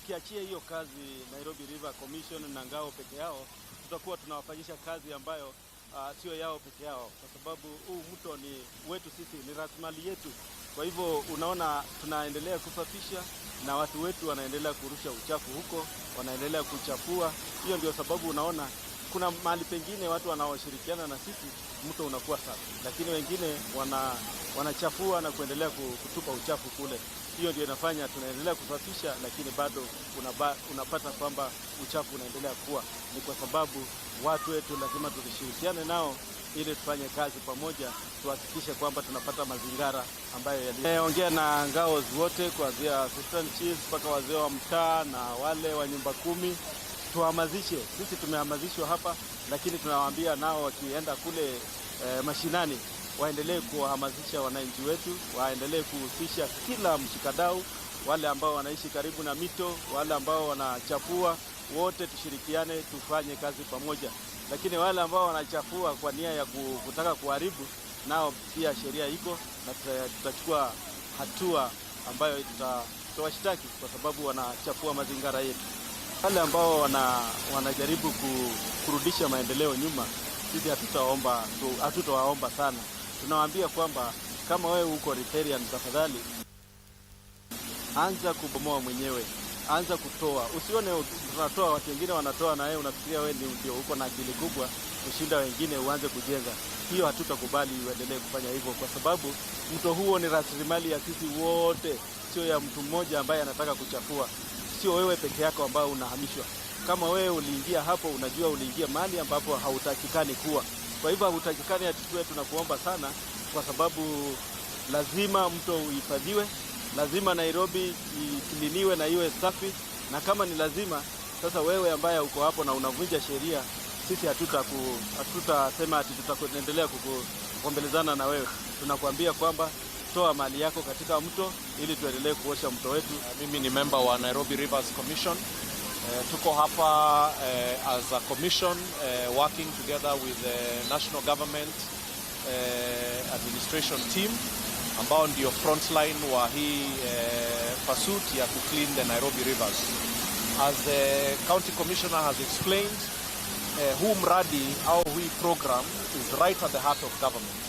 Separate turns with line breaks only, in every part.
tukiachia hiyo kazi Nairobi River Commission na ngao peke yao, tutakuwa tunawafanyisha kazi ambayo sio yao peke yao, kwa sababu huu mto ni wetu sisi, ni rasilimali yetu. Kwa hivyo unaona tunaendelea kusafisha na watu wetu wanaendelea kurusha uchafu huko, wanaendelea kuchafua. Hiyo ndio sababu unaona kuna mahali pengine watu wanaoshirikiana na sisi mto unakuwa safi, lakini wengine wanachafua na kuendelea kutupa uchafu kule. Hiyo ndio inafanya tunaendelea kusafisha, lakini bado unapata kwamba uchafu unaendelea kuwa. Ni kwa sababu watu wetu lazima tushirikiane nao ili tufanye kazi pamoja, tuhakikishe kwamba tunapata mazingira ambayo yaliongea na ngao wote, kuanzia assistant chief mpaka wazee wa mtaa na wale wa nyumba 10. Tuhamasishe, sisi tumehamasishwa hapa, lakini tunawaambia nao wakienda kule mashinani waendelee kuhamasisha wananchi wetu, waendelee kuhusisha kila mshikadau, wale ambao wanaishi karibu na mito, wale ambao wanachafua, wote tushirikiane tufanye kazi pamoja. Lakini wale ambao wanachafua kwa nia ya kutaka kuharibu, nao pia sheria iko na tutachukua hatua ambayo tutawashtaki kwa sababu wanachafua mazingira yetu. Wale ambao wanajaribu kurudisha maendeleo nyuma, sisi hatutawaomba sana. Tunawaambia kwamba kama wewe uko riparian, tafadhali anza kubomoa mwenyewe, anza kutoa. Usione tunatoa, watu wengine wanatoa na wewe unafikiria wewe ndio uko na akili kubwa kushinda wengine uanze kujenga. Hiyo hatutakubali uendelee kufanya hivyo, kwa sababu mto huo ni rasilimali ya sisi wote, sio ya mtu mmoja ambaye anataka kuchafua. Sio wewe peke yako ambao unahamishwa. Kama wewe uliingia hapo, unajua uliingia mahali ambapo hautakikani kuwa. Kwa hivyo hautakikani atutue, tunakuomba sana, kwa sababu lazima mto uhifadhiwe, lazima Nairobi ikiliniwe na iwe safi. Na kama ni lazima, sasa wewe ambaye uko hapo na unavunja sheria, sisi hatutasema ati tutaendelea kukombelezana na wewe. Tunakuambia kwamba toa mali yako katika mto ili tuendelee kuosha mto wetu.
Mimi ni member wa Nairobi Rivers Commission. Tuko hapa as a commission working together with the national government administration team ambao ndio frontline wa hii pursuit ya to clean the Nairobi rivers. As the county commissioner has explained, huu mradi au hii program is right at the heart of government.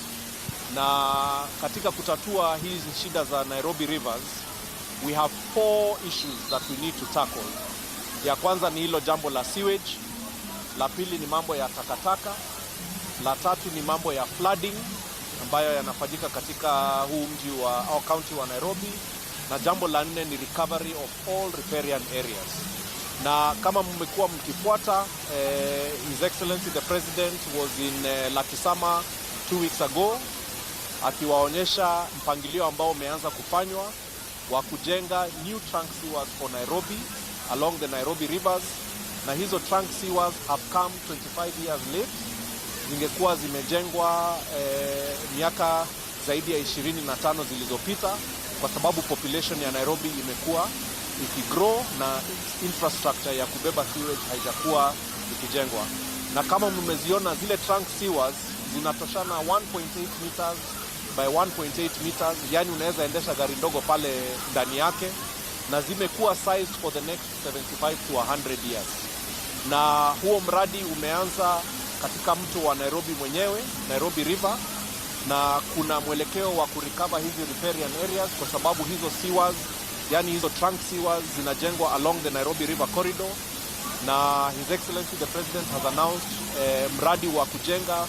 Na katika kutatua hizi shida za Nairobi rivers, we have 4 issues that we need to tackle. Ya kwanza ni hilo jambo la sewage, la pili ni mambo ya takataka, la tatu ni mambo ya flooding ambayo yanafanyika katika huu mji au county wa Nairobi, na jambo la 4 ni recovery of all riparian areas. Na kama mmekuwa mkifuata, His Excellency the President was in Lakisama 2 weeks ago, akiwaonyesha mpangilio ambao umeanza kufanywa wa kujenga new trunk sewers for Nairobi along the Nairobi rivers. Na hizo trunk sewers have come 25 years late. Zingekuwa zimejengwa miaka zaidi ya 25 zilizopita, kwa sababu population ya Nairobi imekuwa ikigrow na infrastructure ya kubeba sewage haijakuwa ikijengwa. Na kama mmeziona zile trunk sewers zinatoshana 1.8 meters by 1.8 meters, yani unaweza endesha gari ndogo pale ndani yake, na zimekuwa sized for the next 75 to 100 years. Na huo mradi umeanza katika mto wa Nairobi mwenyewe, Nairobi River, na kuna mwelekeo wa kurecover hizi riparian areas, kwa sababu hizo sewers, yani hizo trunk sewers zinajengwa along the Nairobi River corridor. Na His Excellency the President has announced mradi wa kujenga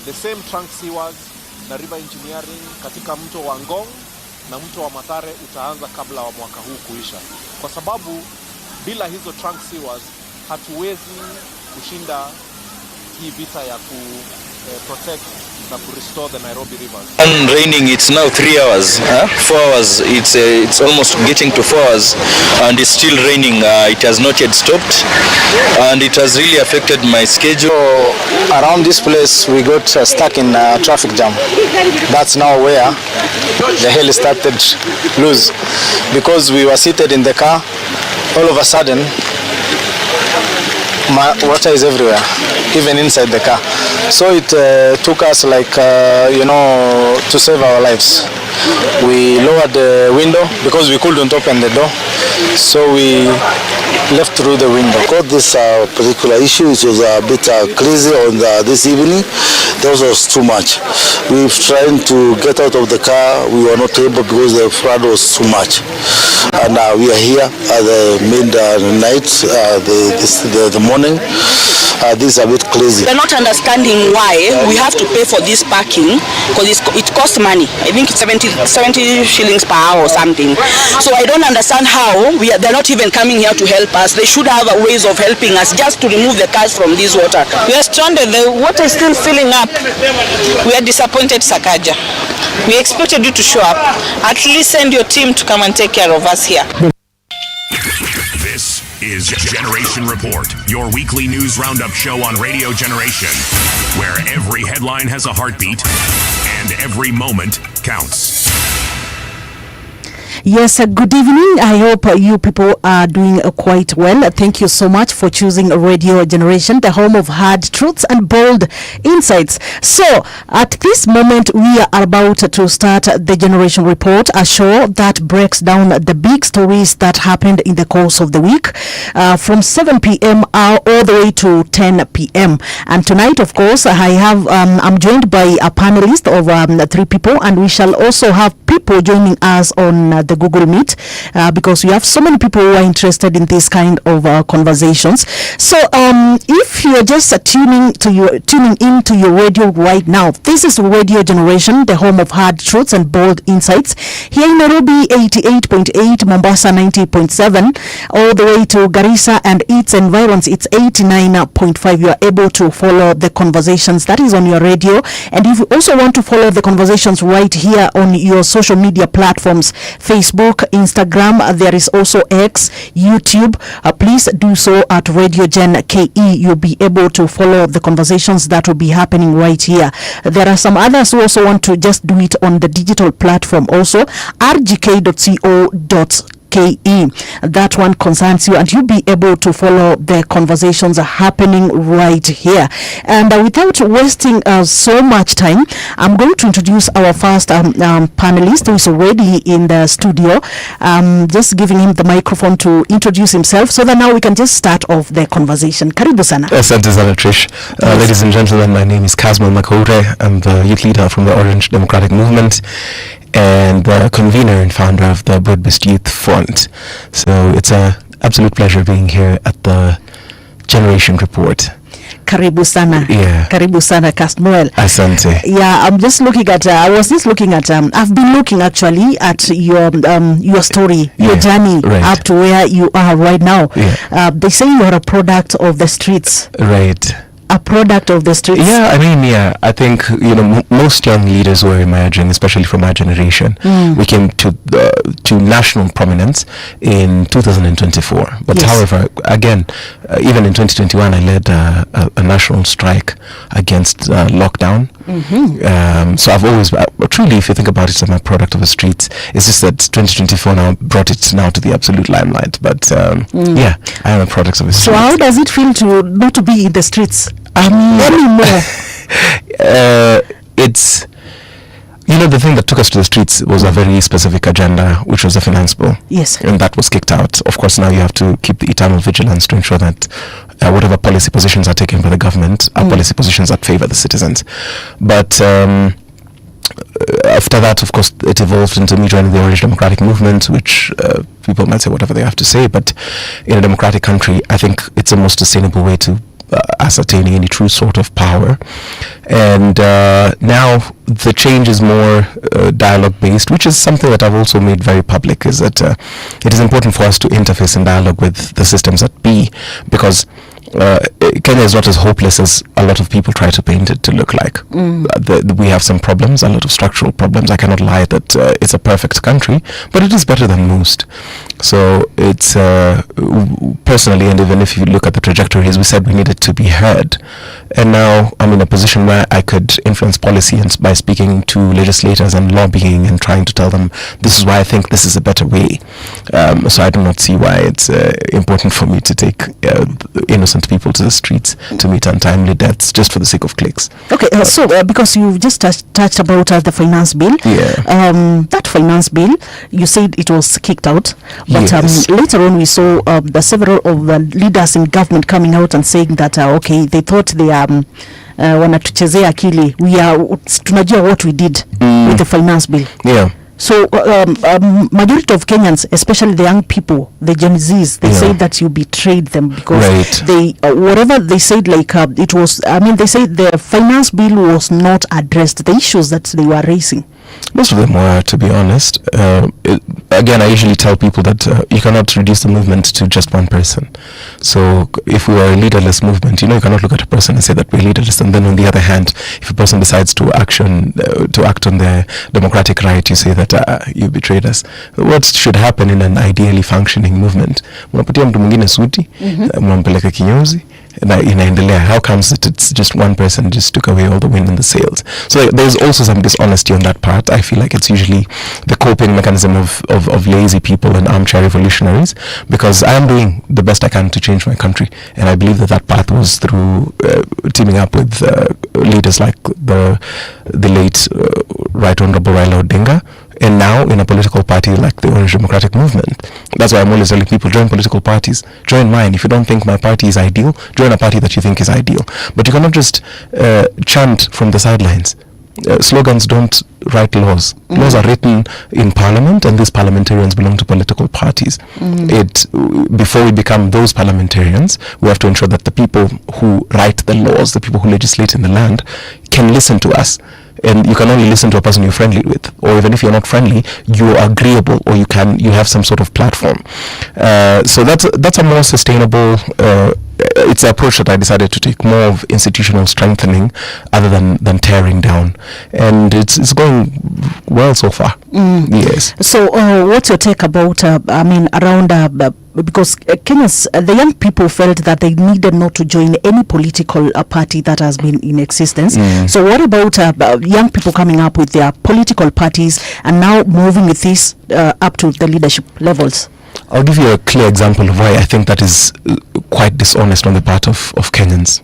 the same trunk sewers na river engineering katika mto wa Ngong na mto wa Mathare utaanza kabla wa mwaka huu kuisha, kwa sababu bila hizo trunk sewers hatuwezi kushinda hii vita ya protect na restore the Nairobi rivers.
And raining, it's now 3 hours, 4 hours. It's almost getting to 4 hours, and it's still raining. It has not yet stopped, and it has really affected my schedule.
Around this place, we got stuck in a traffic jam. That's now where the hell started loose, because we were seated in the car. All of a sudden, water is everywhere, even inside the car. So it took us to save our lives. We lowered the window because we couldn't open the door, so we left through the window.
Got this particular issue, which was a bit crazy on this evening. That was too much. We've tried to get out of the car. We were not able because the flood was too much. And we are here at the midnight, the morning. This is a bit crazy.
We're not understanding why we have to pay for this parking, because it costs money. I think it's 70 shillings per hour or something. So I don't understand how they're not even coming here to help us. They should have a ways of helping us just to remove the cars from this water.
We are stranded. The water is still filling up. We are disappointed, Sakaja. We expected you to show up. At least send your team to come and take care of us here.
This is Generation Report, your weekly news roundup show on Radio Generation, where every headline has a heartbeat and every moment counts.
Yes, good evening. I hope you people are doing quite well. Thank you so much for choosing Radio Generation, the home of hard truths and bold insights. So, at this moment, we are about to start the Generation Report, a show that breaks down the big stories that happened in the course of the week, from 7 p.m. all the way to 10 p.m. And tonight, of course, I'm joined by a panelist of 3 people, and we shall also have people joining us on the Google Meet, because we have so many people who are interested in this kind of conversations. So if you're just tuning into your radio right now, this is Radio Generation, the home of hard truths and bold insights. Here in Nairobi, 88.8, Mombasa 90.7, all the way to Garissa and its environs, it's 89.5. You are able to follow the conversations that is on your radio. And if you also want to follow the conversations right here on your social media platforms, Facebook, Instagram, there is also X, YouTube. Please do so at Radio Gen KE. You'll be able to follow the conversations that will be happening right here. There are some others who also want to just do it on the digital platform also, rgk.co.ke. That one concerns you, and you'll be able to follow the conversations happening right here. And without wasting so much time, I'm going to introduce our first panelist, who is already in the studio. Just giving him the microphone to introduce himself, so that now we can just start off the conversation. Karibu sana.
Asante sana Trish. Ladies and gentlemen, my name is Kazma Makore. I'm the youth leader from the Orange Democratic Movement and the convener and founder of the Broad-Based Youth Front. So it's an absolute pleasure being here at the Generation Report.
Karibu sana.
Yeah.
Karibu sana, Kasmuel.
Asante.
Yeah, I'm just looking at, I've been looking actually at your story, your journey up to where you are right now. Yeah. They say you're a product of the streets.
Right.
A product of the streets.
Yeah, I think most young leaders were emerging, especially from our generation. We came to national prominence in 2024. But however, again, even in 2021, I led a national strike against lockdown. So I've always, truly, if you think about it, I'm a product of the streets. It's just that 2024 now brought it now to the absolute limelight. But yeah, I am a product of the streets.
So how does it feel to not to be in the streets anymore?
It's, the thing that took us to the streets was a very specific agenda, which was the finance bill.
Yes.
And that was kicked out. Of course, now you have to keep the eternal vigilance to ensure that whatever policy positions are taken by the government are policy positions that favor the citizens. But after that, of course, it evolved into me joining the Orange Democratic Movement, which people might say whatever they have to say, but in a democratic country, I think it's the most sustainable way to ascertaining any true sort of power. And now the change is more dialogue based, which is something that I've also made very public, is that it is important for us to interface and dialogue with the systems that be, because Kenya is not as hopeless as a lot of people try to paint it to look like. We have some problems, a lot of structural problems. I cannot lie that it's a perfect country, but it is better than most. So it's personally, and even if you look at the trajectories, we said we needed to be heard. And now I'm in a position where I could influence policy and by speaking to legislators and lobbying and trying to tell them this is why I think this is a better way. So I do not see why it's important for me to take innocent people to the streets to meet untimely deaths just for the sake of clicks.
Okay, so because you just touched about the finance bill.
Yeah.
That finance bill, you said it was kicked out. But
Yes.
Later on, we saw the several of the leaders in government coming out and saying that okay, they thought they wanatuchezea akili. Tunajua what we did with the finance bill.
Yeah.
So majority of Kenyans, especially the young people, the Gen Zs, they say that you betrayed them because they whatever they said, like it was. I mean, they said the finance bill was not addressed. The issues that they were raising.
Most of them were, to be honest. Again, I usually tell people that you cannot reduce the movement to just one person. So if we are a leaderless movement, you cannot look at a person and say that we're leaderless, and then on the other hand, if a person decides to act on their democratic right, you say that you betrayed us. What should happen in an ideally functioning movement? Unapatia mtu mwingine suti, unampeleka kinyozi, na inaendelea. How comes that it's just one person just took away all the wind in the sails? So there's also some dishonesty on that part. I feel like it's usually the coping mechanism of lazy people and armchair revolutionaries, because I am doing the best I can to change my country, and I believe that path was through teaming up with leaders like the late Right Honorable Raila Odinga, and now in a political party like the Orange Democratic Movement. That's why I'm always telling people, join political parties. Join mine. If you don't think my party is ideal, join a party that you think is ideal. But you cannot just chant from the sidelines. Slogans don't write laws. Laws are written in parliament, and these parliamentarians belong to political parties. Before we become those parliamentarians, we have to ensure that the people who write the laws, the people who legislate in the land, can listen to us. And you can only listen to a person you're friendly with, or even if you're not friendly, you're agreeable, or you have some sort of platform. So that's a more sustainable. It's an approach that I decided to take, more of institutional strengthening other than tearing down, and it's going well so far. Yes.
So what's your take about around because Kenyans, the young people felt that they needed not to join any political party that has been in existence. So what about young people coming up with their political parties and now moving with this up to the leadership levels?
I'll give you a clear example of why I think that is quite dishonest on the part of Kenyans.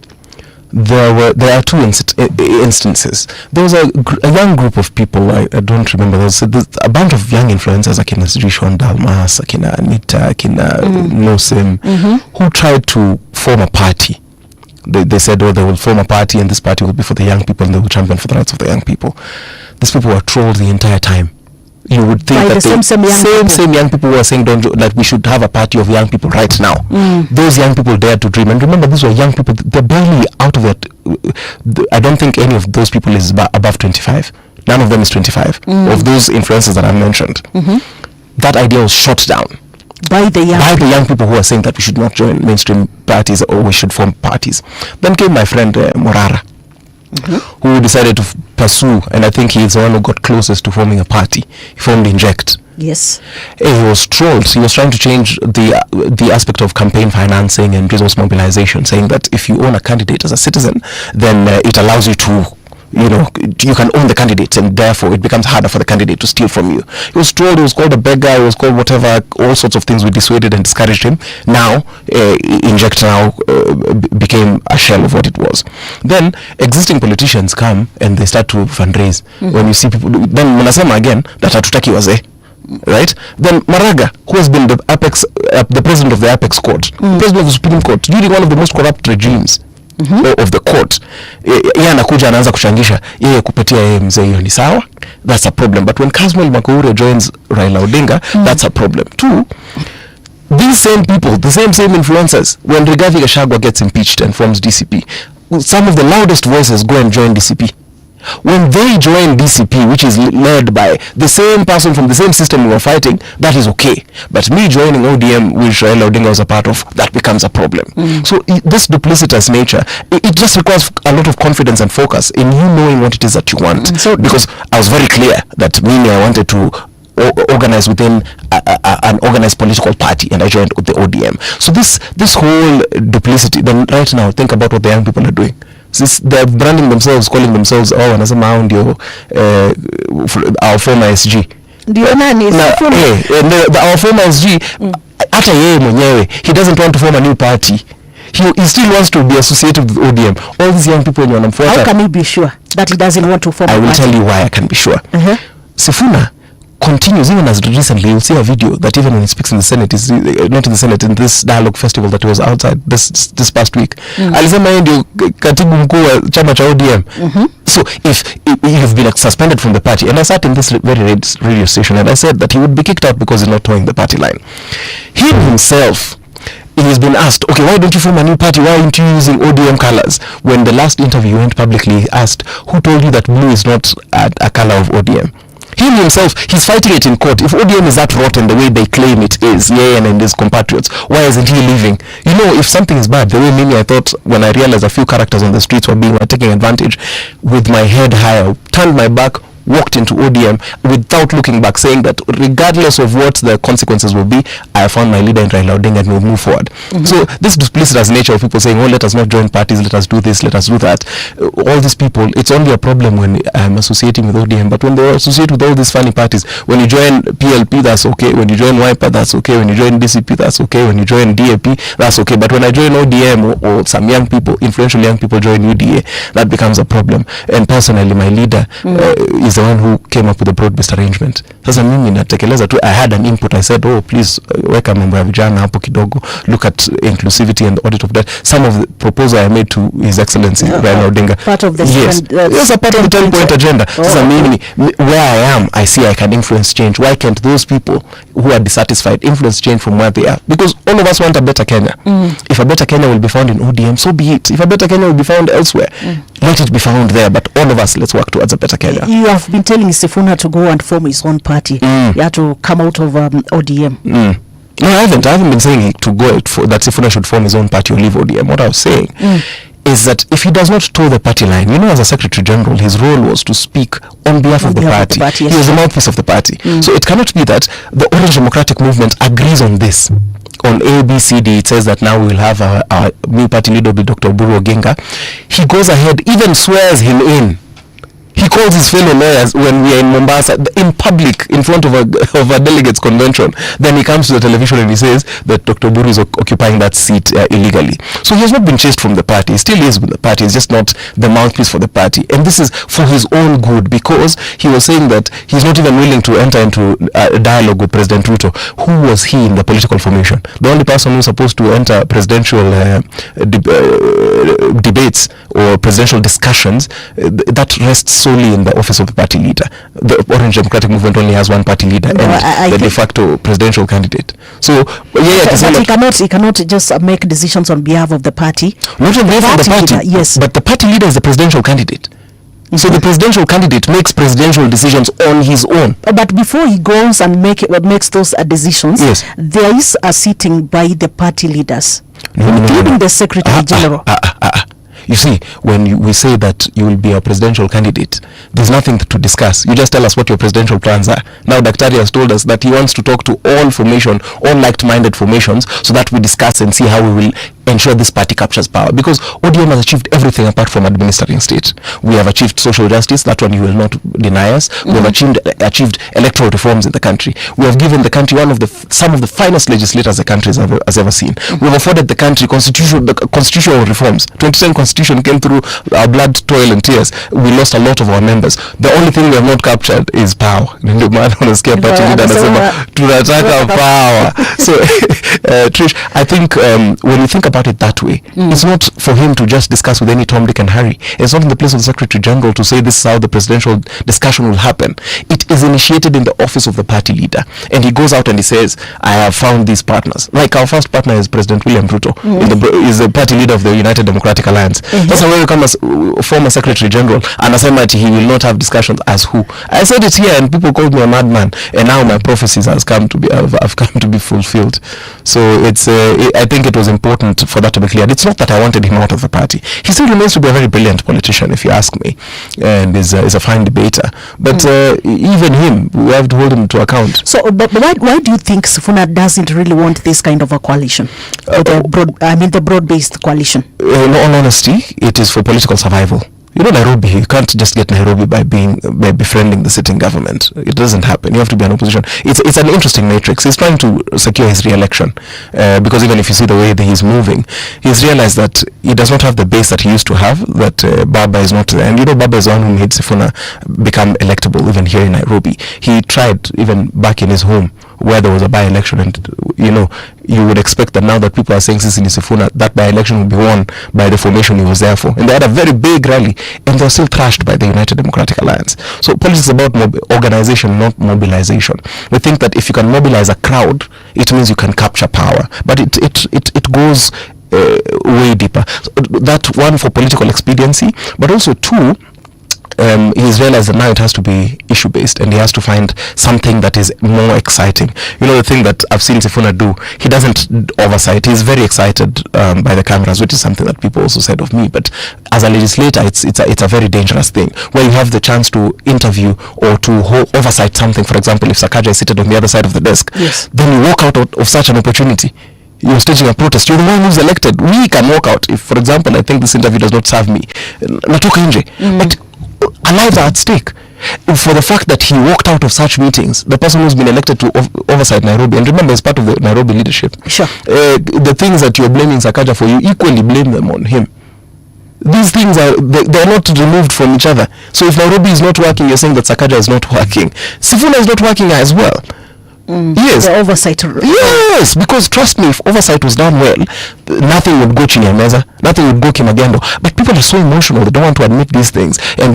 There are two instances. There was a young group of people, I don't remember, there's a bunch of young influencers, akina Rishon Dalmas, akina Anita, akina Nosim, who tried to form a party. They said, they will form a party, and this party will be for the young people, and they will champion for the rights of the young people. These people were trolled the entire time. You would think that the same young people were saying that we should have a party of young people right now. Those young people dared to dream, and remember, these were young people. They're barely out of it. I don't think any of those people is above 25. None of them is 25 of those influencers that I mentioned. That idea was shot down by the young people who are saying that we should not join mainstream parties, or we should form parties. Then came my friend Morara, who decided to pursue, and I think he's the one who got closest to forming a party. He formed Inject.
Yes.
He was trolled. He was trying to change the aspect of campaign financing and resource mobilization, saying that if you own a candidate as a citizen, then it allows you to, you can own the candidate, and therefore it becomes harder for the candidate to steal from you. He was trolled, he was called a beggar, he was called whatever, all sorts of things. We dissuaded and discouraged him. Now, Inject now became a shell of what it was. Then, existing politicians come and they start to fundraise. When you see people, then mnasema again that hatutaki wazee. Right? Then Maraga, who has been the president of the Apex Court, president of the Supreme Court, during one of the most corrupt regimes of the court, yeye anakuja anaanza kuchangisha yeye kupatia yeye mzee, hiyo ni sawa, that's a problem. But when Kasmuel Makoure joins Raila Odinga, that's a problem too. These same people, the same influencers, when Rigathi Gachagua gets impeached and forms DCP, some of the loudest voices go and join DCP. When they join DCP, which is led by the same person from the same system we were fighting, that is okay. But me joining ODM, which Raila Odinga was a part of, that becomes a problem. So this duplicitous nature, it just requires a lot of confidence and focus in you knowing what it is that you want. Because I was very clear that I wanted to organized within an organized political party, and I joined the ODM. So this whole duplicity. Then right now, think about what the young people are doing. They're branding themselves, calling themselves, wanasema hao ndio our former SG.
Ndio nani?
Our former SG, hata yeye mwenyewe, he doesn't want to form a new party. He still wants to be associated with ODM. All these young people wanamfuata.
How can you be sure that he doesn't want to form a party?
I will tell you why I can be sure. Sifuna continues, even as recently, you'll see a video that even when he speaks in the Senate, is not in the Senate, in this dialogue festival that was outside this past week. Alisema yeye ndio katibu mkuu wa chama cha ODM. So if you've been suspended from the party, and I sat in this very radio station and I said that he would be kicked out because he's not towing the party line. He himself, he has been asked, okay, why don't you form a new party? Why aren't you using ODM colors? When the last interview went publicly, he asked, who told you that blue is not a color of ODM? He himself, he's fighting it in court. If ODM is that rotten the way they claim it is, and his compatriots, why isn't he leaving? You know, if something is bad, the way maybe I thought when I realized a few characters on the streets were taking advantage, with my head high, turned my back, walked into ODM without looking back, saying that regardless of what the consequences will be, I found my leader in Raila Odinga and we'll move forward. So this duplicitous nature of people saying, let us not join parties, let us do this, let us do that. All these people, it's only a problem when I'm associating with ODM, but when they associate with all these funny parties, when you join PLP, that's okay. When you join Wiper, that's okay. When you join DCP, that's okay. When you join DAP, that's okay. But when I join ODM or some young people, influential young people join UDA, that becomes a problem. And personally, my leader is the one who came up with the broad-based arrangement. Sasa mimi natekeleza tu. I had an input. I said, please weka mambo ya vijana hapo kidogo, look at inclusivity and the audit of that. Some of the proposal I made to His Excellency Raila Odinga,
part of the
yes, a part of the 10-point agenda. Sasa mimi where I am, I see I can influence change. Why can't those people who are dissatisfied influence change from where they are? Because all of us want a better Kenya. If a better Kenya will be found in ODM, so be it. If a better Kenya will be found elsewhere, let it be found there. But all of us, let's work towards a better Kenya.
You have been telling Sifuna to go and form his own party. You have to come out of ODM.
No, I haven't been saying to go that Sifuna should form his own party or leave ODM. What I was saying is that if he does not toe the party line, as a Secretary General, his role was to speak on behalf of the party. Yes. He was the mouthpiece of the party. So it cannot be that the Orange Democratic Movement agrees on this. On A, B, C, D, it says that now we will have our new party leader, Dr. Oburu Oginga. He goes ahead, even swears him in. He calls his fellow lawyers when we are in Mombasa, in public, in front of a delegates convention. Then he comes to the television and he says that Dr. Buru is occupying that seat illegally. So he has not been chased from the party. He still is with the party. He's just not the mouthpiece for the party. And this is for his own good, because he was saying that he's not even willing to enter into a dialogue with President Ruto. Who was he in the political formation? The only person who's supposed to enter presidential debates or presidential discussions, that rests solely in the office of the party leader. The Orange Democratic Movement only has one party leader, and the de facto presidential candidate. So
he cannot just make decisions on behalf of the party.
Not on behalf of the party,
leader, yes.
But the party leader is the presidential candidate. So the presidential candidate makes presidential decisions on his own.
But before he goes and makes those decisions,
yes,
there is a sitting by the party leaders, including the Secretary General.
You see, when we say that you will be a presidential candidate, there's nothing to discuss. You just tell us what your presidential plans are. Now, Daktari has told us that he wants to talk to all like-minded formations, so that we discuss and see how we will ensure this party captures power. Because ODM has achieved everything apart from administering state. We have achieved social justice, that one you will not deny us. We have achieved electoral reforms in the country. We have given the country some of the finest legislators the country has ever seen. We have afforded the country constitutional reforms. 2010 constitution came through our blood, toil and tears. We lost a lot of our members. The only thing we have not captured is power. Tunataka power. So Trish, I think when you think about it that way, it's not for him to just discuss with any Tom, Dick and Harry. It's not in the place of the Secretary General to say this is how the presidential discussion will happen. It is initiated in the office of the party leader, and he goes out and he says, I have found these partners. Like our first partner is President William Ruto, is the party leader of the United Democratic Alliance. Sasa wewe kama former Secretary General anasema ati he will not have discussions as who? I said it here and people called me a madman, and now my prophecies have come to be fulfilled. So it's I think it was important just for that to be clear, it's not that I wanted him out of the party. He still remains to be a very brilliant politician, if you ask me, and is a fine debater. But even him, we have to hold him to account.
So, but why do you think Sifuna doesn't really want this kind of a coalition? The broad-based coalition?
In all honesty, it is for political survival. You know, Nairobi, you can't just get Nairobi by befriending the sitting government. It doesn't happen. You have to be an opposition. It's an interesting matrix. He's trying to secure his re-election because even if you see the way that he's moving, he's realized that he does not have the base that he used to have, that Baba is not there. And you know, Baba is the one who made Sifuna become electable even here in Nairobi. He tried even back in his home where there was a by-election, and you know, you would expect that now that people are saying Sisi ni Sifuna, that by-election will be won by the formation he was there for. And they had a very big rally, and they were still thrashed by the United Democratic Alliance. So politics is about organization, not mobilization. We think that if you can mobilize a crowd, it means you can capture power. But it goes way deeper. So that one for political expediency, but also two, he's realized that now it has to be issue-based, and he has to find something that is more exciting. You know, the thing that I've seen Sifuna do, he doesn't oversight. He's very excited by the cameras, which is something that people also said of me. But as a legislator, it's a very dangerous thing, where you have the chance to interview or to oversight something. For example, if Sakaja is seated on the other side of the desk, yes, then you walk out of such an opportunity. You're staging a protest. You're the one who's elected. We can walk out. If, for example, I think this interview does not serve me, natoka nje. But our lives are at stake. For the fact that he walked out of such meetings, the person who's been elected to oversight Nairobi, and remember, as part of the Nairobi leadership,
sure,
the things that you're blaming Sakaja for, you equally blame them on him. These things they're not removed from each other. So if Nairobi is not working, you're saying that Sakaja is not working. Sifuna is not working as well. Yes.
The oversight.
Yes, because trust me, if oversight was done well, nothing would go chini ya meza, nothing would go kimagendo. But people are so emotional, they don't want to admit these things. And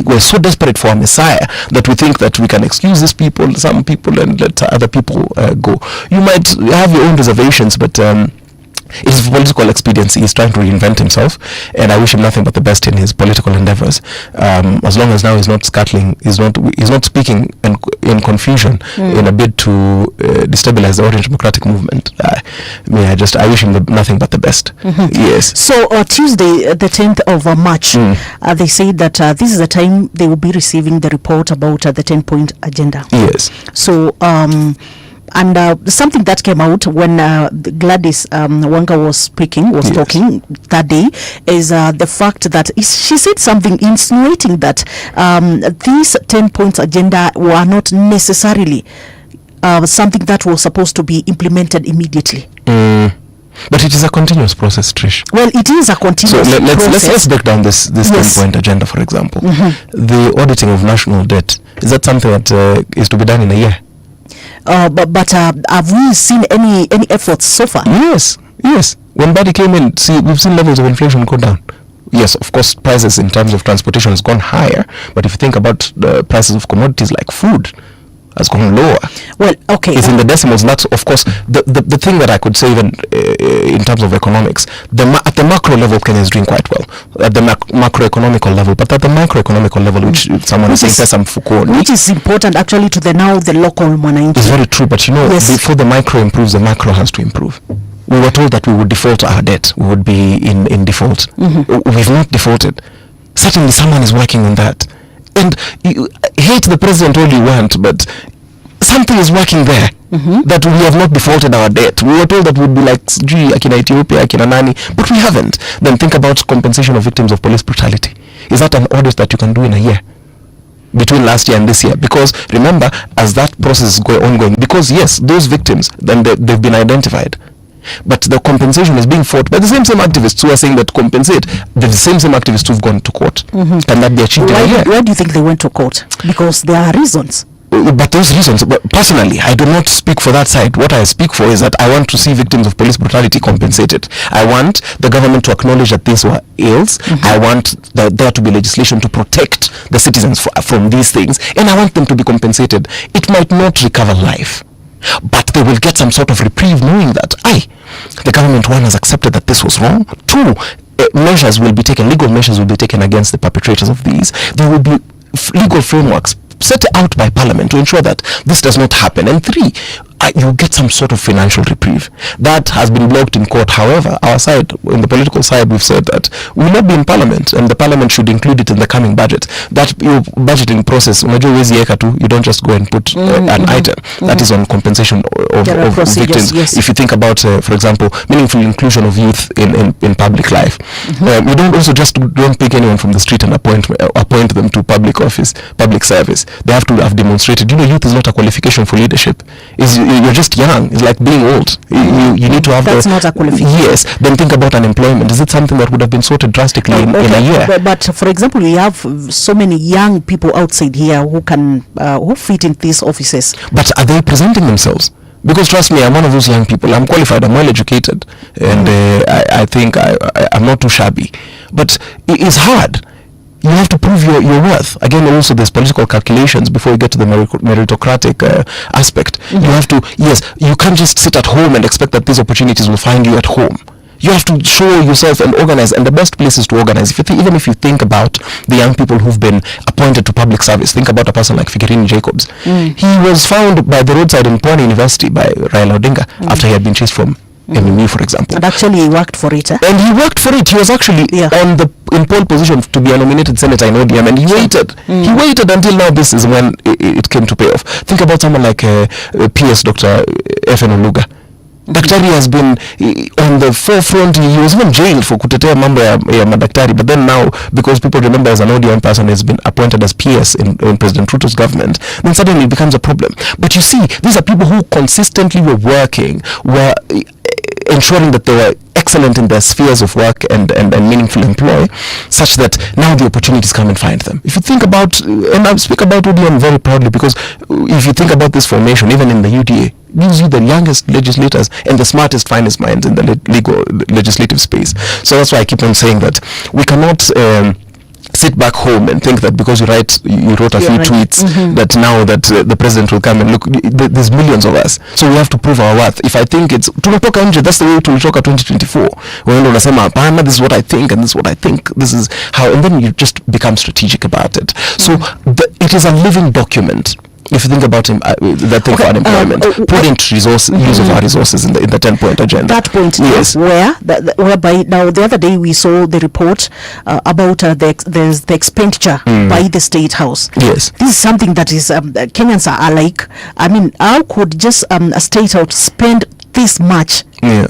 we're so desperate for a messiah that we think that we can excuse these people, some people, and let other people go. You might have your own reservations, but it is political expediency. He's trying to reinvent himself, and I wish him nothing but the best in his political endeavors. As long as now he's not scuttling, he's not speaking in confusion in a bid to destabilize the Orange Democratic Movement. I wish him nothing but the best. Yes.
So Tuesday, the 10th of March, they say that this is the time they will be receiving the report about the 10-point agenda.
Yes.
So and something that came out when Gladys Wanga was talking that day is the fact that she said something insinuating that these 10 points agenda were not necessarily something that was supposed to be implemented immediately.
But it is a continuous process, Trish.
Well, it is a continuous process.
Let's break down this 10-point agenda, for example. The auditing of national debt, is that something that is to be done in a year?
But have we seen any efforts so far?
Yes. When Badi came in, we've seen levels of inflation go down. Yes, of course, prices in terms of transportation has gone higher. But if you think about the prices of commodities like food, has gone lower.
Well, okay.
It's in the decimals. And that's, of course, the thing that I could say even in terms of economics. At the macro level, Kenya is doing quite well. At the macroeconomical level. But at the microeconomical level, which someone is saying pesa mfukoni,
which is important actually to the local mwananchi.
It's very true. But you know, before the micro improves, the macro has to improve. We were told that we would default our debt. We would be in default. We've not defaulted. Certainly someone is working on that. And you hate the president all you want, but something is working there. That we have not defaulted our debt. We were told that we'd be like, gee, akina Ethiopia, akina nani, but we haven't. Then think about compensation of victims of police brutality. Is that an audit that you can do in a year? Between last year and this year? Because remember, as that process is ongoing, because yes, those victims, then they've been identified. But the compensation is being fought by the same activists who are saying that compensate. The same activists who've gone to court. Can that be achieved in a year?
Why do you think they went to court? Because there are reasons.
But those reasons, but personally, I do not speak for that side. What I speak for is that I want to see victims of police brutality compensated. I want the government to acknowledge that these were ills. I want there to be legislation to protect the citizens from these things. And I want them to be compensated. It might not recover life, but they will get some sort of reprieve knowing that, the government, one, has accepted that this was wrong. Two, measures will be taken, legal measures will be taken against the perpetrators of these. There will be legal frameworks set out by Parliament to ensure that this does not happen. And three, you get some sort of financial reprieve. That has been blocked in court. However, our side, in the political side, we've said that we will not be in parliament, and the parliament should include it in the coming budget. That your budgeting process, you don't just go and put an item that is on compensation of victims.
Yes.
If you think about, for example, meaningful inclusion of youth in public life, you don't pick anyone from the street and appoint them to public office, public service. They have to have demonstrated. Youth is not a qualification for leadership. You're just young. It's like being old. You need to have.
That's not a qualification.
Yes. Then think about unemployment. Is it something that would have been sorted drastically in a year?
But for example, we have so many young people outside here who can who fit in these offices.
But are they presenting themselves? Because trust me, I'm one of those young people. I'm qualified, I'm well educated, and I think I'm not too shabby. But it's hard. You have to prove your worth. Again, also there's political calculations before you get to the meritocratic aspect. You have to, you can't just sit at home and expect that these opportunities will find you at home. You have to show yourself and organize, and the best places to organize. Even if you think about the young people who've been appointed to public service, think about a person like Fikirini Jacobs. He was found by the roadside in Pwani University by Raila Odinga after he had been chased from MMU, for example.
And actually he worked for it.
And he worked for it. He was actually in pole position to be a nominated senator in ODM, and he waited. He waited until now. This is when it came to pay off. Think about someone like PS Dr. F.N. Oluga. Daktari has been on the forefront. He was even jailed for kutetea mambo ya madaktari, but then now, because people remember as an ODM person has been appointed as PS in President Ruto's government, then suddenly it becomes a problem. But you see, these are people who consistently were working, were ensuring that they were excellent in their spheres of work and meaningful employ, such that now the opportunities come and find them. If you think about, and I speak about ODM very proudly, because if you think about this formation, even in the UDA, gives you the youngest legislators and the smartest, finest minds in the legislative space. So that's why I keep on saying that we cannot sit back home and think that because you wrote a few tweets that now that the president will come and look, there's millions of us, so we have to prove our worth. If I think it's tunatoka nje, that's the way tulitoka 2024, when unasema hapana, this is what I think and this is what I think, this is how, and then you just become strategic about it. So it is a living document. If you think about him, that thing for unemployment, prudent use of our resources in the 10-point agenda.
That point, yes. Whereby now the other day we saw the report about the expenditure by the State House.
Yes,
this is something that is Kenyans are like. I mean, how could just a State House spend this much?
Yeah.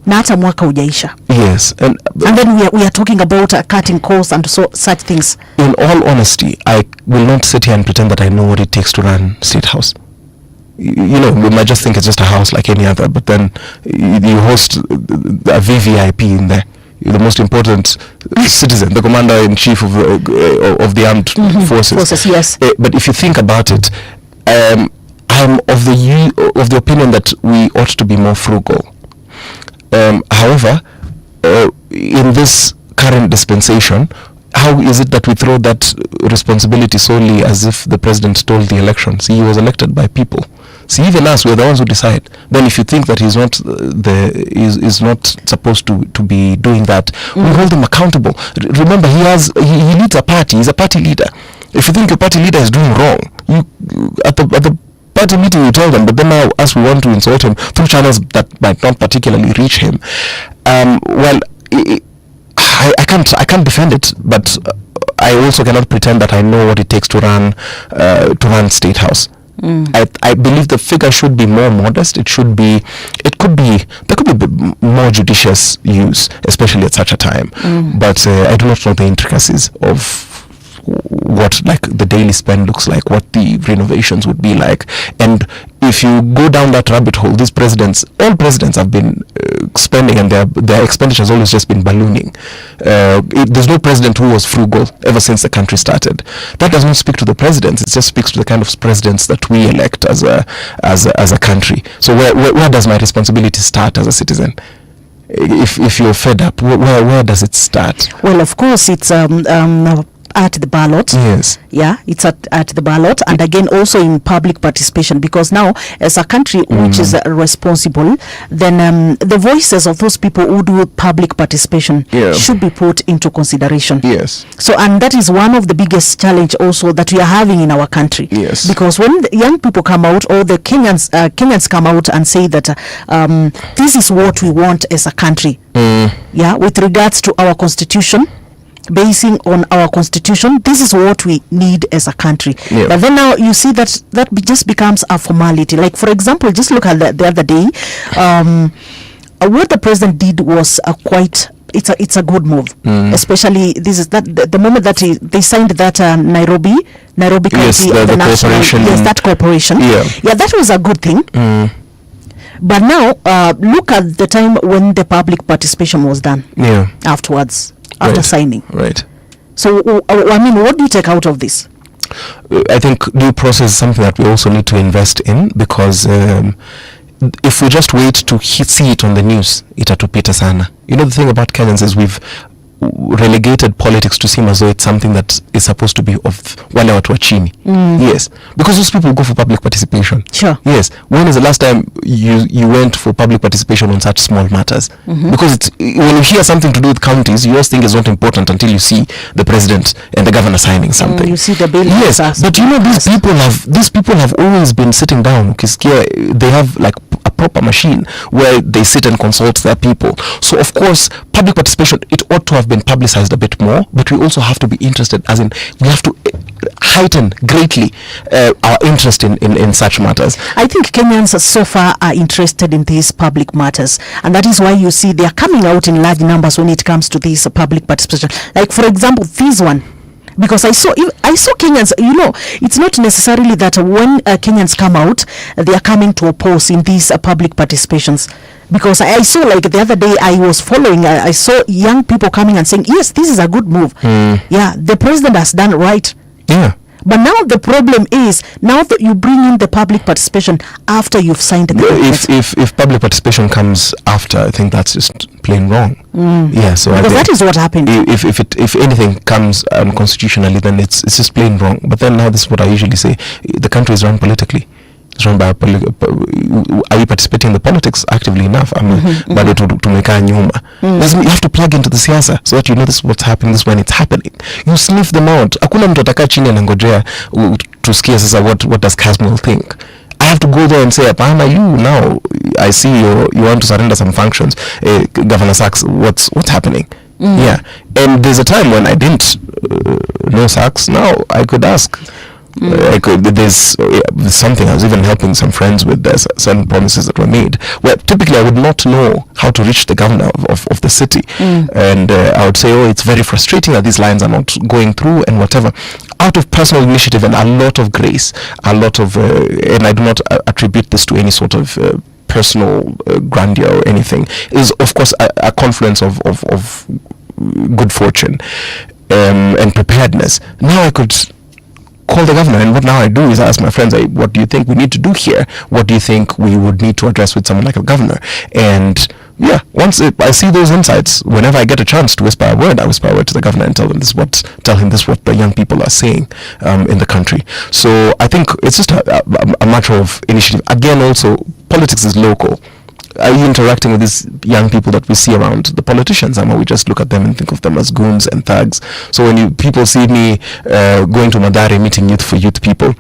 Na hata mwaka hujaisha.
Yes, and
then we are talking about cutting costs and such things.
In all honesty, I will not sit here and pretend that I know what it takes to run State House. We might just think it's just a house like any other, but then you host a VVIP in there. You're the most important citizen, the commander-in-chief of the armed forces.
Yes.
But if you think about it, I'm of the opinion that we ought to be more frugal. However, in this current dispensation, how is it that we throw that responsibility solely as if the president stole the election? See, he was elected by people. See, even us, we're the ones who decide. Then if you think that he's not is not supposed to be doing that, we hold him accountable. Remember, he leads a party. He's a party leader. If you think your party leader is doing wrong, you at the party meeting you tell them, but then now as we want to insult him through channels that might not particularly reach him, I can't defend it, but I also cannot pretend that I know what it takes to run State House. I believe the figure should be more modest. There could be more judicious use, especially at such a time. But I do not know the intricacies of what the daily spend looks like, what the renovations would be like. And if you go down that rabbit hole, all presidents have been spending, and their expenditure has always just been ballooning. There's no president who was frugal ever since the country started. That does not speak to the presidents. It just speaks to the kind of presidents that we elect as a country. So where does my responsibility start as a citizen? If you're fed up, where does it start?
Well, of course, it's at the ballot.
Yes.
Yeah, it's at the ballot, and again also in public participation, because now as a country which is responsible, then the voices of those people who do public participation should be put into consideration.
Yes.
So, and that is one of the biggest challenge also that we are having in our country.
Yes.
Because when the young people come out, or the Kenyans come out and say that this is what we want as a country, yeah, with regards to our constitution, basing on our constitution, this is what we need as a country.
Yeah.
But then now you see that just becomes a formality. Like, for example, just look at the other day, what the president did was it's a good move. Especially this is the moment that they signed that Nairobi County,
yes, the
national,
corporation.
that corporation. Yeah, that was a good thing. But now look at the time when the public participation was done.
Yeah.
After signing.
Right.
So I mean, what do you take out of this?
I think due process is something that we also need to invest in, because if we just wait to see it on the news, itatupita sana. You know, the thing about Kenyans is we've relegated politics to seem as though it's something that is supposed to be of wale watu wa chini. Yes, because those people go for public participation.
Sure.
Yes. When is the last time you went for public participation on such small matters? Because when you hear something to do with counties, you just think it's not important until you see the president and the governor signing something.
You see the bill.
Yes, but you know, these people have always been sitting down. They have like a proper machine where they sit and consult their people. So of course, public participation, it ought to have been publicized a bit more, but we also have to be interested, as in we have to heighten greatly our interest in such matters.
I think Kenyans so far are interested in these public matters, and that is why you see they are coming out in large numbers when it comes to this public participation. Like, for example, this one. Because I saw Kenyans, you know, it's not necessarily that when Kenyans come out, they are coming to oppose in these public participations. Because I saw, like the other day, I was following, I saw young people coming and saying, yes, this is a good move. Yeah, the president has done right.
Yeah.
But now the problem is, now that you bring in the public participation after you've signed the contract.
If public participation comes after, I think that's just plain wrong. Yeah, so
because that is what happened.
If anything comes constitutionally, then it's just plain wrong. But then now this is what I usually say: the country is run politically. It's run by are you participating in the politics actively enough? I mean, bado tumeka nyuma. You have to plug into the siasa so that you know this is what's happening, this is when it's happening. You sniff them out. Hakuna mtu atakaa chini anangojea tusikie sasa what does Casmel think. I have to go there and say, Apana, you now, I see you want to surrender some functions. Governor Sachs, what's happening? Yeah. And there's a time when I didn't know Sachs. Now I could ask. There's something I was even helping some friends with. There's certain promises that were made where typically I would not know how to reach the governor of the city, and I would say, oh, it's very frustrating that these lines are not going through and whatever. Out of personal initiative and a lot of grace, a lot of and I do not attribute this to any sort of personal grandeur or anything, is of course a confluence of good fortune and preparedness. Now I could call the governor, and what now I do is ask my friends, what do you think we need to do here? What do you think we would need to address with someone like a governor? And yeah, once I see those insights, whenever I get a chance to whisper a word, I whisper a word to the governor and tell him this what the young people are saying in the country. So I think it's just a matter of initiative. Again, also, politics is local. Are you interacting with these young people that we see around the politicians? Or we just look at them and think of them as goons and thugs? So when people see me going to Madare, meeting youth for youth people,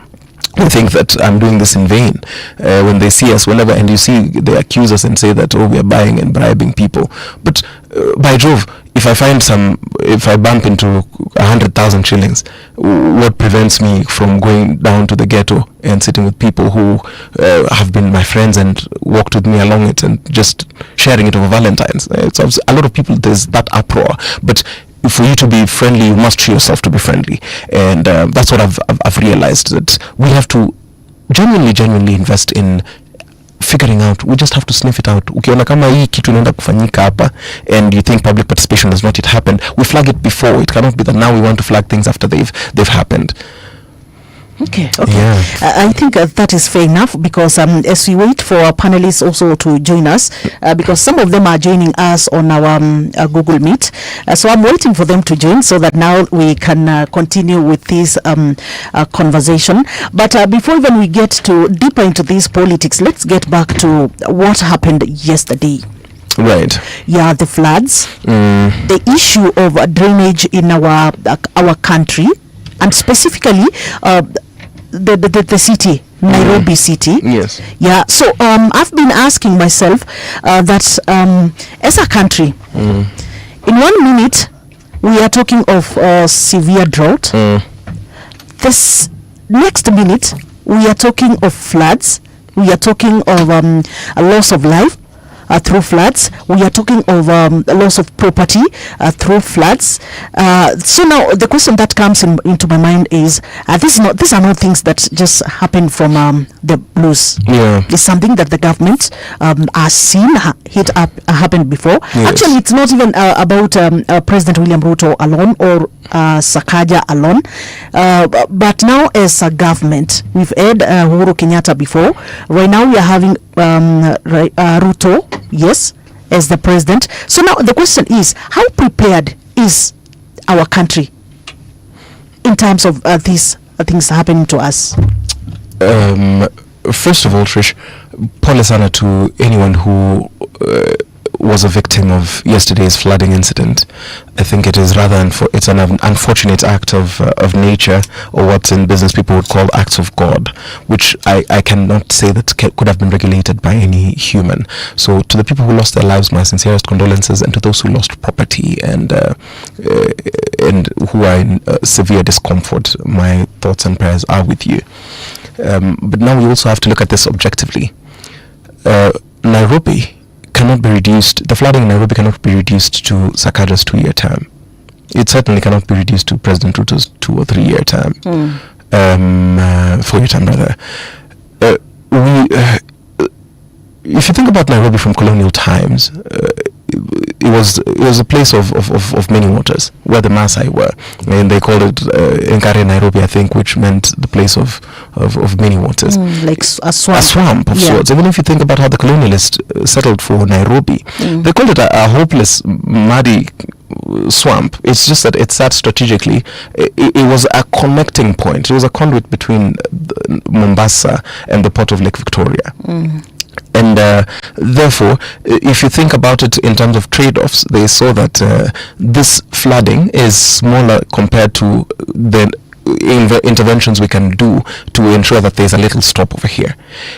they think that I'm doing this in vain. When they see us, whenever, and you see, they accuse us and say that, oh, we are buying and bribing people. But by Jove, if I bump into 100,000 shillings, what prevents me from going down to the ghetto and sitting with people who have been my friends and walked with me along it and just sharing it over Valentine's? So a lot of people, there's that uproar. But for you to be friendly, you must show yourself to be friendly. And that's what I've realized, that we have to genuinely invest in figuring out. We just have to sniff it out. Ukiona kama hii kitu inaenda kufanyika hapa and you think public participation has not yet happened, we flag it before. It cannot be that now we want to flag things after they've happened.
Okay.
Yeah.
I think that is fair enough, because as we wait for our panelists also to join us, because some of them are joining us on our Google Meet. So I'm waiting for them to join so that now we can continue with this conversation. But before even we get to deeper into these politics, let's get back to what happened yesterday.
Right.
Yeah, the floods, the issue of drainage in our country, and specifically the city, Nairobi city.
Yes.
Yeah. So I've been asking myself that as a country, in 1 minute we are talking of severe drought. This next minute we are talking of floods. We are talking of a loss of life through floods. We are talking of loss of property through floods. So now the question that comes into my mind is, these are not things that just happen from the blues.
Yeah.
It's something that the government has seen happened before.
Yes.
Actually, it's not even about President William Ruto alone or Sakaja alone. But now as a government, we've had Uhuru Kenyatta before. Right now we are having Ruto, yes, as the president. So now the question is, how prepared is our country in terms of these things happening to us?
First of all, Trish, pole sana to anyone who was a victim of yesterday's flooding incident. I think it is rather it's an unfortunate act of nature, or what in business people would call acts of God, which I cannot say that could have been regulated by any human. So to the people who lost their lives, my sincerest condolences, and to those who lost property and who are in severe discomfort, my thoughts and prayers are with you. But now we also have to look at this objectively. Nairobi cannot be reduced, the flooding in Nairobi cannot be reduced to Sakaja's 2-year term. It certainly cannot be reduced to President Ruto's 2 or 3 year term. 4 year term rather. If you think about Nairobi from colonial times, it was a place of many waters, where the Maasai were, and they called it Nkare Nairobi, I think, which meant the place of many waters,
like a swamp.
A swamp of sorts. Even if you think about how the colonialists settled for Nairobi, they called it a hopeless, muddy swamp. It's just that it sat strategically. It was a connecting point. It was a conduit between Mombasa and the port of Lake Victoria. And therefore, if you think about it in terms of trade-offs, they saw that this flooding is smaller compared to the interventions we can do to ensure that there's a little stop over here.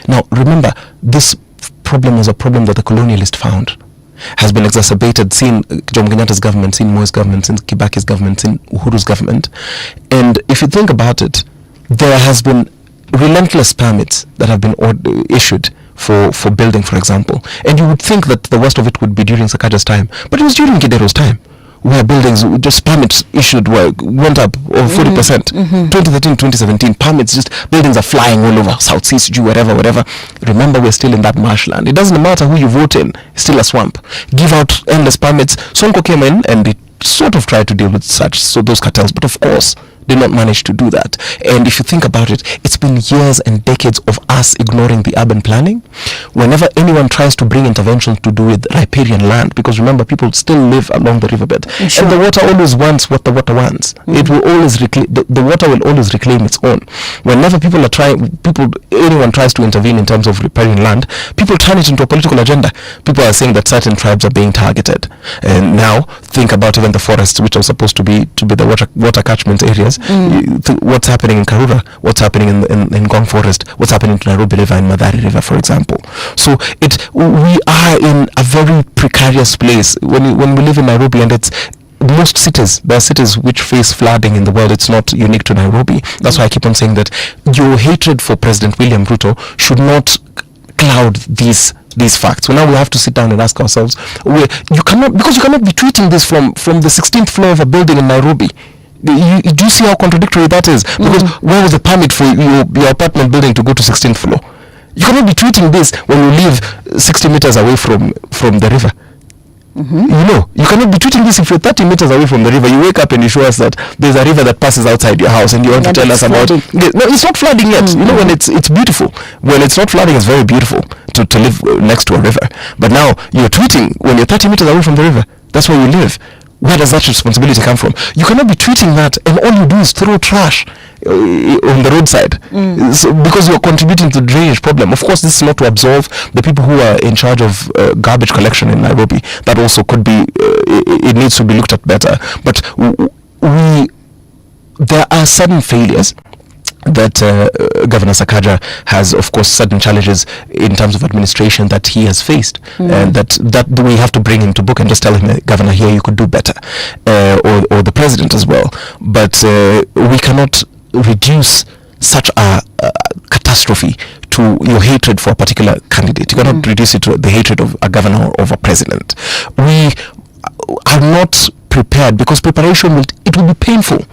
Now, remember, this problem was a problem that the colonialist found, has been exacerbated, seen Jomo Kenyatta's government, seen Moi's government, seen Kibaki's government, seen Uhuru's government. And if you think about it, there has been relentless permits that have been issued for building, for example. And you would think that the worst of it would be during Sakaja's time, but it was during Kidero's time, where buildings, just permits issued went up over 40%. 2013, 2017, permits, just buildings are flying all over, South Seas, wherever. Remember, we're still in that marshland. It doesn't matter who you vote in, it's still a swamp. Give out endless permits. Sonko came in and it sort of tried to deal with those cartels, but of course did not manage to do that. And if you think about it, it's been years and decades of us ignoring the urban planning. Whenever anyone tries to bring interventions to do with riparian land, because remember, people still live along the riverbed, and the water always wants what the water wants. It will always the water will always reclaim its own. Whenever anyone tries to intervene in terms of riparian land, people turn it into a political agenda. People are saying that certain tribes are being targeted. And now think about even the forests, which are supposed to be the water catchment areas. What's happening in Karura, what's happening in Gong Forest, what's happening to Nairobi River and Madari River, for example. So we are in a very precarious place when we live in Nairobi, and most cities, there are cities which face flooding in the world. It's not unique to Nairobi. That's why I keep on saying that your hatred for President William Ruto should not cloud these facts. Well, now we have to sit down and ask ourselves, you cannot be tweeting this from the 16th floor of a building in Nairobi. You do see how contradictory that is? Because where was the permit for your apartment building to go to 16th floor? You cannot be tweeting this when you live 60 meters away from the river. You cannot be treating this if you're 30 meters away from the river. You wake up and you show us that there's a river that passes outside your house, and you want to tell us about it. No, it's not flooding yet. You know, when it's beautiful. When it's not flooding, it's very beautiful to live next to a river. But now you're tweeting when you're 30 meters away from the river. That's where you live. Where does that responsibility come from? You cannot be treating that, and all you do is throw trash on the roadside, so, because you're contributing to the drainage problem. Of course, this is not to absolve the people who are in charge of garbage collection in Nairobi. That also could be, it needs to be looked at better. But there are sudden failures that Governor Sakaja has, of course, certain challenges in terms of administration that he has faced, and that we have to bring him to book and just tell him, Governor, here you could do better, or the president as well. But we cannot reduce such a catastrophe to your hatred for a particular candidate. You cannot reduce it to the hatred of a governor or of a president. We are not prepared, because preparation will be painful.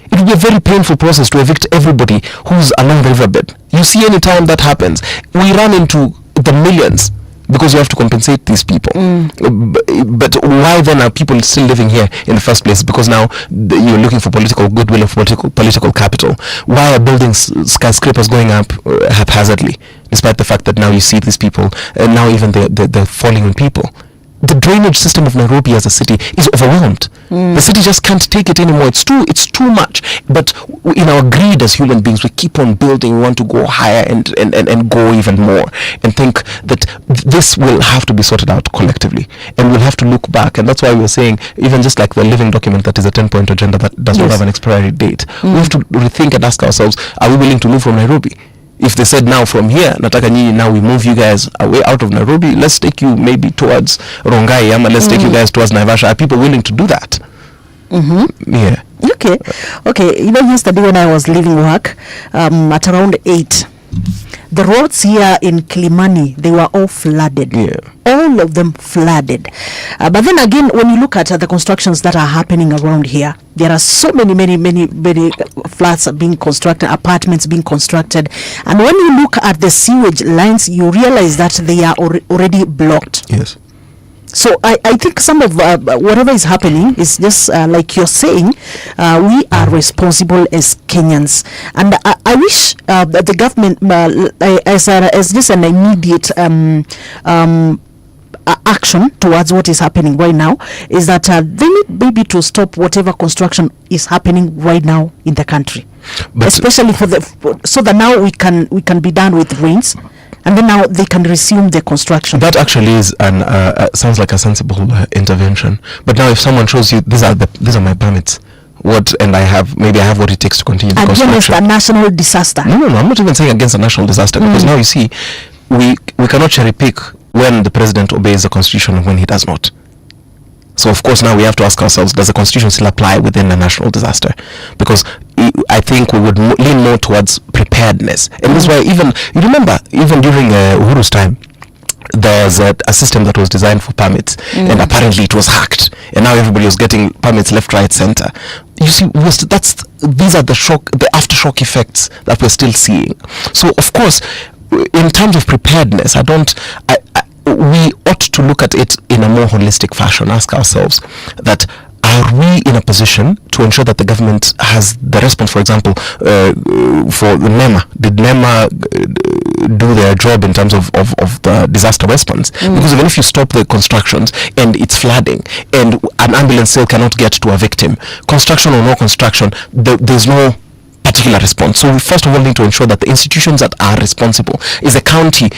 It will be a very painful process to evict everybody who's along the riverbed. You see, any time that happens, we run into the millions, because you have to compensate these people. But why then are people still living here in the first place? Because now you're looking for political goodwill or political capital. Why are buildings, skyscrapers going up haphazardly, despite the fact that now you see these people, and now even they're falling on people? The drainage system of Nairobi as a city is overwhelmed. The city just can't take it anymore. It's too much. But in our greed as human beings, we keep on building. We want to go higher and go even more, and think that this will have to be sorted out collectively, and we'll have to look back. And that's why we're saying, even just like the living document that is a 10-point agenda that does not have an expiry date, we have to rethink and ask ourselves, are we willing to move from Nairobi? If they said, now from here, nataka nyinyi, now we move you guys away out of Nairobi, let's take you maybe towards Rongai, let's take you guys towards Naivasha, are people willing to do that? Yeah.
Okay. You know, yesterday when I was leaving work, at around 8, the roads here in Kilimani, they were all flooded. All of them flooded. But then again, when you look at the constructions that are happening around here, there are so many flats being constructed, apartments being constructed. And when you look at the sewage lines, you realize that they are already blocked.
Yes.
So I think some of whatever is happening is just like you're saying, we are responsible as Kenyans, and I wish that the government, as just an immediate action towards what is happening right now, is that they need maybe to stop whatever construction is happening right now in the country, but especially so that now we can be done with rains. And then now they can resume the construction. That
actually is sounds like a sensible intervention. But now, if someone shows you these are my permits, and I have what it takes to continue the construction.
Against a national disaster.
No. I'm not even saying against a national disaster, because now you see, we cannot cherry pick when the president obeys the constitution and when he does not. So of course now we have to ask ourselves, does the constitution still apply within a national disaster? Because I think we would lean more towards preparedness. And this is why even during Uhuru's time, there's a system that was designed for permits, and apparently it was hacked, and now everybody was getting permits left, right, center. You see, these are the aftershock effects that we're still seeing. So of course, in terms of preparedness, we ought to look at it in a more holistic fashion. Ask ourselves that, are we in a position to ensure that the government has the response? For example, for the NEMA, did NEMA do their job in terms of the disaster response? Because even if you stop the constructions and it's flooding and an ambulance still cannot get to a victim, construction or no construction, there's no particular response. So we first of all need to ensure that the institutions that are responsible, does the county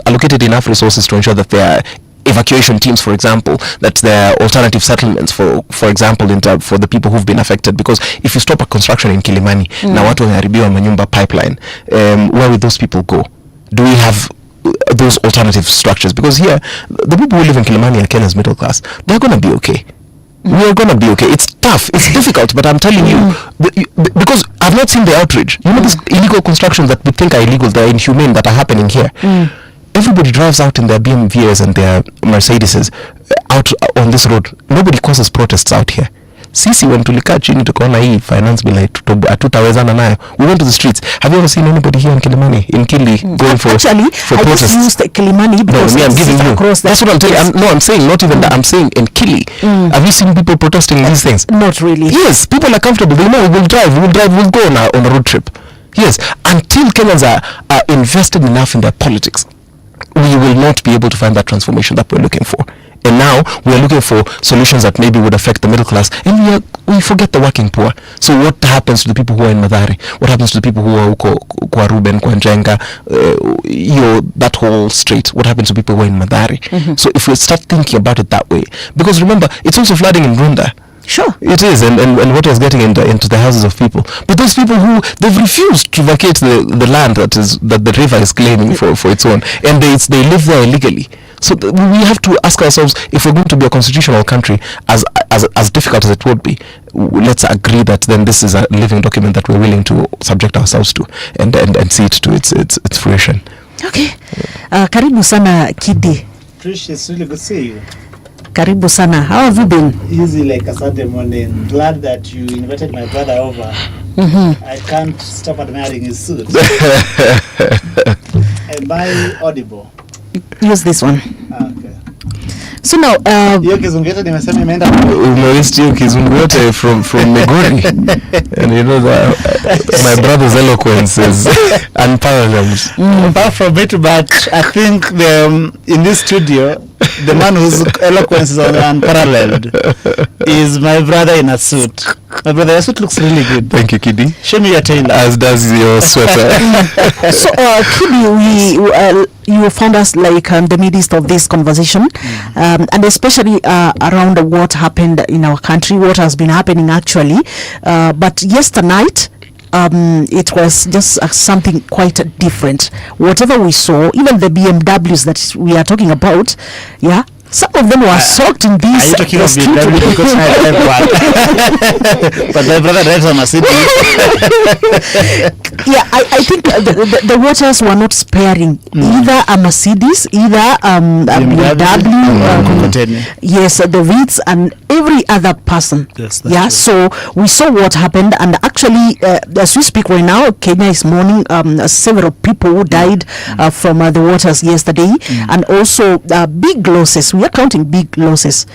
allocated enough resources to ensure that there are evacuation teams, for example, that there are alternative settlements, for example, for the people who've been affected? Because if you stop a construction in Kilimani, now watu wameharibiwa manyumba pipeline, where will those people go? Do we have those alternative structures? Because here, the people who live in Kilimani are Kenya's middle class. They're going to be okay. We are going to be okay. It's tough. It's difficult, but I'm telling you, because I've not seen the outrage. You know, these illegal constructions that we think are illegal, they're inhumane, that are happening here. Everybody drives out in their BMWs and their Mercedeses out on this road. Nobody causes protests out here. Sisi when tulikaa chini tukaona hii finance bill hatutawezana nayo, we went to the streets. Have you ever seen anybody here in Kilimani, in Kili, going for
actually
for
I
protests?
just used Kilimani because
I'm giving you. That's what I'm telling you. I'm saying not even that. I'm saying in Kili. Have you seen people protesting these things?
Not really.
Yes, people are comfortable. They know we'll go on a road trip. Yes, until Kenyans are invested enough in their politics, we will not be able to find that transformation that we're looking for. And now we are looking for solutions that maybe would affect the middle class, and we forget the working poor. So what happens to the people who are in Mathare? What happens to the people who are kwa Ruben, kwa Njenga, that whole street? What happens to people who are in Mathare? So if we start thinking about it that way, because remember, it's also flooding in Runda.
Sure.
It is, and what is getting into the houses of people. But those people they've refused to vacate the land that the river is claiming for its own, and they live there illegally. So we have to ask ourselves, if we're going to be a constitutional country, as difficult as it would be, let's agree that then this is a living document that we're willing to subject ourselves to and see it to its fruition.
Okay. Karibu sana Kidi.
Trish, it's really good to see you.
Karibu sana. How have you been?
Easy like a Sunday morning. Glad that you invited my brother over. I can't stop admiring his suit. Am I audible?
Use this one.
Okay.
So now,
hiyo kizungu yote nimesema imeenda
umewist hiyo kizungu yote from Migori. And you know that my brother's eloquence is unparalleled.
Apart from it, but I think in this studio, the man whose eloquence is unparalleled is my brother in a suit. My brother, your suit looks really good.
Thank you, Kidi.
Show me your tailor.
As does your sweater.
So, Kidi, you found us like in the midst of this conversation, and especially around what happened in our country, what has been happening actually. But yesterday night, it was just something quite different. Whatever we saw, even the BMWs that we are talking about, yeah, some of them were soaked in this.
Are you talking of BMW? Because I drive one. But my brother drives a Mercedes.
Yeah, I think the waters were not sparing either a Mercedes, either a BMW, yes, the Ritz, and every other person.
Yes,
yeah, so we saw what happened, and actually, as we speak right now, Kenya is mourning several people who died from the waters yesterday, and also big losses. We are counting big losses.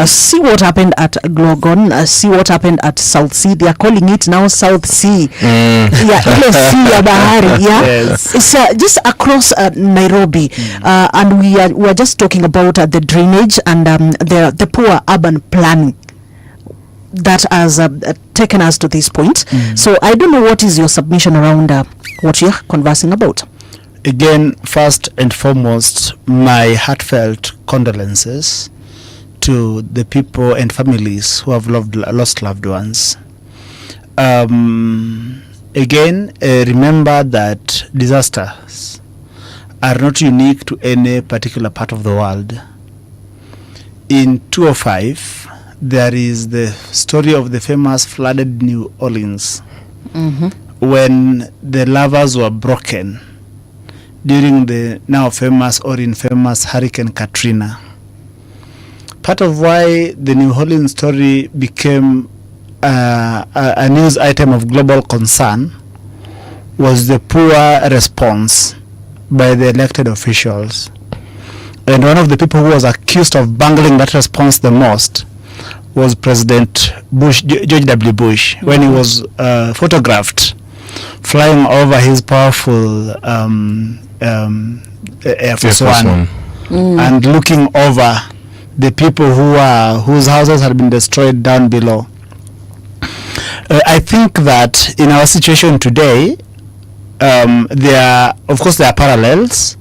See what happened at Glogon. See what happened at South Sea. They are calling it now South Sea. Yeah, sea ya bahari. Yeah,
yes.
It's just across Nairobi, and we are just talking about the drainage and the poor urban planning that has taken us to this point. So I don't know, what is your submission around what you're conversing about?
Again, first and foremost, my heartfelt condolences to the people and families who have lost loved ones. Again, remember that disasters are not unique to any particular part of the world. In 2005, there is the story of the famous flooded New Orleans, when the lavas were broken during the now famous or infamous Hurricane Katrina. Part of why the New Orleans story became a news item of global concern was the poor response by the elected officials. And one of the people who was accused of bungling that response the most was President Bush, George W. Bush, when he was photographed flying over his powerful Air Force One and looking over the people whose houses had been destroyed down below. I think that in our situation today, there are parallels,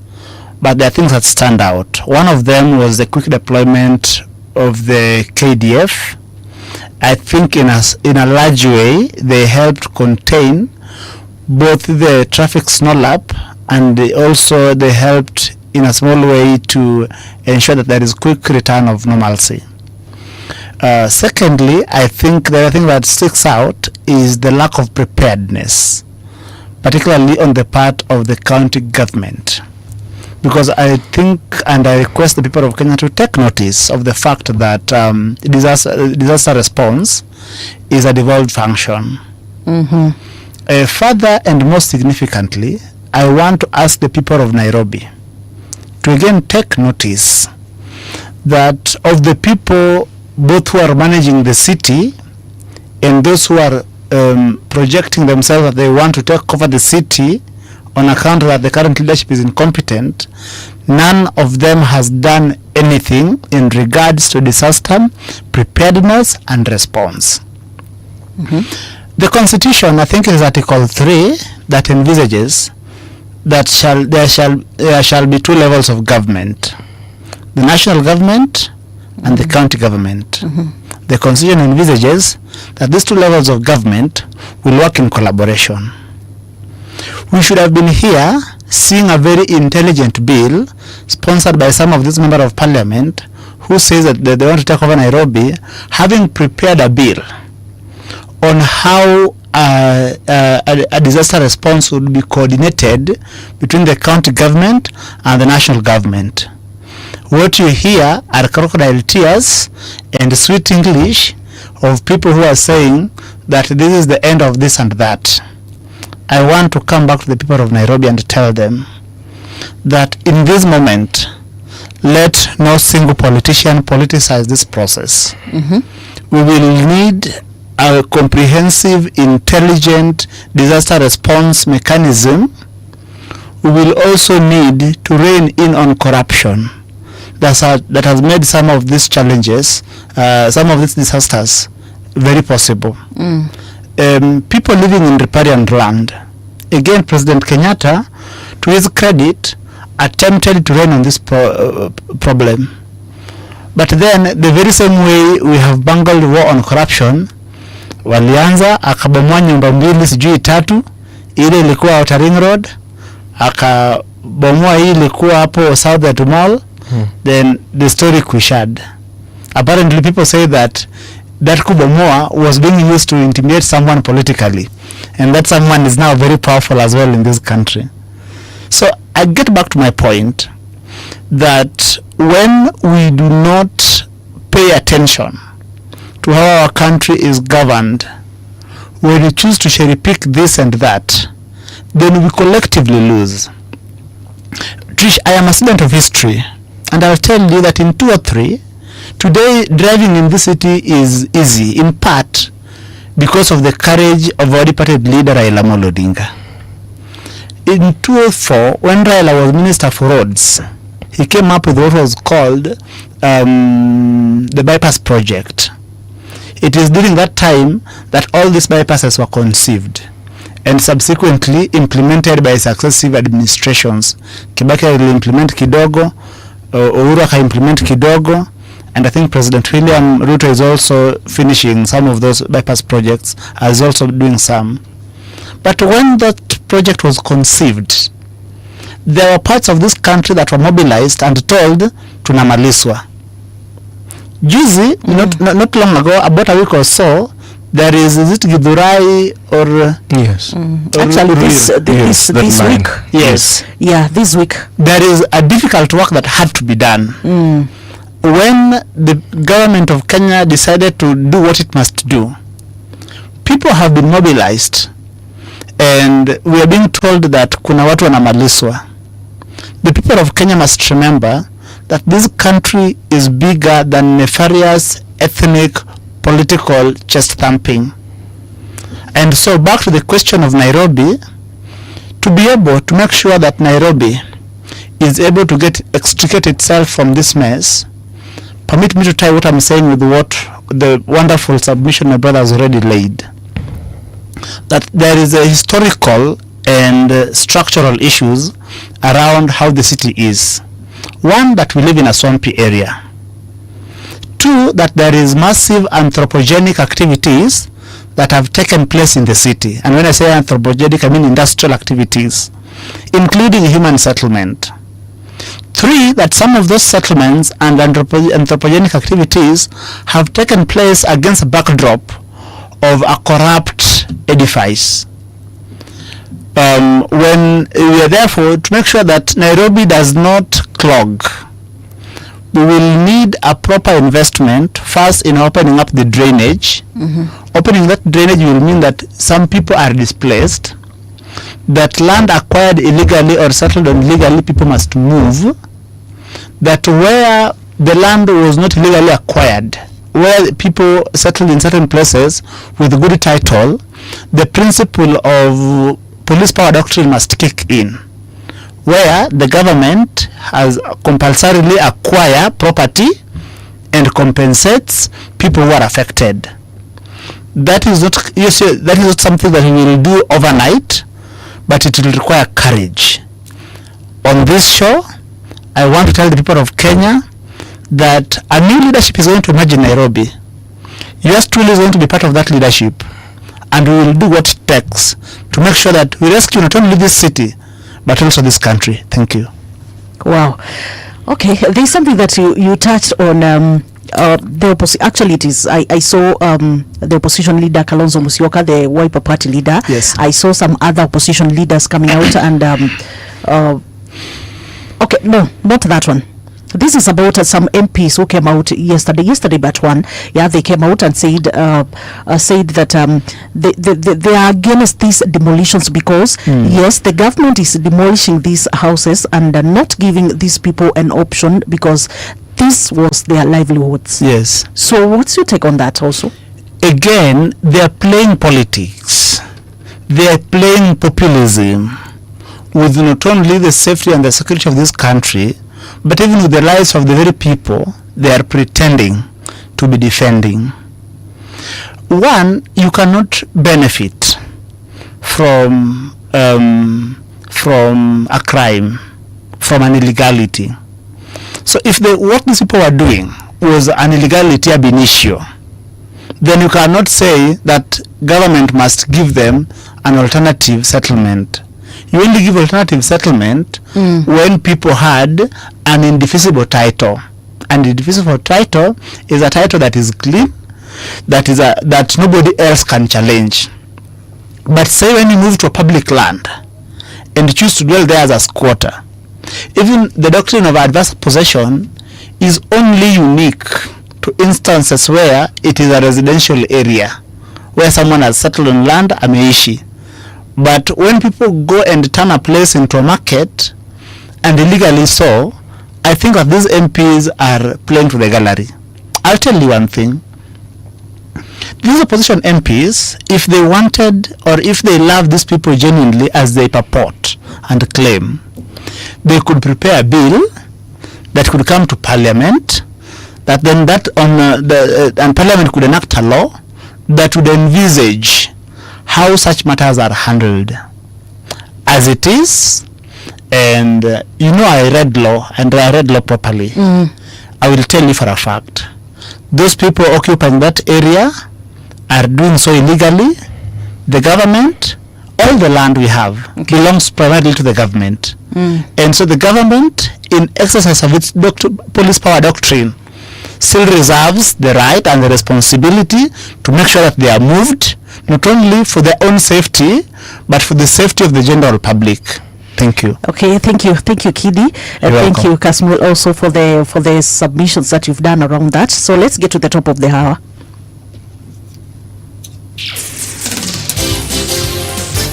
but there are things that stand out. One of them was the quick deployment of the KDF. I think in a large way they helped contain both the traffic snarl-up, and also they helped in a small way to ensure that there is quick return of normalcy. Secondly, I think the other thing that sticks out is the lack of preparedness, particularly on the part of the county government. Because I think, and I request the people of Kenya to take notice of the fact that disaster response is a devolved function. Further and most significantly, I want to ask the people of Nairobi to again take notice that of the people both who are managing the city and those who are projecting themselves that they want to take over the city on account that the current leadership is incompetent, none of them has done anything in regards to disaster preparedness and response. The Constitution, I think it is Article 3, that envisages that there shall be two levels of government: the national government and the county government. The Constitution envisages that these two levels of government will work in collaboration. We should have been here seeing a very intelligent bill sponsored by some of these members of parliament who says that they want to take over Nairobi, having prepared a bill on how a disaster response would be coordinated between the county government and the national government. What you hear are crocodile tears and sweet English of people who are saying that this is the end of this and that. I want to come back to the people of Nairobi and tell them that in this moment, let no single politician politicize this process. We will need a comprehensive, intelligent disaster response mechanism. We will also need to rein in on corruption that has made some of these challenges, some of these disasters, very possible. People living in riparian land. Again, President Kenyatta, to his credit, attempted to rein on this problem. But then, the very same way we have bungled war on corruption, walianza akabomoa nyumba mbili sijui tatu, ile ilikuwa Outer Ring Road, akabomoa hii ilikuwa hapo South at Mall, then the story kuishad. Apparently people say that kubomoa was being used to intimidate someone politically, and that someone is now very powerful as well in this country. So I get back to my point that when we do not pay attention to how our country is governed, when we choose to cherry pick this and that, then we collectively lose. Trish, I am a student of history, and I'll tell you that in 2003, today driving in this city is easy, in part because of the courage of our departed leader Raila Amolo Odinga. In 2004, when Raila was Minister for Roads, he came up with what was called the bypass project. It is during that time that all these bypasses were conceived and subsequently implemented by successive administrations. Kibaki will implement kidogo, Uhuru aka implement kidogo, and I think President William Ruto is also finishing some of those bypass projects, as also doing some. But when that project was conceived, there were parts of this country that were mobilized and told tunamaliswa. Juzi, not long ago, about a week or so, there is it Githurai or
yes,
actually this week.
Yes.
Yeah, this week.
There is a difficult work that had to be done. When the government of Kenya decided to do what it must do, people have been mobilized, and we are being told that kuna watu wanamaliswa. The people of Kenya must remember that this country is bigger than nefarious ethnic political chest thumping. And so back to the question of Nairobi, to be able to make sure that Nairobi is able to extricate itself from this mess, permit me to tie what I'm saying with what the wonderful submission my brother has already laid. That there is a historical and structural issues around how the city is. One, that we live in a swampy area. Two, that there is massive anthropogenic activities that have taken place in the city. And when I say anthropogenic, I mean industrial activities, including human settlement. Three, that some of those settlements and anthropogenic activities have taken place against a backdrop of a corrupt edifice. When we are therefore to make sure that Nairobi does not clog we will need a proper investment first in opening up the drainage. Opening that drainage will mean that some people are displaced, that land acquired illegally or settled on illegally, people must move, that where the land was not illegally acquired, where people settled in certain places with good title, the principle of police power doctrine must kick in, where the government has compulsorily acquire property and compensates people who are affected. That is not something that we will do overnight, but it will require courage. On this show, I want to tell the people of Kenya that a new leadership is going to emerge in Nairobi. Yours truly is going to be part of that leadership, and we will do what it takes to make sure that we rescue not only this city but also this country. Thank you.
Wow. Okay, there's something that you touched on. The opposition, actually it is, I saw the opposition leader Kalonzo Musyoka, the Wiper party leader.
Yes.
I saw some other opposition leaders coming out and okay, no, not that one. This is about some MPs who came out yesterday but one, they came out and said that they are against these demolitions because yes, the government is demolishing these houses and not giving these people an option because this was their livelihoods.
Yes.
So what's your take on that also?
Again, they are playing politics. They are playing populism with not only the safety and the security of this country, but even with the lives of the very people they are pretending to be defending. One, you cannot benefit from a crime, from an illegality. So if what these people were doing was an illegality ab initio, then you cannot say that government must give them an alternative settlement. You only give alternative settlement when people had an indefeasible title. And indefeasible title is a title that is clean, that nobody else can challenge. But say when you move to a public land and choose to dwell there as a squatter, even the doctrine of adverse possession is only unique to instances where it is a residential area, where someone has settled on land, ameishi. But when people go and turn a place into a market, and illegally so, I think that these MPs are playing to the gallery. I'll tell you one thing. These opposition MPs, if they wanted or if they love these people genuinely as they purport and claim, they could prepare a bill that could come to Parliament, that then and Parliament could enact a law that would envisage how such matters are handled. As it is, and I read law, and I read law properly. I will tell you for a fact, those people occupying that area are doing so illegally. The government, all the land we have belongs primarily to the government. And so the government, in exercise of its police power doctrine, still reserves the right and the responsibility to make sure that they are moved, not only for their own safety, but for the safety of the general public. Thank you.
Okay, thank you, Kidi, and thank you, Kasmul, also for the submissions that you've done around that. So let's get to the top of the hour.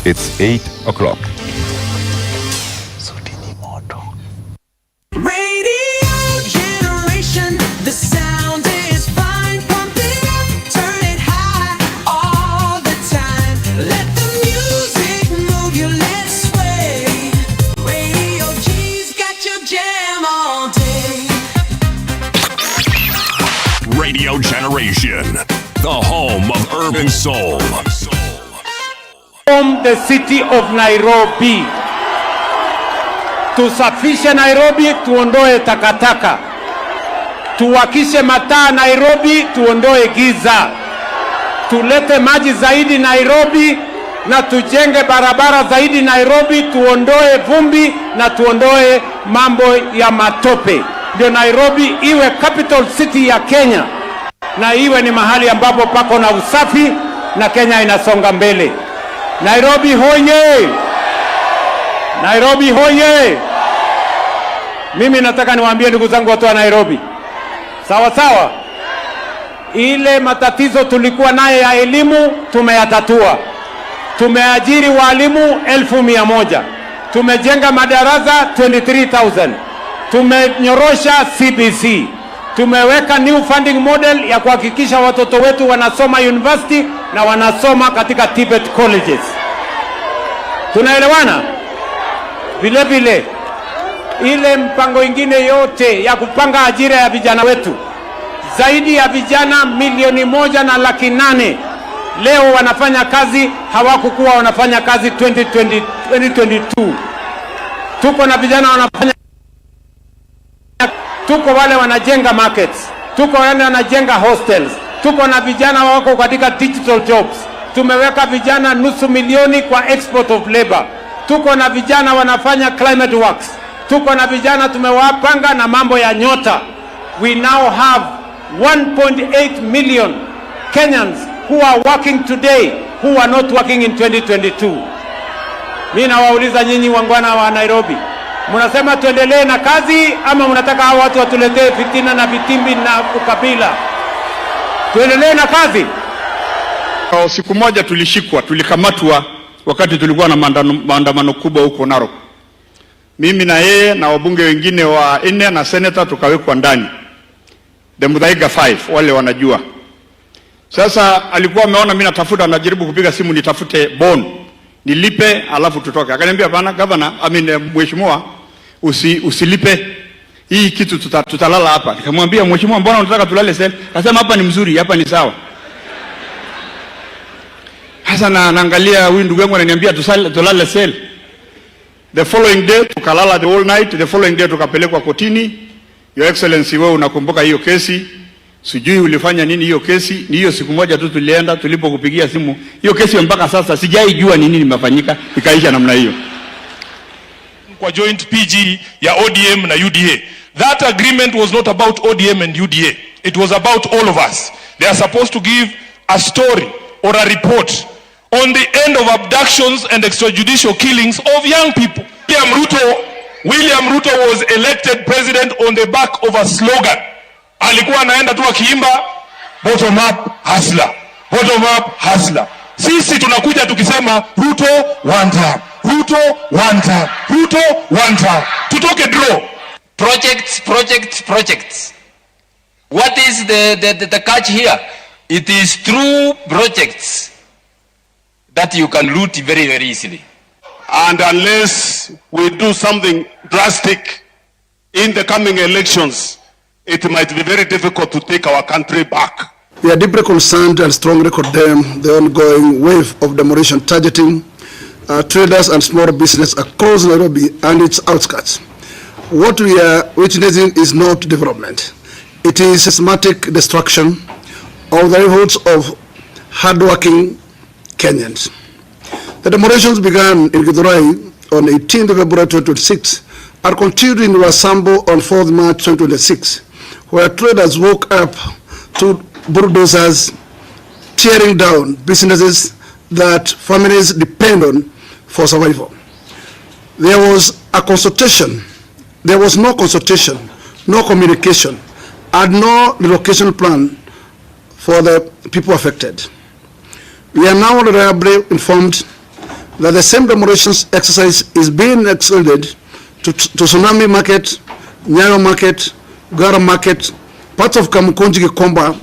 It's 8 o'clock.
Radio generation, the sound is fine. Pump it up, turn it high, all the time. Let the music move you, let's sway. Radio G's got your jam all day.
Radio Generation, the home of urban soul.
From the city of Nairobi. Tusafishe Nairobi, tuondoe takataka. Tuwakishe mataa Nairobi, tuondoe giza. Tulete maji zaidi Nairobi na tujenge barabara zaidi Nairobi, tuondoe vumbi na tuondoe mambo ya matope. Ndio Nairobi iwe capital city ya Kenya na iwe ni mahali ambapo pako na usafi na Kenya inasonga mbele. Nairobi hoye! Nairobi hoye! Mimi nataka niwaambie ndugu zangu watu wa Nairobi, sawa sawa, ile matatizo tulikuwa naye ya elimu tumeyatatua. Tumeajiri walimu 1,100, tumejenga madarasa 23,000, tumenyorosha CBC, tumeweka new funding model ya kuhakikisha watoto wetu wanasoma university na wanasoma katika Tibet colleges. Tunaelewana? Vile vile ile mpango ingine yote ya kupanga ajira ya vijana wetu, zaidi ya vijana 1,800,000 leo wanafanya kazi, hawakukuwa wanafanya kazi 2022. Tuko na vijana wanafanya, tuko wale wanajenga markets, tuko wale wanajenga hostels, tuko na vijana wako katika digital jobs. Tumeweka vijana 500,000 kwa export of labor. Tuko na vijana wanafanya climate works. Tuko na vijana tumewapanga na mambo ya nyota. We now have 1.8 million Kenyans who are working today who were not working in 2022. Mimi nawauliza nyinyi wangwana wa Nairobi, mnasema tuendelee na kazi ama mnataka hao watu watuletee fitina na vitimbi na ukabila? Tuendelee na kazi.
Siku moja tulikamatwa wakati tulikuwa na maandamano kubwa huko Narok. Mimi na yeye na wabunge wengine wa 4 na senator tukawekwa ndani. The Muthaiga 5 wale wanajua. Sasa alikuwa ameona mimi natafuta, anajaribu kupiga simu nitafute bond nilipe alafu tutoke. Akaniambia bana governor, mheshimiwa, usilipe hii kitu, tutalala hapa. Nikamwambia mheshimiwa, mbona unataka tulale sel? Akasema hapa ni mzuri, hapa ni sawa. Sasa naangalia huyu ndugu yangu ananiambia tulale sel. The following day tukalala the whole night. The following day tukapelekwa kotini. Your Excellency, wewe unakumbuka hiyo kesi? Sijui ulifanya nini hiyo kesi. Ni hiyo siku moja tu tulienda, tulipokupigia simu. Hiyo kesi mpaka sasa sijaijua nini nimefanyika, ikaisha namna hiyo.
Kwa joint PG ya ODM na UDA. That agreement was not about ODM and UDA. It was about all of us. They are supposed to give a story or a report on the end of abductions and extrajudicial killings of young people. William Ruto was elected president on the back of a slogan. Alikuwa anaenda tu akiimba bottom up hustler, bottom up hustler. Sisi tunakuja tukisema Ruto one time, Ruto one time, Ruto one time. Tutoke draw.
Projects. What is the catch here? It is through projects that you can loot very, very easily.
And unless we do something drastic in the coming elections, it might be very difficult to take our country back.
We are deeply concerned and strongly condemn the ongoing wave of demolition targeting traders and small business across Nairobi and its outskirts. What we are witnessing is not development. It is systematic destruction of the livelihoods of hardworking Kenyans. The demolitions began in Githurai on 18th February 2026 and continued in Wasambo on 4th March 2026, where traders woke up to bulldozers tearing down businesses that families depend on for survival. There was no consultation, no communication, and no relocation plan for the people affected. We are now reliably informed that the same demolitions exercise is being extended to Tsunami Market, Nyayo Market, Gara Market, parts of Kamukunji Gikomba,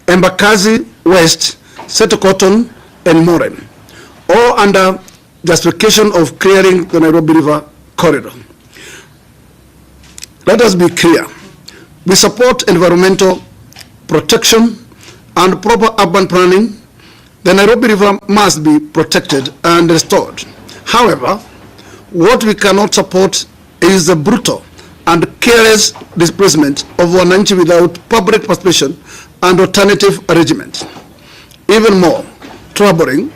Embakazi West, Seto Cotton, and Moren, all under justification of clearing the Nairobi River corridor. Let us be clear. We support environmental protection and proper urban planning. The Nairobi River must be protected and restored. However, what we cannot support is the brutal and careless displacement of wananchi without public participation and alternative arrangement. Even more troubling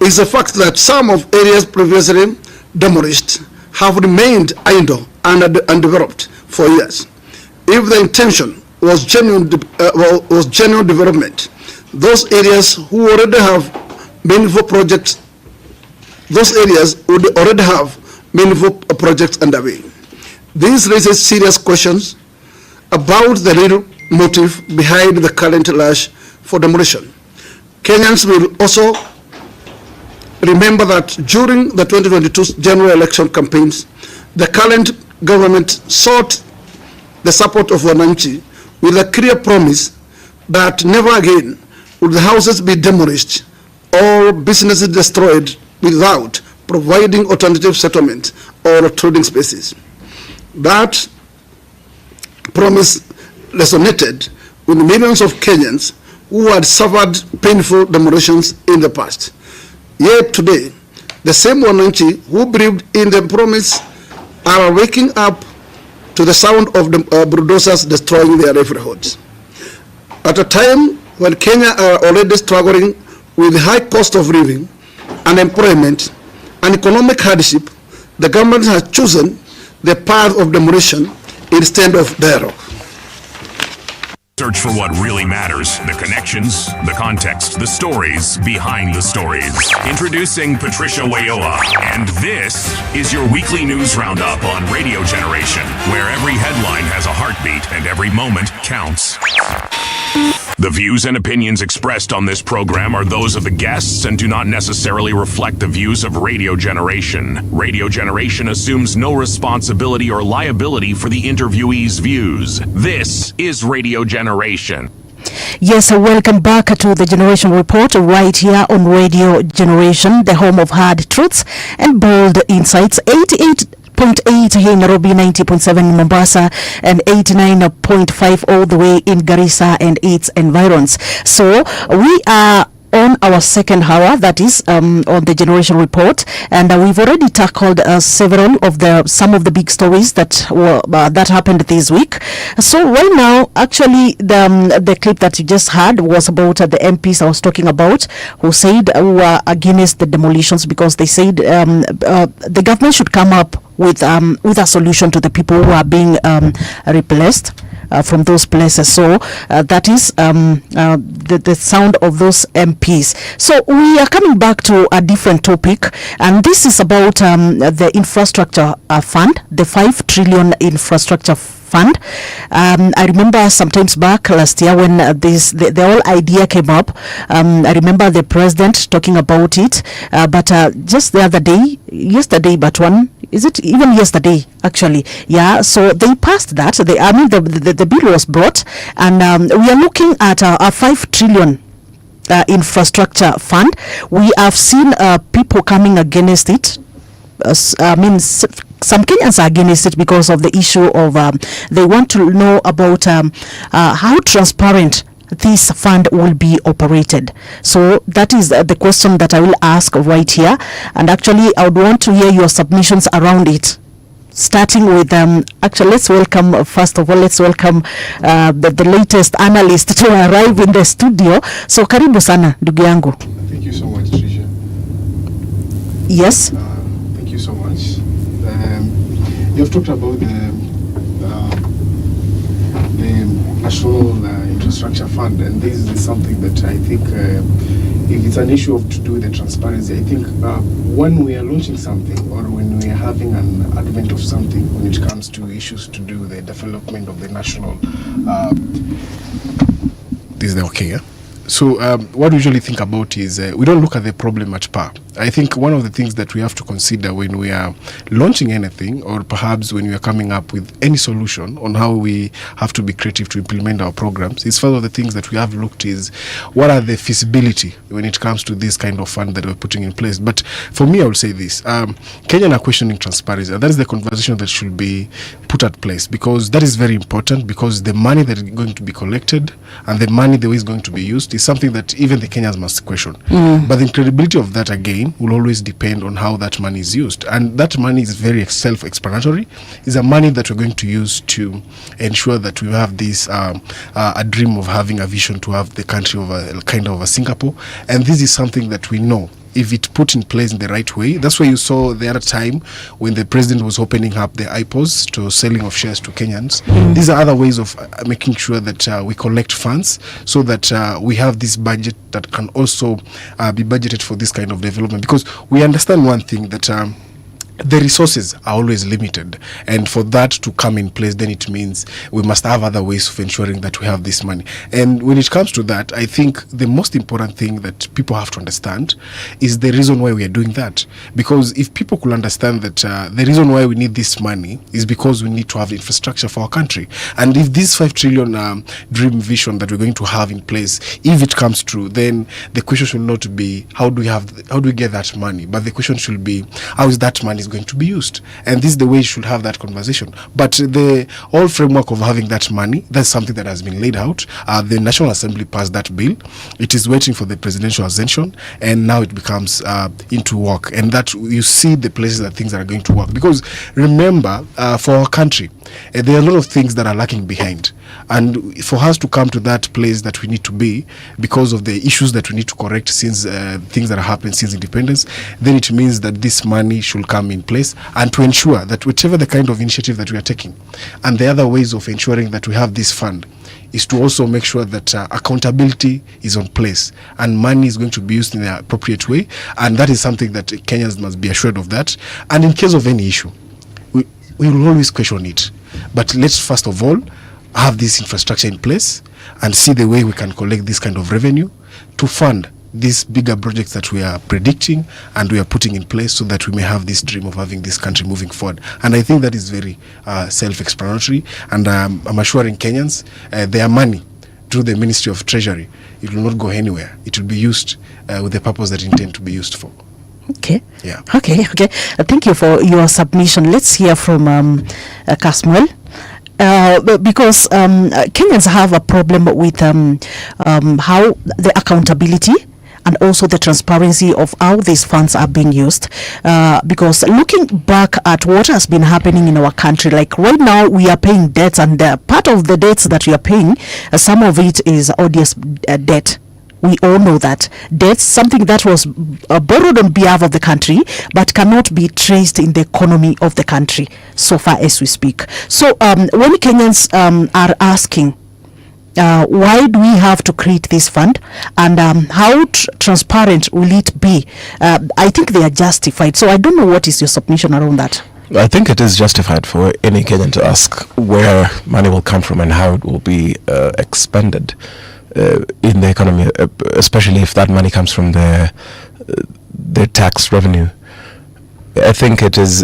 is the fact that some of areas previously demolished have remained idle and undeveloped for years. If the intention was genuine development, those areas who already have meaningful projects, those areas would already have meaningful projects underway. This raises serious questions about the real motive behind the current rush for demolition. Kenyans will also remember that during the 2022 general election campaigns, the current government sought the support of Wananchi with a clear promise that never again would the houses be demolished or businesses destroyed without providing alternative settlement or trading spaces. That promise resonated with millions of Kenyans who had suffered painful demolitions in the past. Yet today, the same Wananchi who believed in the promise are waking up to the sound of the bulldozers destroying their livelihoods. At a time when Kenya are already struggling with the high cost of living, unemployment, and economic hardship, the government has chosen the path of demolition instead of dialogue.
Search for what really matters, the connections, the context, the stories behind the stories. Introducing Patricia Wayoa, and this is your weekly news roundup on Radio Generation, where every headline has a heartbeat and every moment counts. The views and opinions expressed on this program are those of the guests and do not necessarily reflect the views of Radio Generation. Radio Generation assumes no responsibility or liability for the interviewee's views. This is Radio Generation.
Yes, welcome back to the Generation Report right here on Radio Generation, the home of hard truths and bold insights. 88.8 here in Nairobi, 90.7 in Mombasa, and 89.5 all the way in Garissa and its environs. So we are on our second hour, that is on the Generation Report, and we've already tackled some of the big stories that were that happened this week. So right now, actually, the clip that you just heard was about the MPs I was talking about, who said were against the demolitions because they said the government should come up with a solution to the people who are being replaced from those places. So that is the sound of those MPs. So we are coming back to a different topic, and this is about the infrastructure fund, the 5 trillion infrastructure fund. I remember sometimes back last year when the whole idea came up. I remember the president talking about it, but just the other day, yesterday, actually, yeah. So they passed that. The bill was brought, and we are looking at a 5 trillion infrastructure fund. We have seen people coming against it. Some Kenyans are against it because of the issue of they want to know about how transparent this fund will be operated. So that is the question that I will ask right here, and actually I would want to hear your submissions around it, starting with actually let's welcome the latest analyst to arrive in the studio. So karibu sana ndugu yangu.
Thank you so much, Tricia.
Yes,
thank you so much. You've talked about the National Infrastructure Fund, and this is something that I think, if it's an issue of to do with the transparency, I think when we are launching something or when we are having an advent of something, when it comes to issues to do with the development of the national, this is the okay, yeah? So what we usually think about is we don't look at the problem at par. I think one of the things that we have to consider when we are launching anything, or perhaps when we are coming up with any solution on how we have to be creative to implement our programs, is one of the things that we have looked is what are the feasibility when it comes to this kind of fund that we're putting in place. But for me, I will say this, Kenyan are questioning transparency. That is the conversation that should be put at place, because that is very important, because the money that is going to be collected and the money the way it's going to be used is something that even the Kenyans must question. But the credibility of that, again, will always depend on how that money is used. And that money is very self-explanatory. It's a money that we're going to use to ensure that we have this a dream of having a vision to have the country of a kind of a Singapore. And this is something that we know, if it put in place in the right way. That's why you saw the other time when the president was opening up the IPOs to selling of shares to Kenyans. These are other ways of making sure that we collect funds so that we have this budget that can also be budgeted for this kind of development. Because we understand one thing, that the resources are always limited, and for that to come in place, then it means we must have other ways of ensuring that we have this money. And when it comes to that, I think the most important thing that people have to understand is the reason why we are doing that. Because if people could understand that the reason why we need this money is because we need to have infrastructure for our country, and if this 5 trillion dream vision that we're going to have in place, if it comes true, then the question should not be how do we get that money, but the question should be how is that money going to be used. And this is the way you should have that conversation. But the whole framework of having that money, that's something that has been laid out. The National Assembly passed that bill. It is waiting for the presidential ascension, and now it becomes into work. And that you see the places that things are going to work. Because remember, for our country, there are a lot of things that are lacking behind. And for us to come to that place that we need to be, because of the issues that we need to correct since things that have happened since independence, then it means that this money should come in place, and to ensure that whatever the kind of initiative that we are taking, and the other ways of ensuring that we have this fund, is to also make sure that accountability is on place and money is going to be used in the appropriate way. And that is something that Kenyans must be assured of that. And in case of any issue, we will always question it. But let's first of all have this infrastructure in place and see the way we can collect this kind of revenue to fund these bigger projects that we are predicting and we are putting in place, so that we may have this dream of having this country moving forward. And I think that is very self-explanatory, and I'm assuring Kenyans their money through the Ministry of Treasury, it will not go anywhere. It will be used with the purpose that it intended to be used for.
Okay.
Yeah.
Okay. Thank you for your submission. Let's hear from Kasmuel. Because Kenyans have a problem with how the accountability and also the transparency of how these funds are being used. Because looking back at what has been happening in our country, like right now we are paying debts, and part of the debts that we are paying, some of it is odious debt. We all know that debts, something that was borrowed on behalf of the country, but cannot be traced in the economy of the country so far as we speak. So when Kenyans are asking, why do we have to create this fund, and how transparent will it be? I think they are justified. So I don't know, what is your submission around that?
I think it is justified for any Kenyan to ask where money will come from and how it will be expended in the economy, especially if that money comes from the tax revenue. I think it is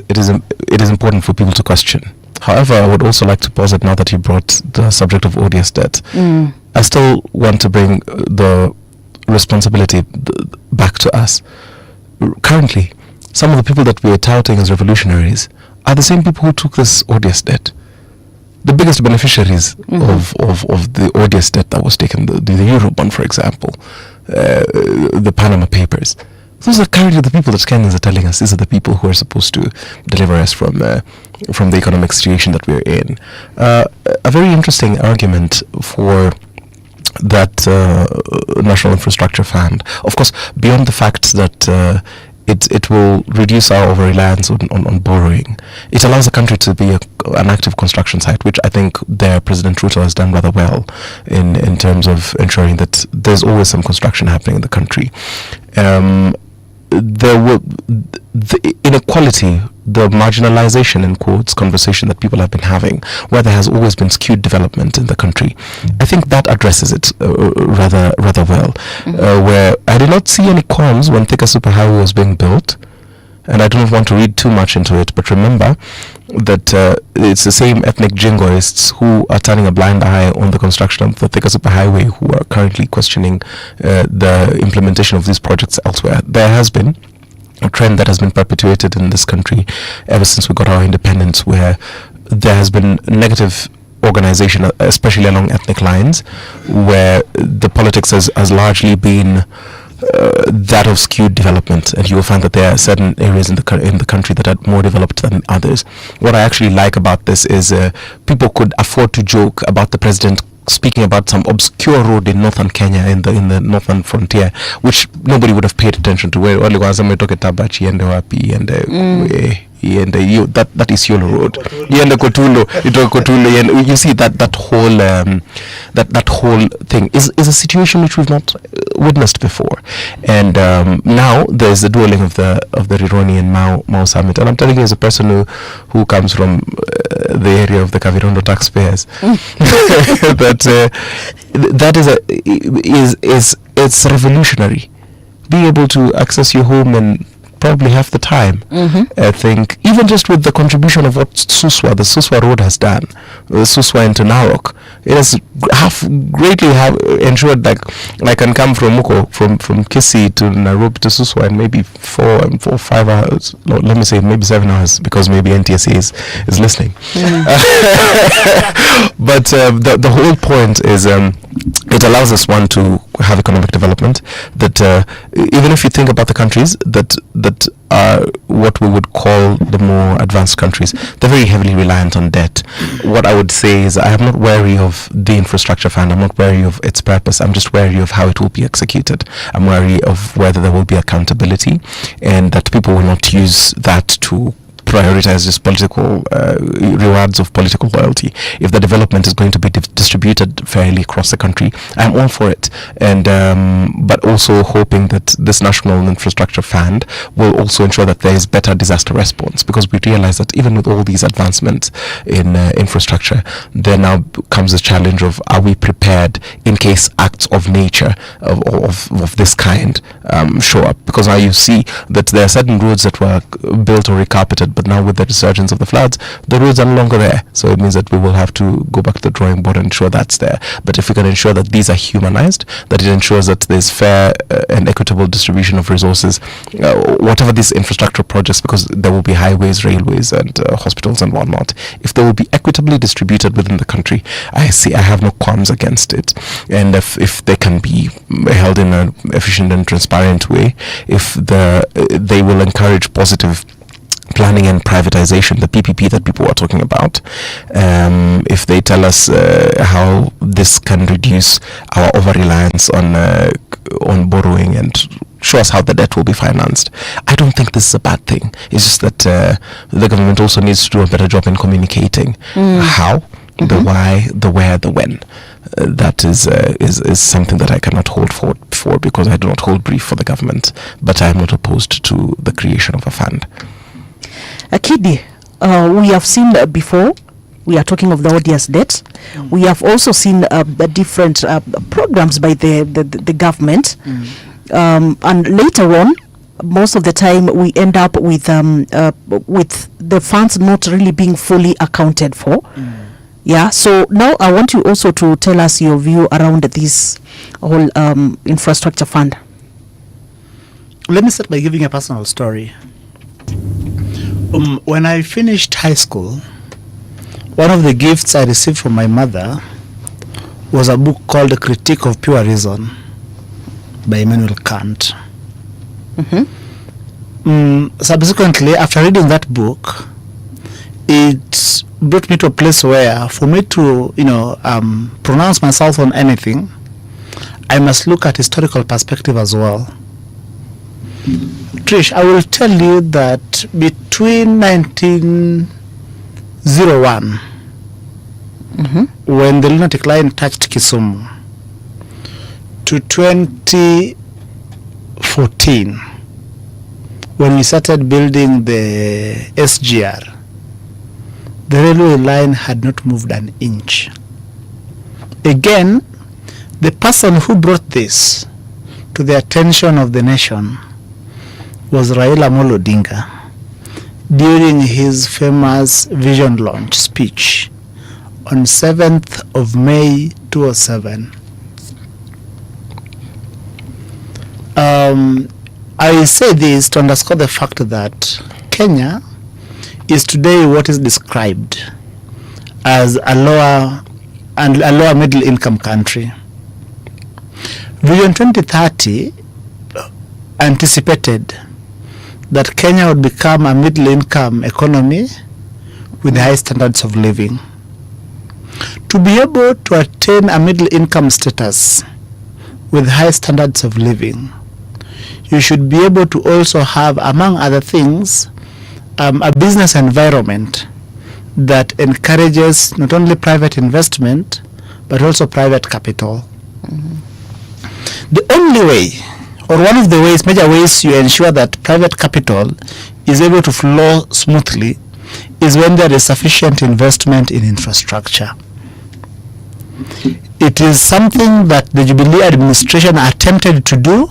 important for people to question. However, I would also like to posit, now that you brought the subject of odious debt, I still want to bring the responsibility back to us. Currently, some of the people that we are touting as revolutionaries are the same people who took this odious debt. The biggest beneficiaries of the odious debt that was taken, the Eurobond, for example, the Panama Papers, those are currently the people that Kenyans are telling us these are the people who are supposed to deliver us from the economic situation that we're in. A very interesting argument for that National Infrastructure Fund, of course, beyond the fact that it will reduce our over-reliance on borrowing. It allows the country to be an active construction site, which I think President Ruto has done rather well in terms of ensuring that there's always some construction happening in the country. The inequality, the marginalization, in quotes, conversation that people have been having, where there has always been skewed development in the country, I think that addresses it rather well. Where I did not see any qualms when Thika Superhighway was being built, and I do not want to read too much into it, but remember that it's the same ethnic jingoists who are turning a blind eye on the construction of the Thika Superhighway who are currently questioning the implementation of these projects elsewhere. There has been a trend that has been perpetuated in this country ever since we got our independence, where there has been negative organization, especially along ethnic lines, where the politics has largely been that of skewed development, and you will find that there are certain areas in the country that are more developed than others. What I actually like about this is people could afford to joke about the president speaking about some obscure road in northern Kenya, in the northern frontier, which nobody would have paid attention to. Where only was toke Tabachi and Wapi and iende hiyo, that is Yolo Road, iende Kotulo, itoke Kotulo, you see that whole that whole thing is a situation which we've not witnessed before. And now there's the dueling of the Rironi and Mau summit, and I'm telling you, as a person who comes from the area of the Kavirondo taxpayers, that it's revolutionary. Being able to access your home and probably half the time. I think even just with the contribution of what the Suswa Road has done, Suswa into Narok, it has greatly ensured that I can come from Kisii to Nairobi to Suswa in maybe 4 or 5 hours. Let me say maybe 7 hours, because maybe NTSA is listening. But the whole point is it allows us, one, to have economic development, that even if you think about the countries that are what we would call the more advanced countries, they're very heavily reliant on debt. What I would say is I am not wary of the infrastructure fund. I'm not wary of its purpose. I'm just wary of how it will be executed. I'm wary of whether there will be accountability, and that people will not use that to prioritize just political rewards of political loyalty. If the development is going to be distributed fairly across the country, I'm all for it. And but also hoping that this National Infrastructure Fund will also ensure that there is better disaster response, because we realize that even with all these advancements in infrastructure, there now comes a challenge of, are we prepared in case acts of nature of this kind show up? Because now you see that there are certain roads that were built or recarpeted, but now with the resurgence of the floods, the roads are no longer there. So it means that we will have to go back to the drawing board and ensure that's there. But if we can ensure that these are humanized, that it ensures that there's fair and equitable distribution of resources, whatever these infrastructure projects, because there will be highways, railways, and hospitals and whatnot, if they will be equitably distributed within the country, I have no qualms against it. And if they can be held in an efficient and transparent way, if they will encourage positive planning and privatization, the PPP that people are talking about, if they tell us how this can reduce our over-reliance on borrowing and show us how the debt will be financed, I don't think this is a bad thing. It's just that the government also needs to do a better job in communicating how, the why, the where, the when. That is something that I cannot hold for because I do not hold brief for the government, but I am not opposed to the creation of a fund.
Akidi, we have seen before, we are talking of the odious debt. We have also seen the different programs by the government. And later on, most of the time, we end up with the funds not really being fully accounted for. Yeah, so now I want you also to tell us your view around this whole infrastructure fund.
Let me start by giving a personal story. When I finished high school, one of the gifts I received from my mother was a book called A Critique of Pure Reason by Immanuel Kant. Subsequently, after reading that book, it brought me to a place where, for me to pronounce myself on anything, I must look at historical perspective as well. Trish, I will tell you that between 1901, when the lunatic line touched Kisumu, to 2014, when we started building the SGR, the railway line had not moved an inch. Again, the person who brought this to the attention of the nation was Raila Amolo Odinga during his famous vision launch speech on 7th of May 2007. I say this to underscore the fact that Kenya is today what is described as a lower middle income country. Vision 2030 anticipated that Kenya would become a middle income economy with high standards of living. To be able to attain a middle income status with high standards of living, you should be able to also have, among other things, a business environment that encourages not only private investment but also private capital. The only way, or one of the ways, major ways you ensure that private capital is able to flow smoothly is when there is sufficient investment in infrastructure. It is something that the Jubilee administration attempted to do,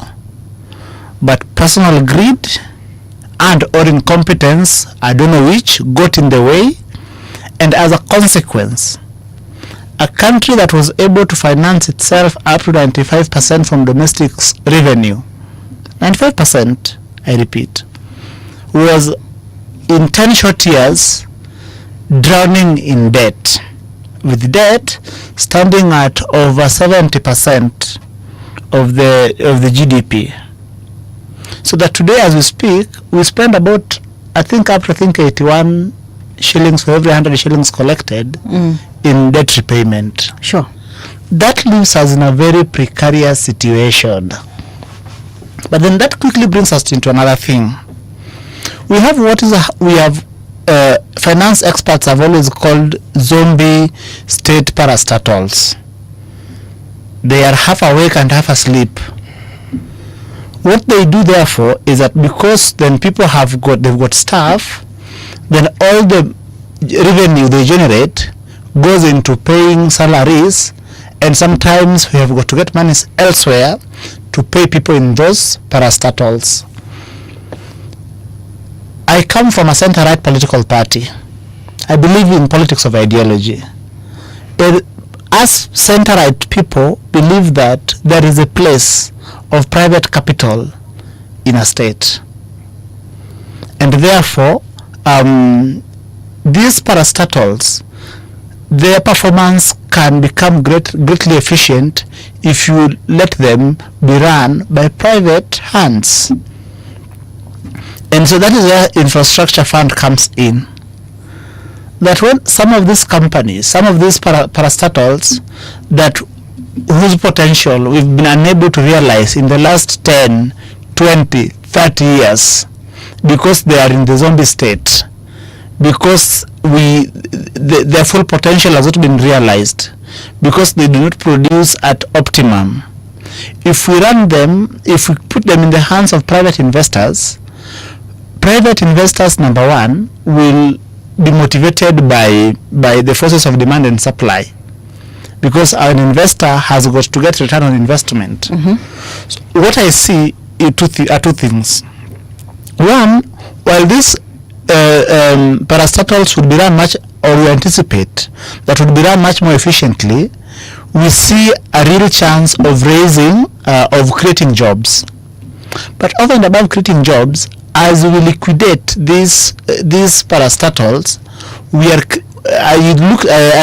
but personal greed and or incompetence, I don't know which, got in the way, and as a consequence, a country that was able to finance itself up to 95% from domestic revenue, 95%, I repeat, was in 10 short years drowning in debt, with debt standing at over 70% of the GDP. So that today as we speak, we spend about, I think 81 shillings for every 100 shillings collected in debt repayment.
Sure.
That leaves us in a very precarious situation. But then that quickly brings us into another thing. We have finance experts have always called zombie state parastatals. They are half awake and half asleep. What they do therefore is that because then people they've got staff, then all the revenue they generate goes into paying salaries, and sometimes we have got to get money elsewhere to pay people in those parastatals. I come from a center-right political party. I believe in politics of ideology. Us center-right people believe that there is a place of private capital in a state. And therefore, these parastatals, their performance can become greatly efficient if you let them be run by private hands. And so that is where infrastructure fund comes in. That when some of these companies, some of these parastatals whose potential we've been unable to realize in the last 10, 20, 30 years because they are in the zombie state, because their full potential has not been realized, because they do not produce at optimum. If we put them in the hands of private investors, number one, will be motivated by the forces of demand and supply, because an investor has got to get return on investment. So what I see are two things. One, while these parastatals would be run we anticipate that would be run much more efficiently, we see a real chance of creating jobs. But over and above creating jobs, as we liquidate these parastatals, I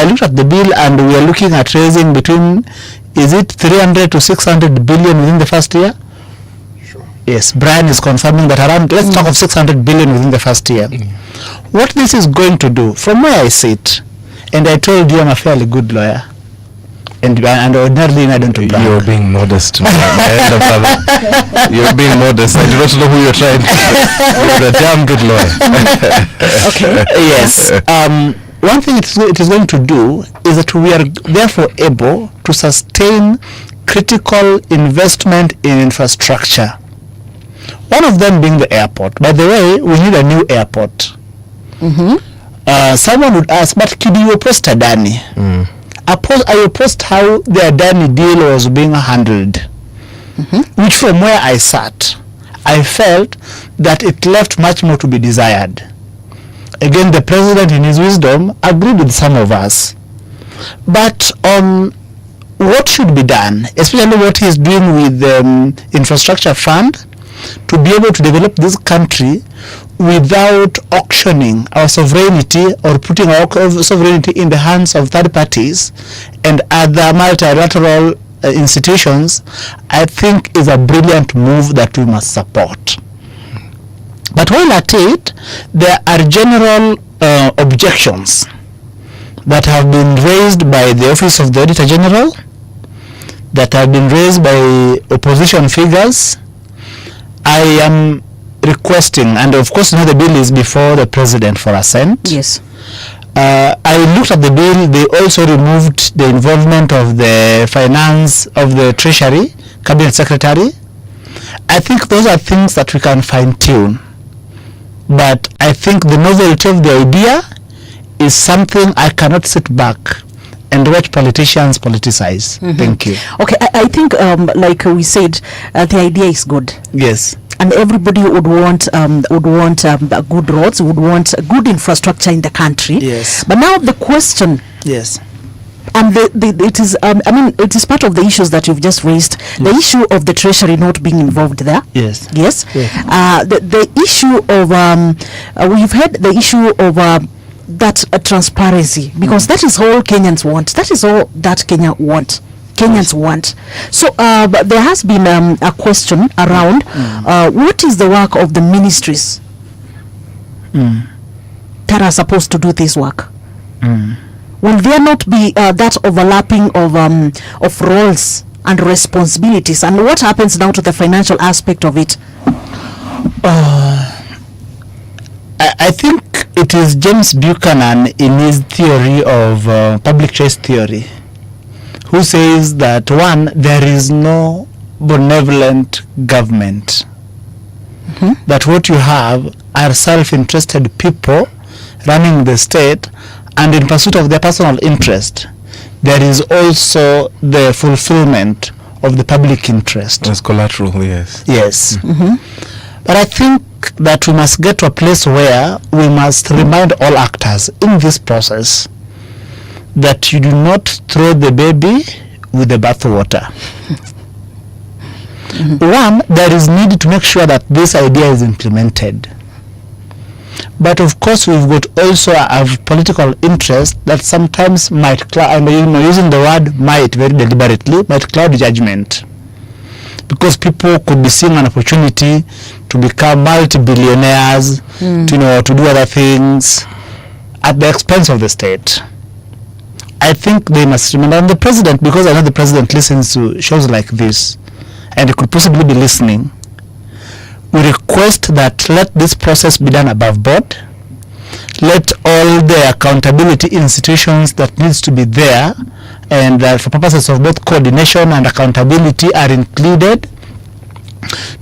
looked at the bill and we are looking at raising between, is it 300 to 600 billion within the first year?
Sure.
Yes, Brian is confirming that let's talk of 600 billion within the first year. What this is going to do, from where I sit, and I told you I'm a fairly good lawyer, and ordinarily I don't brag.
You're being modest, my elder brother. You're being modest. I do not know who you're trying to. You're a damn good lawyer.
Okay. Yes. One thing it is going to do is that we are therefore able to sustain critical investment in infrastructure. One of them being the airport. By the way, we need a new airport. Someone would ask, but could you post Adani? I opposed how the Adani deal was being handled, which from where I sat, I felt that it left much more to be desired. Again, the president in his wisdom agreed with some of us. But on what should be done, especially what he is doing with the infrastructure fund, to be able to develop this country without auctioning our sovereignty or putting our sovereignty in the hands of third parties and other multilateral institutions, I think is a brilliant move that we must support. But while at it, there are general objections that have been raised by the Office of the Auditor General, that have been raised by opposition figures. I am requesting, and of course now the bill is before the president for assent.
Yes.
I looked at the bill. They also removed the involvement of the finance, of the treasury, cabinet secretary. I think those are things that we can fine tune. But I think the novelty of the idea is something I cannot sit back and watch politicians politicize. Thank you.
Okay, I think like we said, the idea is good.
Yes.
And everybody would want good roads, would want good infrastructure in the country.
Yes.
But now the question.
Yes.
And it is it is part of the issues that you've just raised. The issue of the treasury not being involved there.
Yes.
Yes.
Yeah.
The issue of we've had the issue of that transparency, because that is all Kenyans want. That is all that Kenyans want. So but there has been a question around what is the work of the ministries that are supposed to do this work? Will there not be that overlapping of roles and responsibilities, and what happens now to the financial aspect of it?
I think it is James Buchanan in his theory of public choice theory, who says that one, there is no benevolent government. That what you have are self-interested people running the state, and in pursuit of their personal interest, there is also the fulfillment of the public interest.
As collateral, yes.
Yes. But I think that we must get to a place where we must remind all actors in this process that you do not throw the baby with the bathwater. One, there is need to make sure that this idea is implemented. But of course, we've got also a political interest that sometimes might cloud, using the word might very deliberately, might cloud judgment. Because people could be seeing an opportunity to become multi-billionaires, to do other things at the expense of the state. I think they must remember, and the president, because I know the president listens to shows like this, and he could possibly be listening, we request that let this process be done above board. Let all the accountability institutions that needs to be there, and for purposes of both coordination and accountability, are included,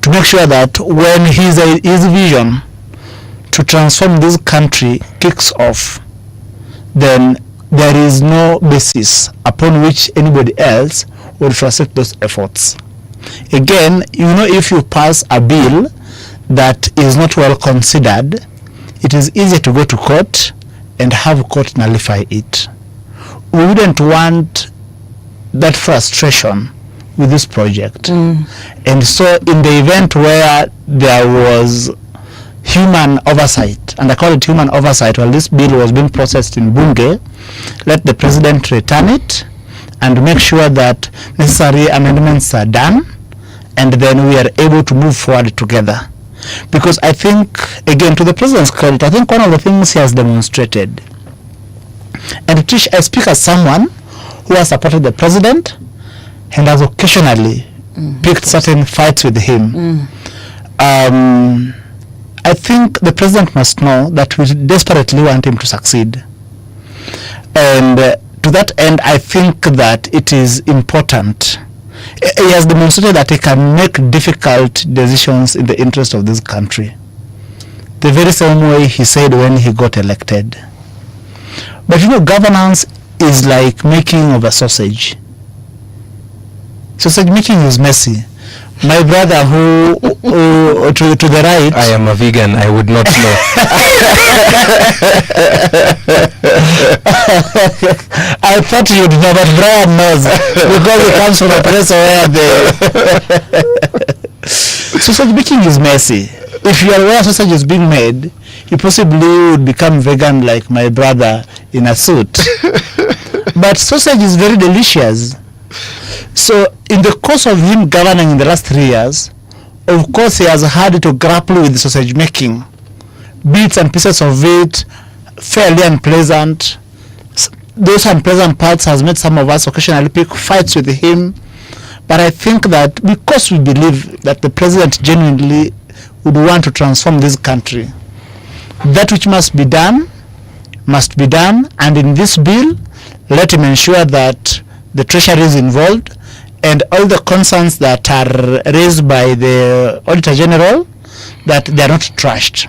to make sure that when his vision to transform this country kicks off, then there is no basis upon which anybody else will frustrate those efforts. Again, if you pass a bill that is not well considered, it is easier to go to court and have court nullify it. We wouldn't want that frustration with this project. And so in the event where there was human oversight, and I call it human oversight, while this bill was being processed in Bunge, let the president return it and make sure that necessary amendments are done, and then we are able to move forward together. Because I think, again, to the president's credit, I think one of the things he has demonstrated, and Trish, I speak as someone who has supported the president and has occasionally picked certain fights with him. I think the president must know that we desperately want him to succeed. And to that end, I think that it is important. He has demonstrated that he can make difficult decisions in the interest of this country, the very same way he said when he got elected. But governance is like making of a sausage. Sausage making is messy. My brother who to the right...
I am a vegan, I would not know.
I thought you'd know, but Brian knows, because he comes from a place where the... Sausage making is messy. If you are aware sausage is being made, you possibly would become vegan like my brother in a suit. But sausage is very delicious. So in the course of him governing in the last 3 years, of course he has had to grapple with sausage making. Bits and pieces of it, fairly unpleasant. Those unpleasant parts has made some of us occasionally pick fights with him. But I think that because we believe that the president genuinely would want to transform this country. That which must be done, and in this bill, let him ensure that the Treasury is involved, and all the concerns that are raised by the Auditor General, that they are not trashed.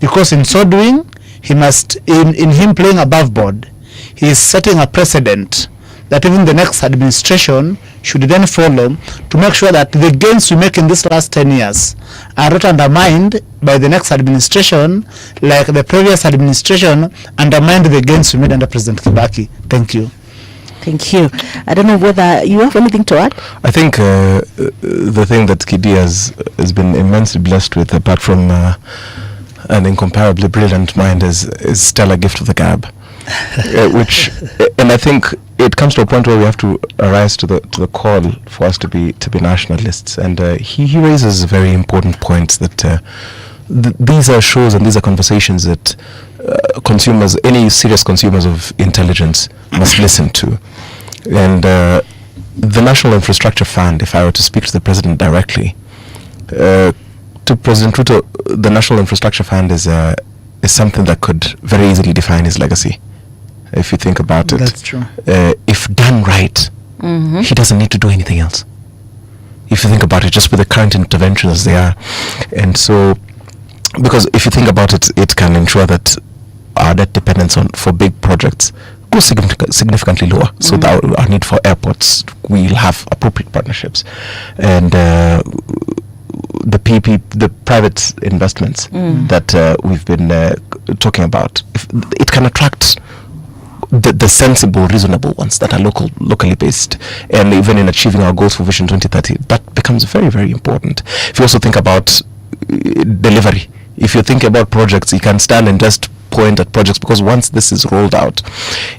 Because in so doing, he must, in him playing above board, he is setting a precedent that even the next administration should then follow to make sure that the gains we make in this last 10 years are not undermined by the next administration, like the previous administration undermined the gains we made under President Kibaki. Thank you.
Thank you. I don't know whether you have anything to add.
I think the thing that Kidi has been immensely blessed with, apart from an incomparably brilliant mind, is stellar gift of the gab. And I think it comes to a point where we have to arise to the call for us to be nationalists. And he raises very important points that these are shows and these are conversations that consumers, any serious consumers of intelligence, must listen to. And the National Infrastructure Fund, if I were to speak to the President directly, to President Ruto, the National Infrastructure Fund is something that could very easily define his legacy. If you think about it,
that's true.
If done right, he doesn't need to do anything else. If you think about it, just with the current interventions as they are, and so, because if you think about it, it can ensure that our debt dependence for big projects goes significantly lower. So that our need for airports, we'll have appropriate partnerships, and the private investments that we've been talking about, it can attract the sensible, reasonable ones that are locally based, and even in achieving our goals for Vision 2030, that becomes very, very important. If you also think about delivery, if you think about projects, you can stand and just point at projects, because once this is rolled out,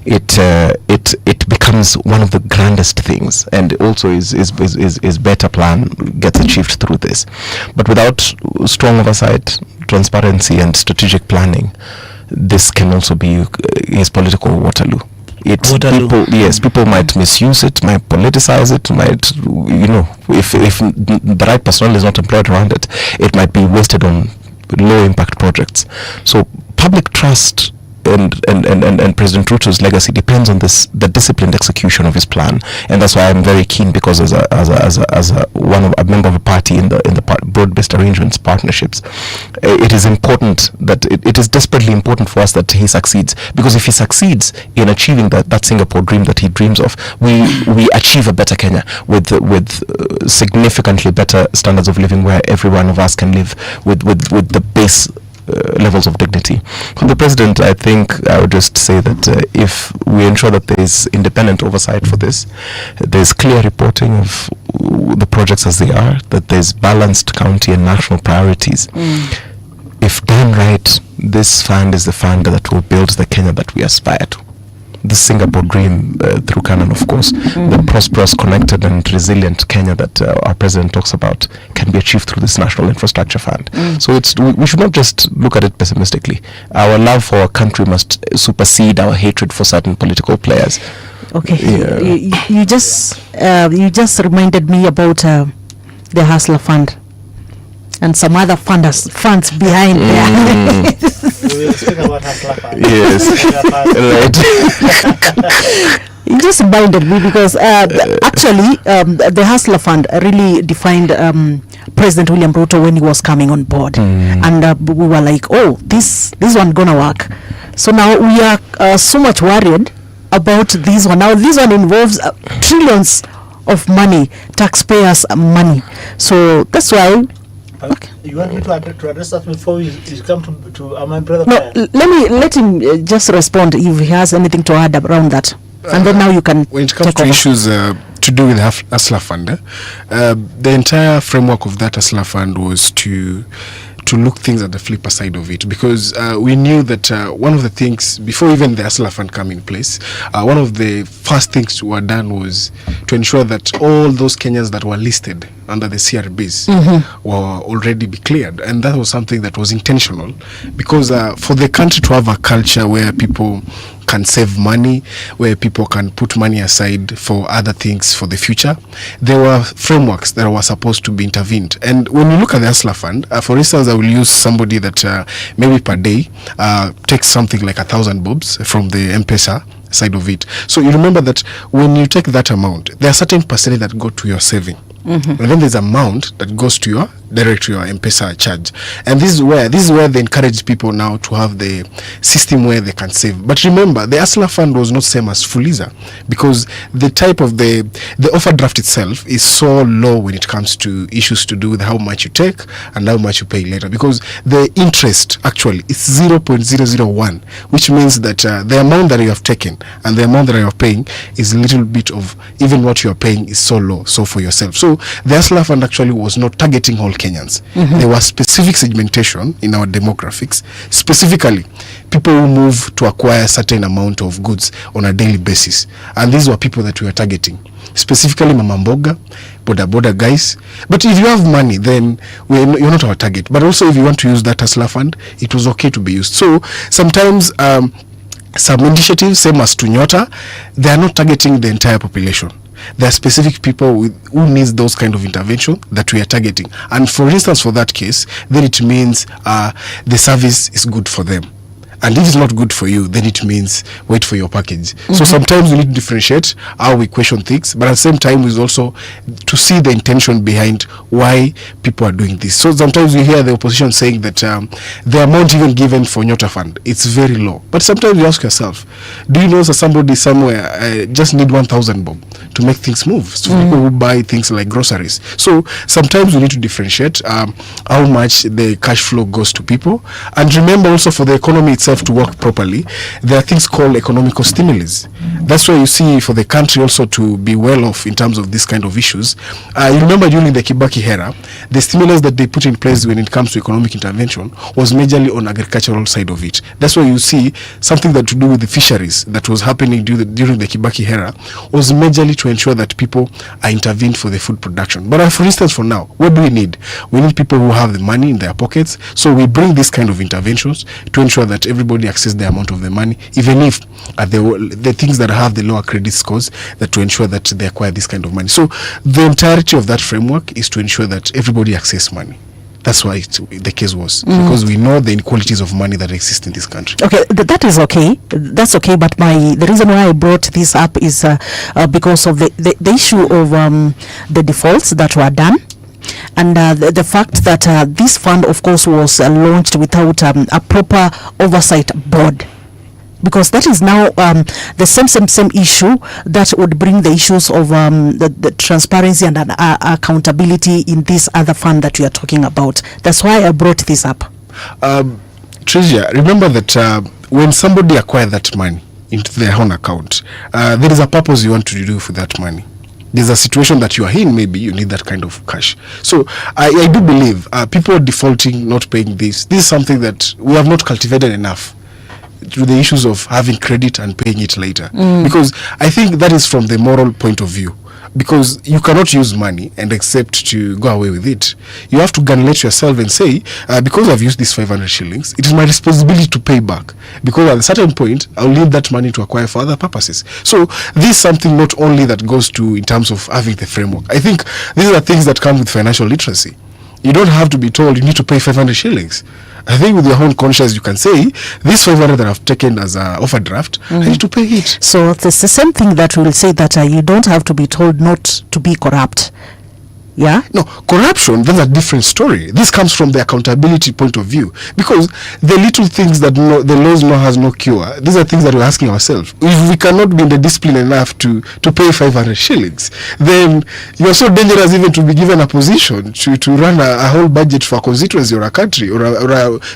it becomes one of the grandest things, and also is better plan gets achieved through this. But without strong oversight, transparency, and strategic planning, this can also be his political Waterloo. People might misuse it, might politicize it, might, if the right personnel is not employed around it, it might be wasted on low impact projects. So public trust and President Ruto's legacy depends on the disciplined execution of his plan, and that's why I'm very keen, because as a member of a party in the broad-based arrangements partnerships, it is important that it is desperately important for us that he succeeds, because if he succeeds in achieving that Singapore dream that he dreams of, we achieve a better Kenya with significantly better standards of living, where every one of us can live with the base levels of dignity. For the President, I think I would just say that if we ensure that there is independent oversight for this, there's clear reporting of the projects as they are, that there's balanced county and national priorities. If done right, this fund is the fund that will build the Kenya that we aspire to. The Singapore dream through Canaan, of course, the prosperous, connected and resilient Kenya that our president talks about can be achieved through this National Infrastructure Fund. So we should not just look at it pessimistically. Our love for our country must supersede our hatred for certain political players.
Okay, you just reminded me about the Hustler Fund and some other funds behind there.
We will speak about Hustler Fund.
Yes,
right. It just reminded me, because actually the Hustler Fund really defined President William Ruto when he was coming on board, and we were like, oh, this one gonna work. So now we are so much worried about this one. Now this one involves trillions of money, taxpayers' money. So that's why.
Okay. You want me to address that before you come to my brother?
No, let him just respond if he has anything to add around that, and then now you can.
When it comes to issues to do with Hustler Fund, the entire framework of that Hustler Fund was to look things at the flipper side of it, because we knew that one of the things, before even the Hustler Fund came in place, one of the first things were done was to ensure that all those Kenyans that were listed under the CRBs were already be cleared, and that was something that was intentional, because for the country to have a culture where people can save money, where people can put money aside for other things for the future. There were frameworks that were supposed to be intervened. And when you look at the Hustler Fund, for instance, I will use somebody that maybe per day takes something like 1,000 bobs from the M-Pesa side of it. So you remember that when you take that amount, there are certain percentage that go to your saving. And then there's amount that goes to your direct to your M-Pesa charge. And this is where they encourage people now to have the system where they can save. But remember, the Hustler Fund was not same as Fuliza, because the type of the overdraft itself is so low when it comes to issues to do with how much you take and how much you pay later, because the interest actually is 0.001, which means that the amount that you have taken and the amount that you are paying is a little bit of even what you are paying is so low, so for yourself. So the Hustler Fund actually was not targeting all Kenyans. There was specific segmentation in our demographics, specifically people who move to acquire a certain amount of goods on a daily basis. And these were people that we were targeting, specifically Mama Mboga, Boda guys. But if you have money, then you're not our target. But also if you want to use that Hustler Fund, it was okay to be used. So sometimes some initiatives, same as Tunyota, they are not targeting the entire population. There are specific people who needs those kind of intervention that we are targeting. And for instance, for that case, then it means the service is good for them. And if it's not good for you, then it means wait for your package. So sometimes we need to differentiate how we question things, but at the same time is also to see the intention behind why people are doing this. So sometimes we hear the opposition saying that the amount even given for Nyota Fund, it's very low. But sometimes you ask yourself, do you know that somebody somewhere just need 1,000 bob to make things move? So people who buy things like groceries. So sometimes we need to differentiate how much the cash flow goes to people. And remember also, for the economy itself to work properly, there are things called economical stimulus. That's why you see for the country also to be well off in terms of this kind of issues. You remember during the Kibaki era, the stimulus that they put in place when it comes to economic intervention was majorly on agricultural side of it. That's why you see something that to do with the fisheries that was happening during the Kibaki era was majorly to ensure that people are intervened for the food production. But for instance, for now, what do we need? We need people who have the money in their pockets. So we bring this kind of interventions to ensure that everybody access the amount of the money, even if the things that have the lower credit scores, that to ensure that they acquire this kind of money. So the entirety of that framework is to ensure that everybody access money. That's why the case was, because we know the inequalities of money that exist in this country.
Okay, that is okay. That's okay. But the reason why I brought this up is because of the issue of the defaults that were done. And the fact that this fund, of course, was launched without a proper oversight board, because that is now the same issue that would bring the issues of the transparency and accountability in this other fund that we are talking about. That's why I brought this up.
Tricia, remember that when somebody acquires that money into their own account, there is a purpose you want to do for that money. There's a situation that you are in, maybe you need that kind of cash. So I do believe people defaulting, not paying this is something that we have not cultivated enough to the issues of having credit and paying it later. Because I think that is from the moral point of view. Because you cannot use money and accept to go away with it. You have to granulate yourself and say, because I've used these 500 shillings, it is my responsibility to pay back. Because at a certain point, I'll need that money to acquire for other purposes. So this is something not only that goes to in terms of having the framework. I think these are things that come with financial literacy. You don't have to be told you need to pay 500 shillings. I think with your own conscience, you can say, this 500 that I've taken as an overdraft, I need to pay it.
So it's the same thing that we will say that you don't have to be told not to be corrupt. Yeah?
No, corruption, that's a different story. This comes from the accountability point of view. Because the little things that the laws know has no cure, these are things that we're asking ourselves. If we cannot be in the discipline enough to pay 500 shillings, then you're so dangerous even to be given a position to run a whole budget for a constituency or a country or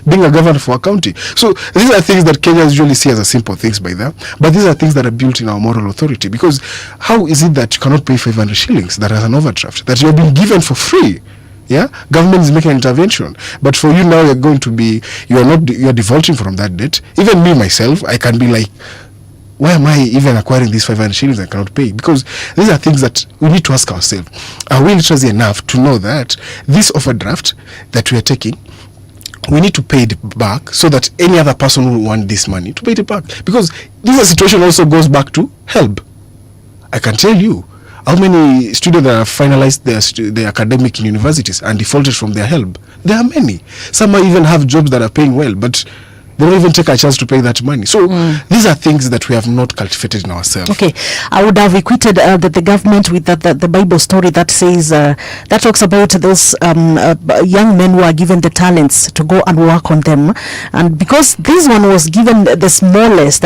being a governor for a county. So these are things that Kenyans usually see as a simple things by them. But these are things that are built in our moral authority. Because how is it that you cannot pay 500 shillings that as an overdraft, that you're being given for free? Yeah, government is making an intervention, but for you now, you're defaulting from that debt. Even me myself, I can be like, why am I even acquiring these 500 shillings I cannot pay? Because these are things that we need to ask ourselves. Are we literacy enough to know that this overdraft that we are taking we need to pay it back so that any other person who want this money to pay it back, because this situation also goes back to help. I can tell you how many students that have finalized their academic in universities and defaulted from their help. There are many. Some might even have jobs that are paying well, but they don't even take a chance to pay that money. So these are things that we have not cultivated in ourselves.
Okay, I would have equated the government with the Bible story that says, that talks about those young men who are given the talents to go and work on them. And because this one was given the smallest,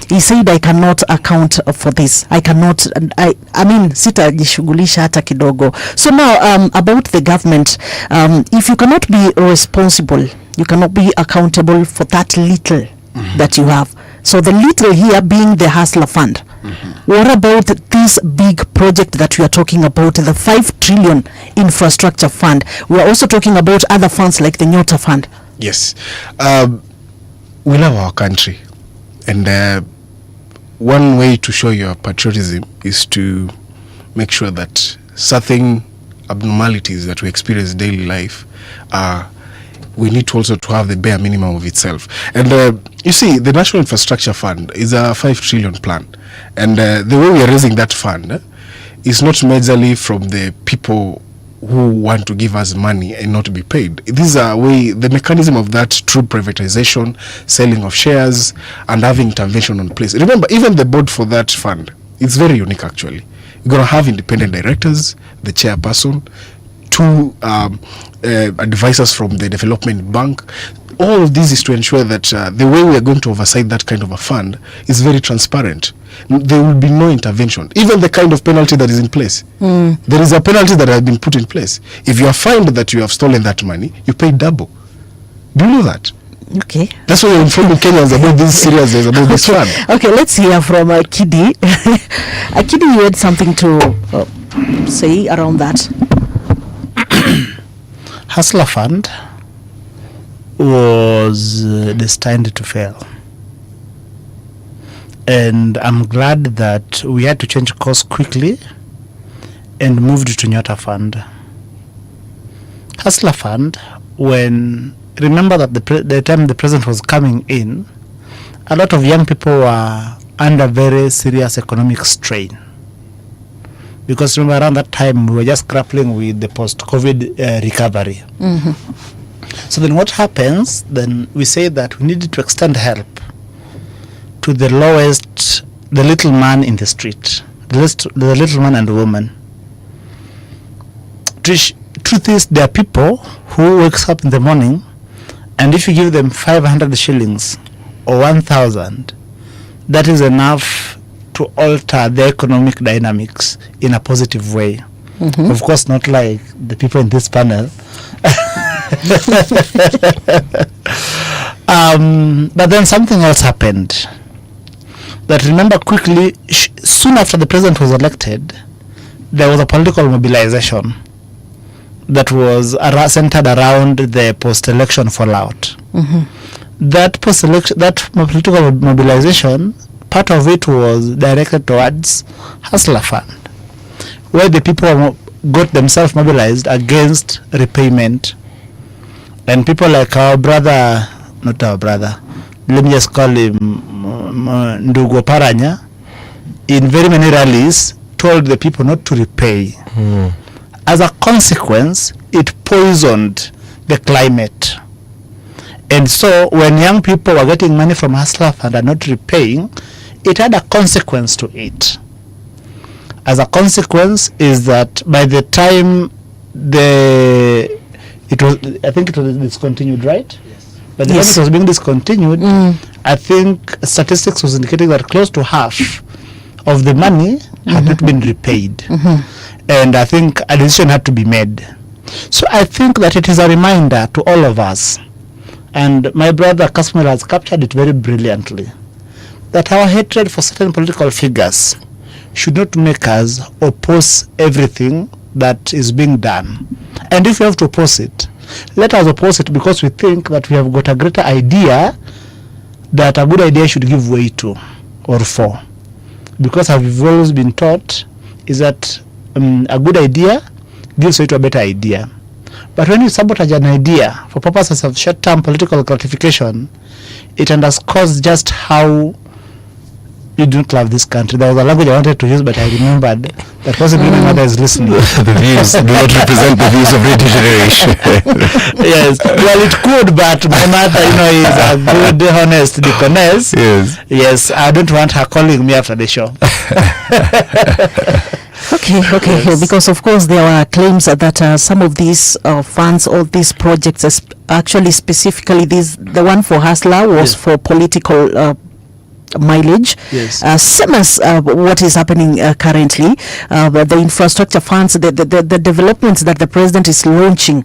he said, I cannot account for this. I cannot, I mean, sitajishughulisha hata kidogo. So now, about the government, if you cannot be responsible, you cannot be accountable for that little that you have. So the little here being the Hustler Fund. What about this big project that we are talking about, the 5 trillion infrastructure fund? We are also talking about other funds like the Nyota Fund.
Yes. We love our country. And one way to show your patriotism is to make sure that certain abnormalities that we experience in daily life we need to also to have the bare minimum of itself. And you see, the National Infrastructure Fund is a 5 trillion plan. And the way we are raising that fund is not majorly from the people who want to give us money and not be paid. This is a way, the mechanism of that through privatization, selling of shares, and having intervention on place. Remember, even the board for that fund, it's very unique actually. You're going to have independent directors, the chairperson, 2 advisors from the development bank. All of this is to ensure that the way we are going to oversight that kind of a fund is very transparent. There will be no intervention. Even the kind of penalty that is in place. There is a penalty that has been put in place. If you are fined that you have stolen that money, you pay double. Do you know that?
Okay.
That's why you're informing Kenyans about this seriousness, about this fund.
Okay, let's hear from Kidi. Kidi, you had something to say around that.
Hustler Fund was destined to fail, and I'm glad that we had to change course quickly and moved to Nyota Fund. Hustler Fund, remember that the time the president was coming in, a lot of young people were under very serious economic strain. Because remember, around that time, we were just grappling with the post-COVID recovery. So then what happens, then we say that we needed to extend help to the lowest, the little man in the street, the little man and woman. Truth is, there are people who wakes up in the morning, and if you give them 500 shillings or 1,000, that is enough to alter the economic dynamics in a positive way. Of course, not like the people in this panel. But then something else happened. That, remember quickly, soon after the president was elected, there was a political mobilization that was centered around the post-election fallout. That political mobilization, part of it was directed towards Hustler Fund, where the people got themselves mobilized against repayment. And people like not our brother, let me just call him Ndugu Paranya, in very many rallies told the people not to repay. As a consequence, it poisoned the climate. And so when young people were getting money from Hustler Fund and not repaying, it had a consequence to it. As a consequence is that by the time I think it was discontinued, right? Yes. By the time it was being discontinued, I think statistics was indicating that close to half of the money had not been repaid. And I think a decision had to be made. So I think that it is a reminder to all of us, and my brother Kasmir has captured it very brilliantly, that our hatred for certain political figures should not make us oppose everything that is being done. And if we have to oppose it, let us oppose it because we think that we have got a greater idea that a good idea should give way to or for. Because as we've always been taught is that a good idea gives way to a better idea. But when you sabotage an idea for purposes of short-term political gratification, it underscores just how you don't love this country. There was a language I wanted to use, but I remembered that possibly my mother is listening.
The views do not represent the views of Radio Generation.
Yes, well, it could, but my mother, is a good, honest deaconess.
Yes.
Yes, I don't want her calling me after the show.
Okay,
Yes.
because of course there were claims that some of these funds or these projects, actually specifically the one for Hustler was for political mileage.
Yes.
Same as what is happening currently, the infrastructure funds, the developments that the president is launching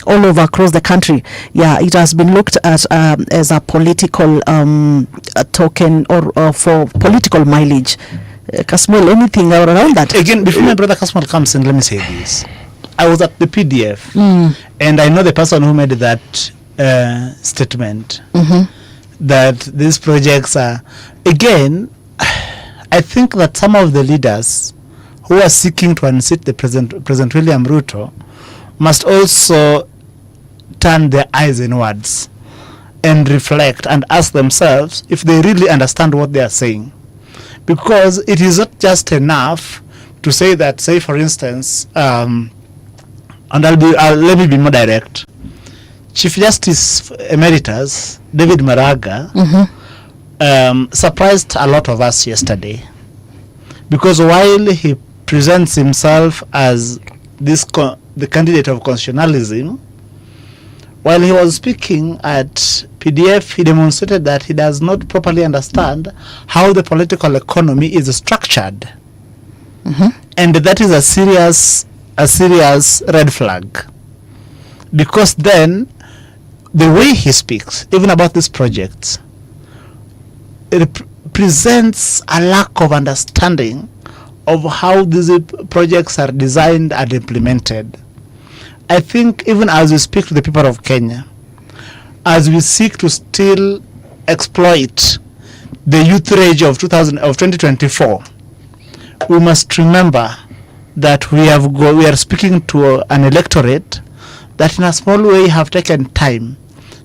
all over across the country. Yeah, it has been looked at as a political token or for political mileage. Kasmuel, anything around that?
Again, before my brother Kasmuel comes in, let me say this. I was at the PDF, and I know the person who made that statement, that these projects are, again, I think that some of the leaders who are seeking to unseat the President William Ruto must also turn their eyes inwards and reflect and ask themselves if they really understand what they are saying. Because it is not just enough to say that, say for instance, and let me be more direct. Chief Justice Emeritus David Maraga surprised a lot of us yesterday, because while he presents himself as the candidate of constitutionalism, while he was speaking at PDF, he demonstrated that he does not properly understand how the political economy is structured, and that is a serious red flag, because then the way he speaks, even about these projects, it presents a lack of understanding of how these projects are designed and implemented. I think even as we speak to the people of Kenya, as we seek to still exploit the youth rage of 2024, we must remember that we are speaking to an electorate that in a small way have taken time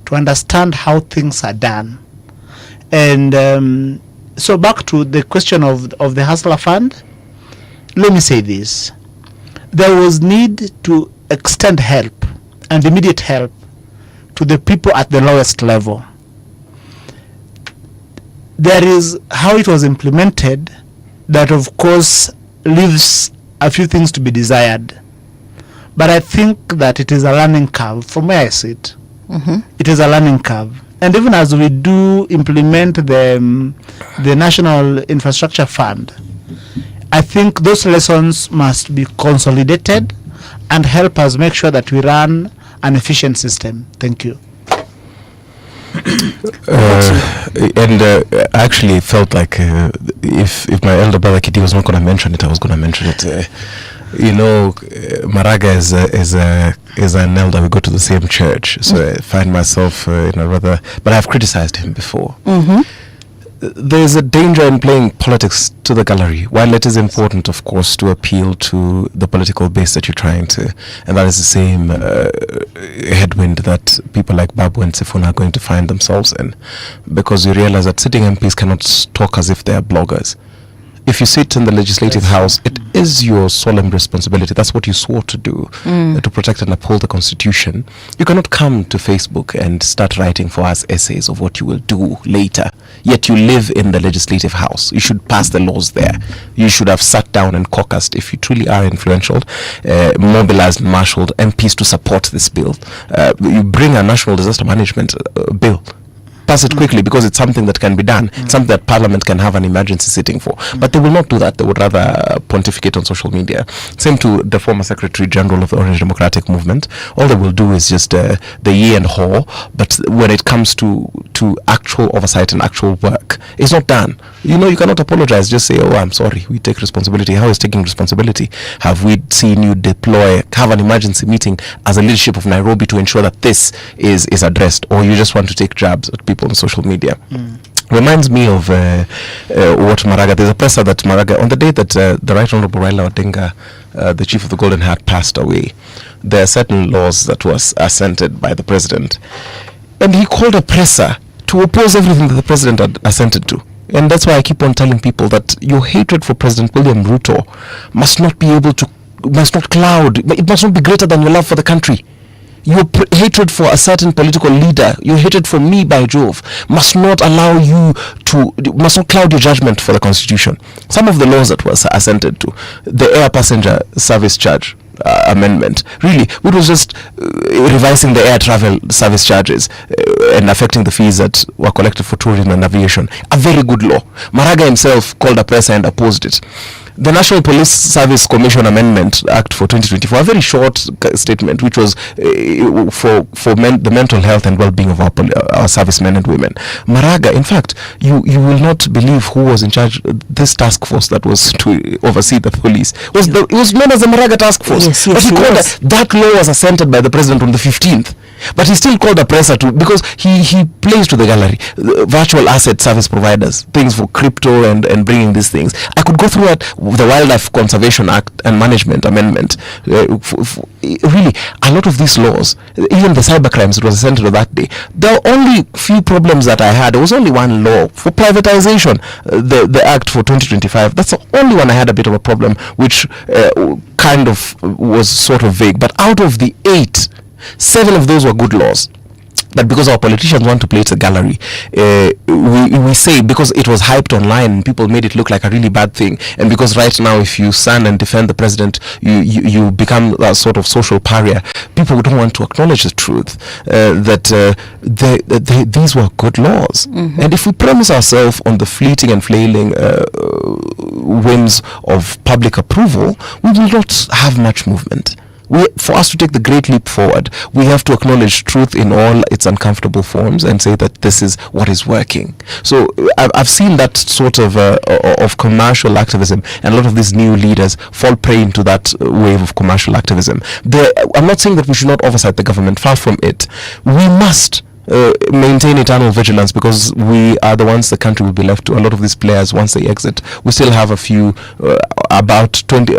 to understand how things are done. And so back to the question of the Hustler Fund, let me say this. There was need to extend help and immediate help to the people at the lowest level. There is how it was implemented that of course leaves a few things to be desired. But I think that it is a learning curve from where I sit. It is a learning curve. And even as we do implement the National Infrastructure Fund, I think those lessons must be consolidated and help us make sure that we run an efficient system. Thank you.
And actually it felt like if my elder brother Kitty was not going to mention it, I was going to mention it. Maraga is an elder. We go to the same church, so I find myself in a rather. But I've criticized him before. There's a danger in playing politics to the gallery. While it is important, of course, to appeal to the political base that you're trying to, and that is the same headwind that people like Babu and Sifuna are going to find themselves in, because you realize that sitting MPs cannot talk as if they are bloggers. If you sit in the Legislative House, it is your solemn responsibility. That's what you swore to do, to protect and uphold the Constitution. You cannot come to Facebook and start writing for us essays of what you will do later. Yet you live in the Legislative House. You should pass the laws there. You should have sat down and caucused, if you truly are influential, mobilized, marshaled MPs to support this bill. You bring a national disaster management bill. Pass it quickly, because it's something that can be done, something that Parliament can have an emergency sitting for. But they will not do that. They would rather pontificate on social media. Same to the former Secretary General of the Orange Democratic Movement. All they will do is just the ye and haw. But when it comes to actual oversight and actual work, it's not done. You cannot apologize. Just say, "Oh, I'm sorry. We take responsibility." How is taking responsibility? Have we seen you have an emergency meeting as a leadership of Nairobi to ensure that this is addressed, or you just want to take jabs at people on social media? Reminds me of what Maraga, there's a presser that Maraga, on the day that the Right Honorable Raila Odinga, the chief of the Golden Hat, passed away, there are certain laws that was assented by the president, and he called a presser to oppose everything that the president had assented to. And that's why I keep on telling people that your hatred for President William Ruto must not cloud, it must not be greater than your love for the country. Your hatred for a certain political leader, your hatred for me, by Jove, must not cloud your judgment for the Constitution. Some of the laws that was assented to, the air passenger service charge amendment, really, it was just revising the air travel service charges and affecting the fees that were collected for tourism and aviation. A very good law. Maraga himself called a presser and opposed it. The National Police Service Commission Amendment Act for 2024, a very short statement, which was for the mental health and well-being of our servicemen and women. Maraga, in fact, you will not believe who was in charge. This task force that was to oversee the police it was known as the Maraga Task Force.
Yes,
but he called
yes.
that law was assented by the president on the 15th. But he still called a presser to, because he plays to the gallery, virtual asset service providers, things for crypto and bringing these things. I could go through the Wildlife Conservation Act and Management Amendment. Really, a lot of these laws, even the cyber crimes that was assented that day, there are only few problems that I had. There was only one law for privatization, the Act for 2025. That's the only one I had a bit of a problem, which kind of was sort of vague. But out of the 8, 7 of those were good laws. But because our politicians want to play to the gallery, we say because it was hyped online, people made it look like a really bad thing. And because right now, if you stand and defend the president, you become a sort of social pariah. People don't want to acknowledge the truth that these were good laws.
Mm-hmm.
And if we premise ourselves on the fleeting and flailing whims of public approval, we will not have much movement. For us to take the great leap forward, we have to acknowledge truth in all its uncomfortable forms and say that this is what is working. So I've seen that sort of commercial activism, and a lot of these new leaders fall prey into that wave of commercial activism. I'm not saying that we should not oversight the government, far from it. We must maintain eternal vigilance, because we are the ones the country will be left to. A lot of these players, once they exit, we still have a few,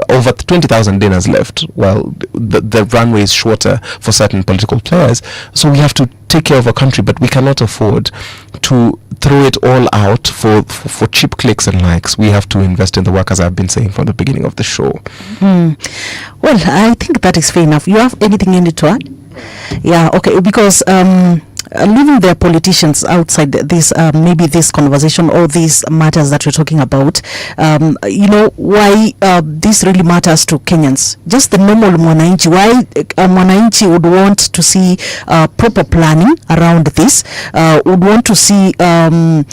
over 20,000 dinners left. Well, the runway is shorter for certain political players, so we have to take care of our country, but we cannot afford to throw it all out for cheap clicks and likes. We have to invest in the work, as I've been saying from the beginning of the show.
Well, I think that is fair enough. You have anything in it to add? Yeah, okay, because leaving the politicians outside this, maybe this conversation or these matters that we're talking about, why this really matters to Kenyans, just the normal mwananchi, why mwananchi would want to see proper planning around this, would want to see, would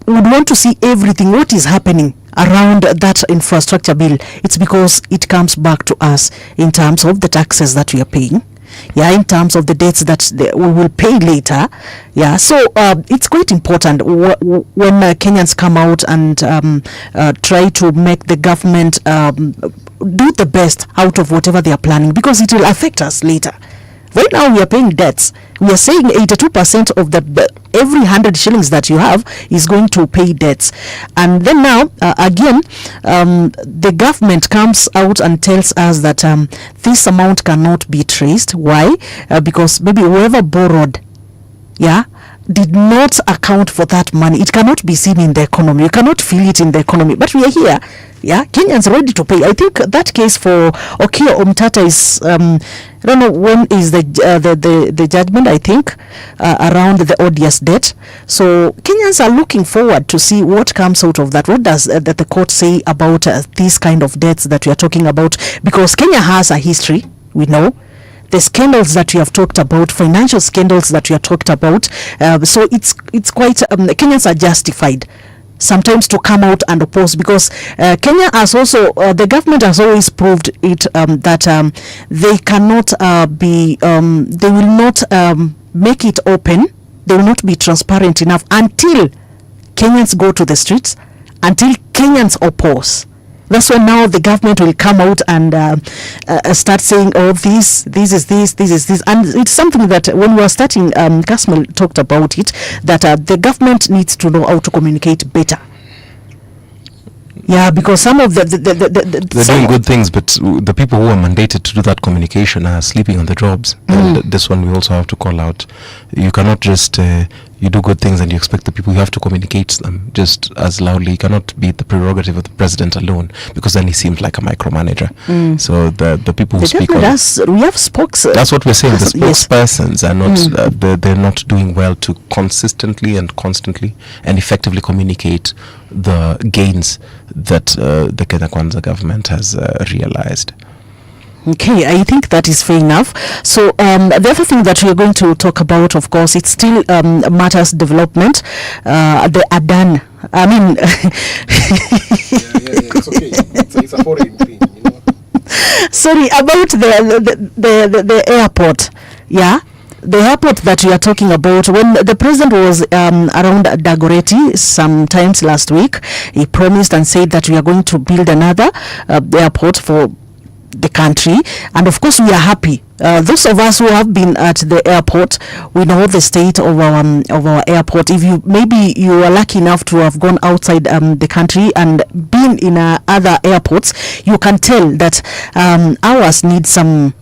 want to see everything, what is happening around that infrastructure bill. It's because it comes back to us in terms of the taxes that we are paying. Yeah, in terms of the debts that we will pay later. Yeah, so it's quite important when Kenyans come out and try to make the government do the best out of whatever they are planning, because it will affect us later. Right now we are paying debts. We are saying 82% of every 100 shillings that you have is going to pay debts. And then now, again, the government comes out and tells us that this amount cannot be traced. Why? Because maybe whoever borrowed, did not account for that money. It cannot be seen in the economy. You cannot feel it in the economy. But we are here. Yeah, Kenyans ready to pay. I think that case for Okiya Omtata is, I don't know when is the judgment, I think, around the odious debt. So Kenyans are looking forward to see what comes out of that. What does the court say about these kind of debts that we are talking about? Because Kenya has a history, we know. The scandals that we have talked about, financial scandals that we have talked about. So it's quite, Kenyans are justified sometimes to come out and oppose, because Kenya has also, the government has always proved it that they cannot they will not make it open, they will not be transparent enough until Kenyans go to the streets, until Kenyans oppose. That's when now the government will come out and start saying, oh, this is this. And it's something that when we were starting, Kasmil talked about it, that the government needs to know how to communicate better. Yeah, because some of the
They're doing good things, but the people who are mandated to do that communication are sleeping on the jobs. And this one we also have to call out. You cannot just you do good things and you expect the people, you have to communicate them just as loudly. You cannot be the prerogative of the president alone, because then he seems like a micromanager. So the people who speak on,
we have spokes.
that's what we're saying. The
Yes.
spokespersons are not they're not doing well to consistently and constantly and effectively communicate the gains that the Kenya Kwanza government has realized.
Okay, I think that is fair enough. So the other thing that we are going to talk about, of course, it's still matters development. The Adan, I mean,
It's okay. It's a foreign thing, you know.
sorry, about the airport. Yeah. The airport that we are talking about, when the president was around Dagoretti sometimes last week, he promised and said that we are going to build another airport for the country, and of course we are happy. Those of us who have been at the airport, we know the state of our airport. If you are lucky enough to have gone outside the country and been in other airports, you can tell that ours need some.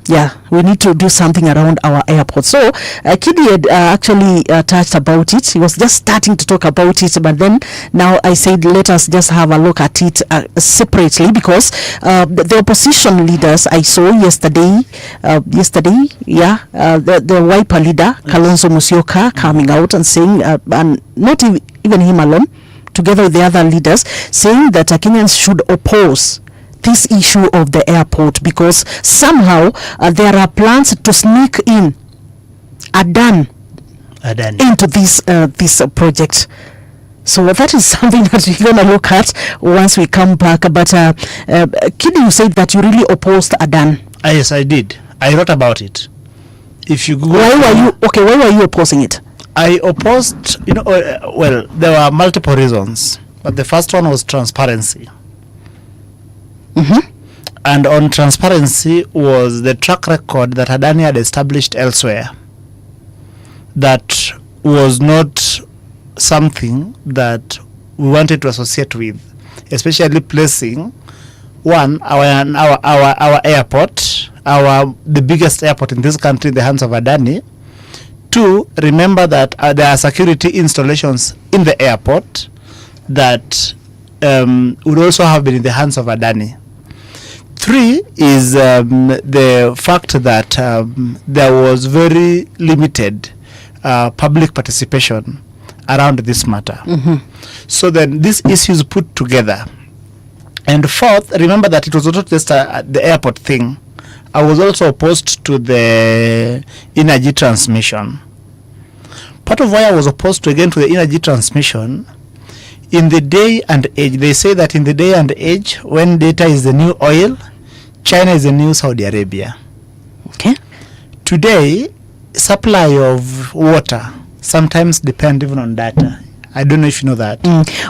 We need to do something around our airport. So Kidi had actually touched about it. He was just starting to talk about it, but then now I said let us just have a look at it separately, because the opposition leaders I saw yesterday, the Wiper leader Kalonzo Musyoka coming out and saying, and not even him alone, together with the other leaders, saying that Kenyans should oppose this issue of the airport, because somehow there are plans to sneak in Adan into this project. So that is something that we're going to look at once we come back. But Kidi, you said that you really opposed Adan.
Yes, I did. I wrote about it. If you Google,
why were you opposing it?
I opposed, well, there were multiple reasons, but the first one was transparency. And on transparency was the track record that Adani had established elsewhere. That was not something that we wanted to associate with, especially placing our airport, the biggest airport in this country, in the hands of Adani. Two, remember that there are security installations in the airport that would also have been in the hands of Adani. Three is the fact that there was very limited public participation around this matter. So then these issues put together. And fourth, remember that it was not just the airport thing. I was also opposed to the energy transmission. Part of why I was opposed to the energy transmission, in the day and age, they say that in the day and age, when data is the new oil, China is the new Saudi Arabia.
Okay.
Today, supply of water sometimes depend even on data. I don't know if you know that.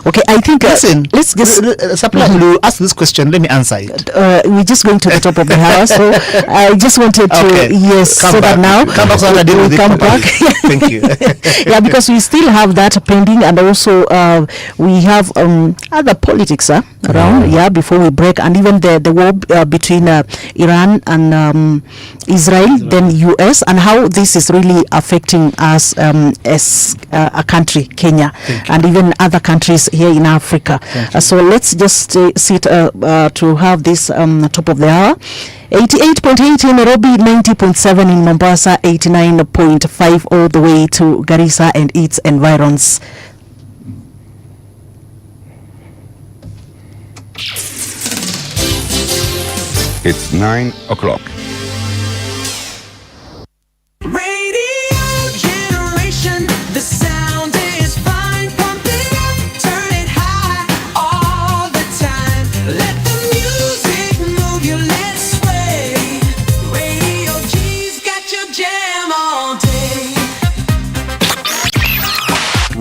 Okay, I think
listen.
Let's just
supply. You ask this question. Let me answer it.
We're just going to the top of the house, so I just wanted to
come
so
back.
that now
Come back so that I deal with it
come back.
Thank you.
Yeah, because we still have that pending, and also we have other politics around. Yeah, before we break, and even the war between Iran and Israel, then US, and how this is really affecting us as a country, Kenya. And even other countries here in Africa. So let's just sit to have this top of the hour. 88.8 in Nairobi, 90.7 in Mombasa, 89.5 all the way to Garissa and its environs.
It's 9 o'clock.
Radio generation, the sound is fine. Pump it up, turn it high all the time. Let the music move you, let's sway. Radio G's got your jam all day.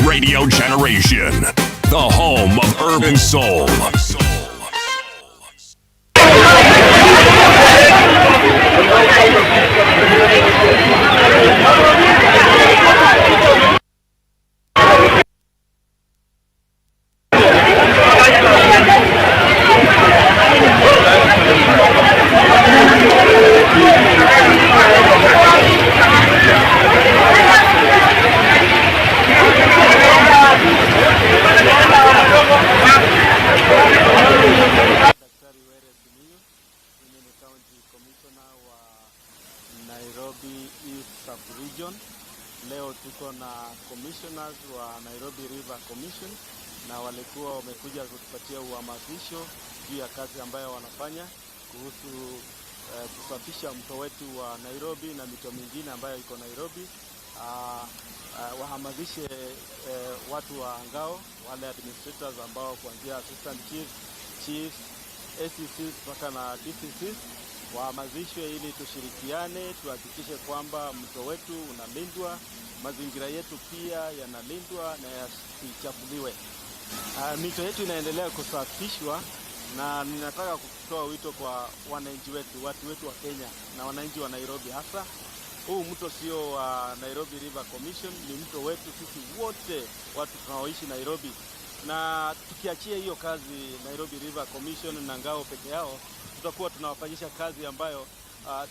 Radio Generation, the home of urban soul.
East Sub-Region. Leo tuko na commissioners wa Nairobi River Commission na walikuwa wamekuja kutupatia uhamasisho juu ya kazi ambayo wanafanya kuhusu kusafisha mto wetu wa Nairobi na mito mingine ambayo iko Nairobi. Wahamasishe watu wa ngao, wale administrators ambao kuanzia assistant chiefs, ACCs mpaka na DCCs wahamasishwe ili tushirikiane, tuhakikishe kwamba mto wetu unalindwa, mazingira yetu pia yanalindwa na yasichafuliwe. Mito yetu inaendelea kusafishwa na ninataka kutoa wito kwa wananchi wetu, watu wetu wa Kenya na wananchi wa Nairobi hasa. Huu mto sio wa Nairobi River Commission, ni mto wetu sisi wote watu tunaoishi Nairobi. Na tukiachia hiyo kazi Nairobi River Commission na ngao peke yao, tutakuwa tunawafanyisha kazi ambayo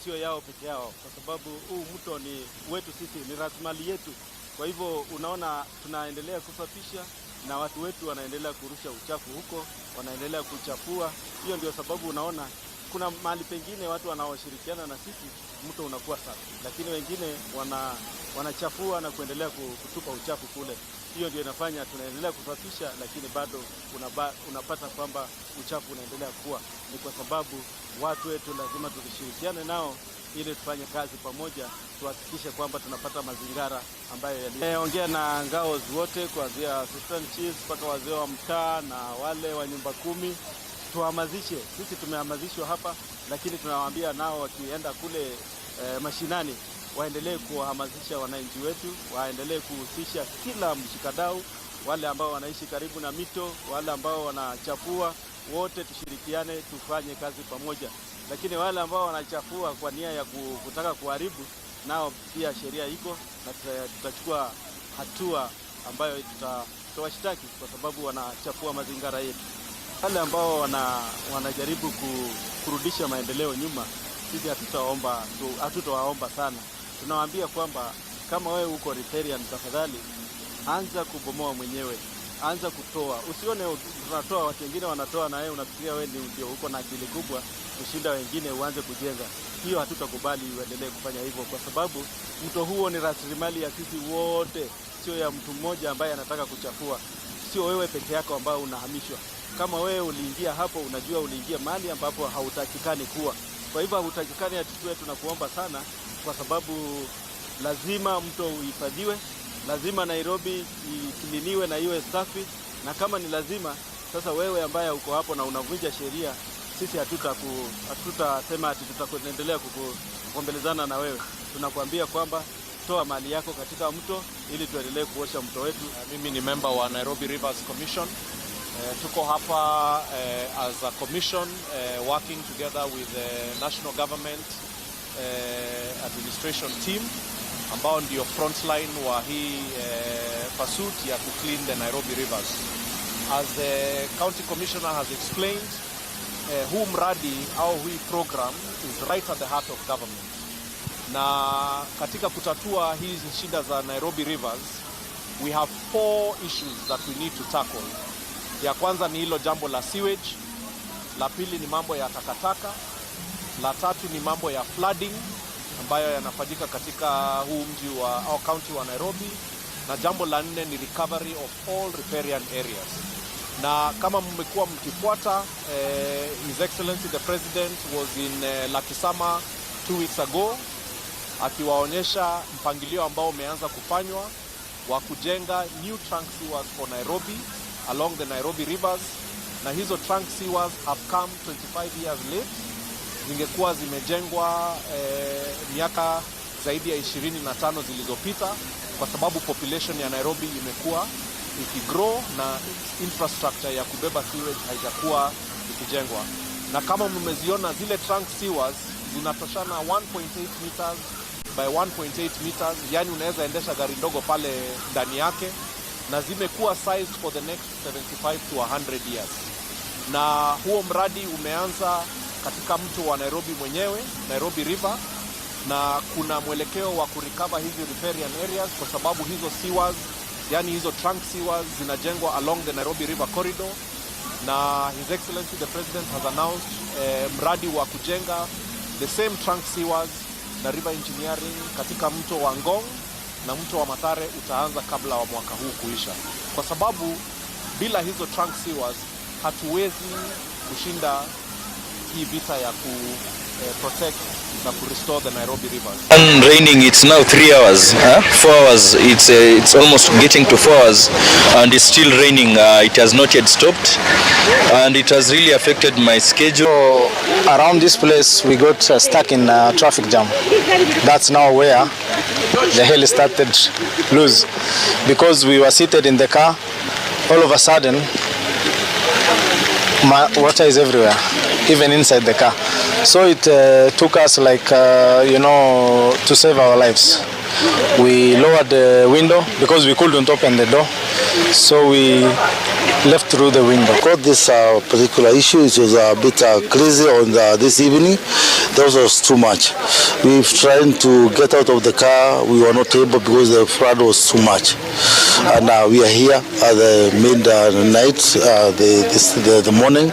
sio yao peke yao, kwa sababu huu mto ni wetu sisi, ni rasilimali yetu. Kwa hivyo unaona tunaendelea kusafisha na watu wetu wanaendelea kurusha uchafu huko, wanaendelea kuchafua. Hiyo ndio sababu unaona kuna mahali pengine watu wanaoshirikiana na sisi mto unakuwa safi, lakini wengine wanachafua na kuendelea kutupa uchafu kule. Hiyo ndio inafanya tunaendelea kusafisha, lakini bado unapata kwamba uchafu unaendelea kuwa. Ni kwa sababu watu wetu lazima tushirikiane nao ili tufanye kazi pamoja, tuhakikishe kwamba tunapata mazingira ambayo yaliongea na ngao wote kuanzia assistant chiefs mpaka wazee wa mtaa na wale wa nyumba 10. Tuhamasishe, sisi tumehamasishwa hapa, lakini tunawaambia nao wakienda kule mashinani waendelee kuhamasisha wananchi wetu, waendelee kuhusisha kila mshikadau, wale ambao wanaishi karibu na mito, wale ambao wanachafua, wote tushirikiane tufanye kazi pamoja. Lakini wale ambao wanachafua kwa nia ya kutaka kuharibu, nao pia sheria iko na tutachukua hatua ambayo tutawashtaki kwa sababu wanachafua mazingira yetu. Wale ambao wanajaribu kurudisha maendeleo nyuma, sisi hatutawaomba sana. Tunawaambia kwamba kama wewe uko riparian, tafadhali anza kubomoa mwenyewe, anza kutoa. Usione tunatoa watu wengine wanatoa na wewe unafikiria wewe ndio uko na akili kubwa kushinda wengine uanze kujenga. Hiyo hatutakubali uendelee kufanya hivyo, kwa sababu mto huo ni rasilimali ya sisi wote, sio ya mtu mmoja ambaye anataka kuchafua. Sio wewe peke yako ambao unahamishwa. Kama wewe uliingia hapo, unajua uliingia mahali ambapo hautakikani kuwa. Kwa hivyo hautakikani atutue, tunakuomba sana, kwa sababu lazima mto uhifadhiwe, lazima Nairobi ikiliniwe na iwe safi. Na kama ni lazima, sasa wewe ambaye uko hapo na unavunja sheria, sisi hatutasema ati tutaendelea kugombelezana na wewe. Tunakuambia kwamba toa mali yako katika mto ili tuendelee kuosha mto wetu.
Mimi ni member wa Nairobi Rivers Commission. Tuko hapa as a commission working together with the national government administration team ambao ndio frontline wa hii pursuit ya clean the Nairobi rivers. As the county commissioner has explained, huu mradi au hii program is right at the heart of government. Na katika kutatua hizi shida za Nairobi rivers, we have 4 issues that we need to tackle. Ya kwanza ni hilo jambo la sewage, la pili ni mambo ya takataka, la tatu ni mambo ya flooding ambayo yanafanyika katika huu mji au county wa Nairobi, na jambo la 4 ni recovery of all riparian areas. Na kama mmekuwa mkifuata, His Excellency the President was in Lakisama 2 weeks ago akiwaonyesha mpangilio ambao umeanza kufanywa wa kujenga new trunk sewers for Nairobi along the Nairobi rivers, na hizo trunk sewers have come 25 years late. Zingekuwa zimejengwa miaka zaidi ya 25 zilizopita, kwa sababu population ya Nairobi imekuwa ikigrow na infrastructure ya kubeba sewage haijakuwa ikijengwa. Na kama mmeziona zile trunk sewers zinatoshana 1.8 meters by 1.8 meters, yani unaweza endesha gari ndogo pale ndani yake, na zimekuwa sized for the next 75 to 100 years. Na huo mradi umeanza katika mto wa Nairobi mwenyewe, Nairobi River, na kuna mwelekeo wa kurecover hizi riparian areas kwa sababu hizo sewers, yani hizo trunk sewers zinajengwa along the Nairobi River corridor. Na His Excellency the President has announced mradi wa kujenga the same trunk sewers na river engineering katika mto wa Ngong na mto wa Mathare utaanza kabla wa mwaka huu kuisha, kwa sababu bila hizo trunk sewers hatuwezi kushinda hii vita ya protect na restore the Nairobi rivers.
And raining, it's now 3 hours, 4 hours, it's almost getting to 4 hours and it's still raining. It has not yet stopped and it has really affected my schedule.
So, around this place we got stuck in a traffic jam. That's now where the hell started loose, because we were seated in the car. All of a sudden water is everywhere, even inside the car. So it took us like to save our lives. We lowered the window because we couldn't open the door, so we left through the window.
Got this particular issue, it was a bit crazy on this evening. That was too much. We've tried to get out of the car, we were not able because the flood was too much. And we are here at the midnight, the morning.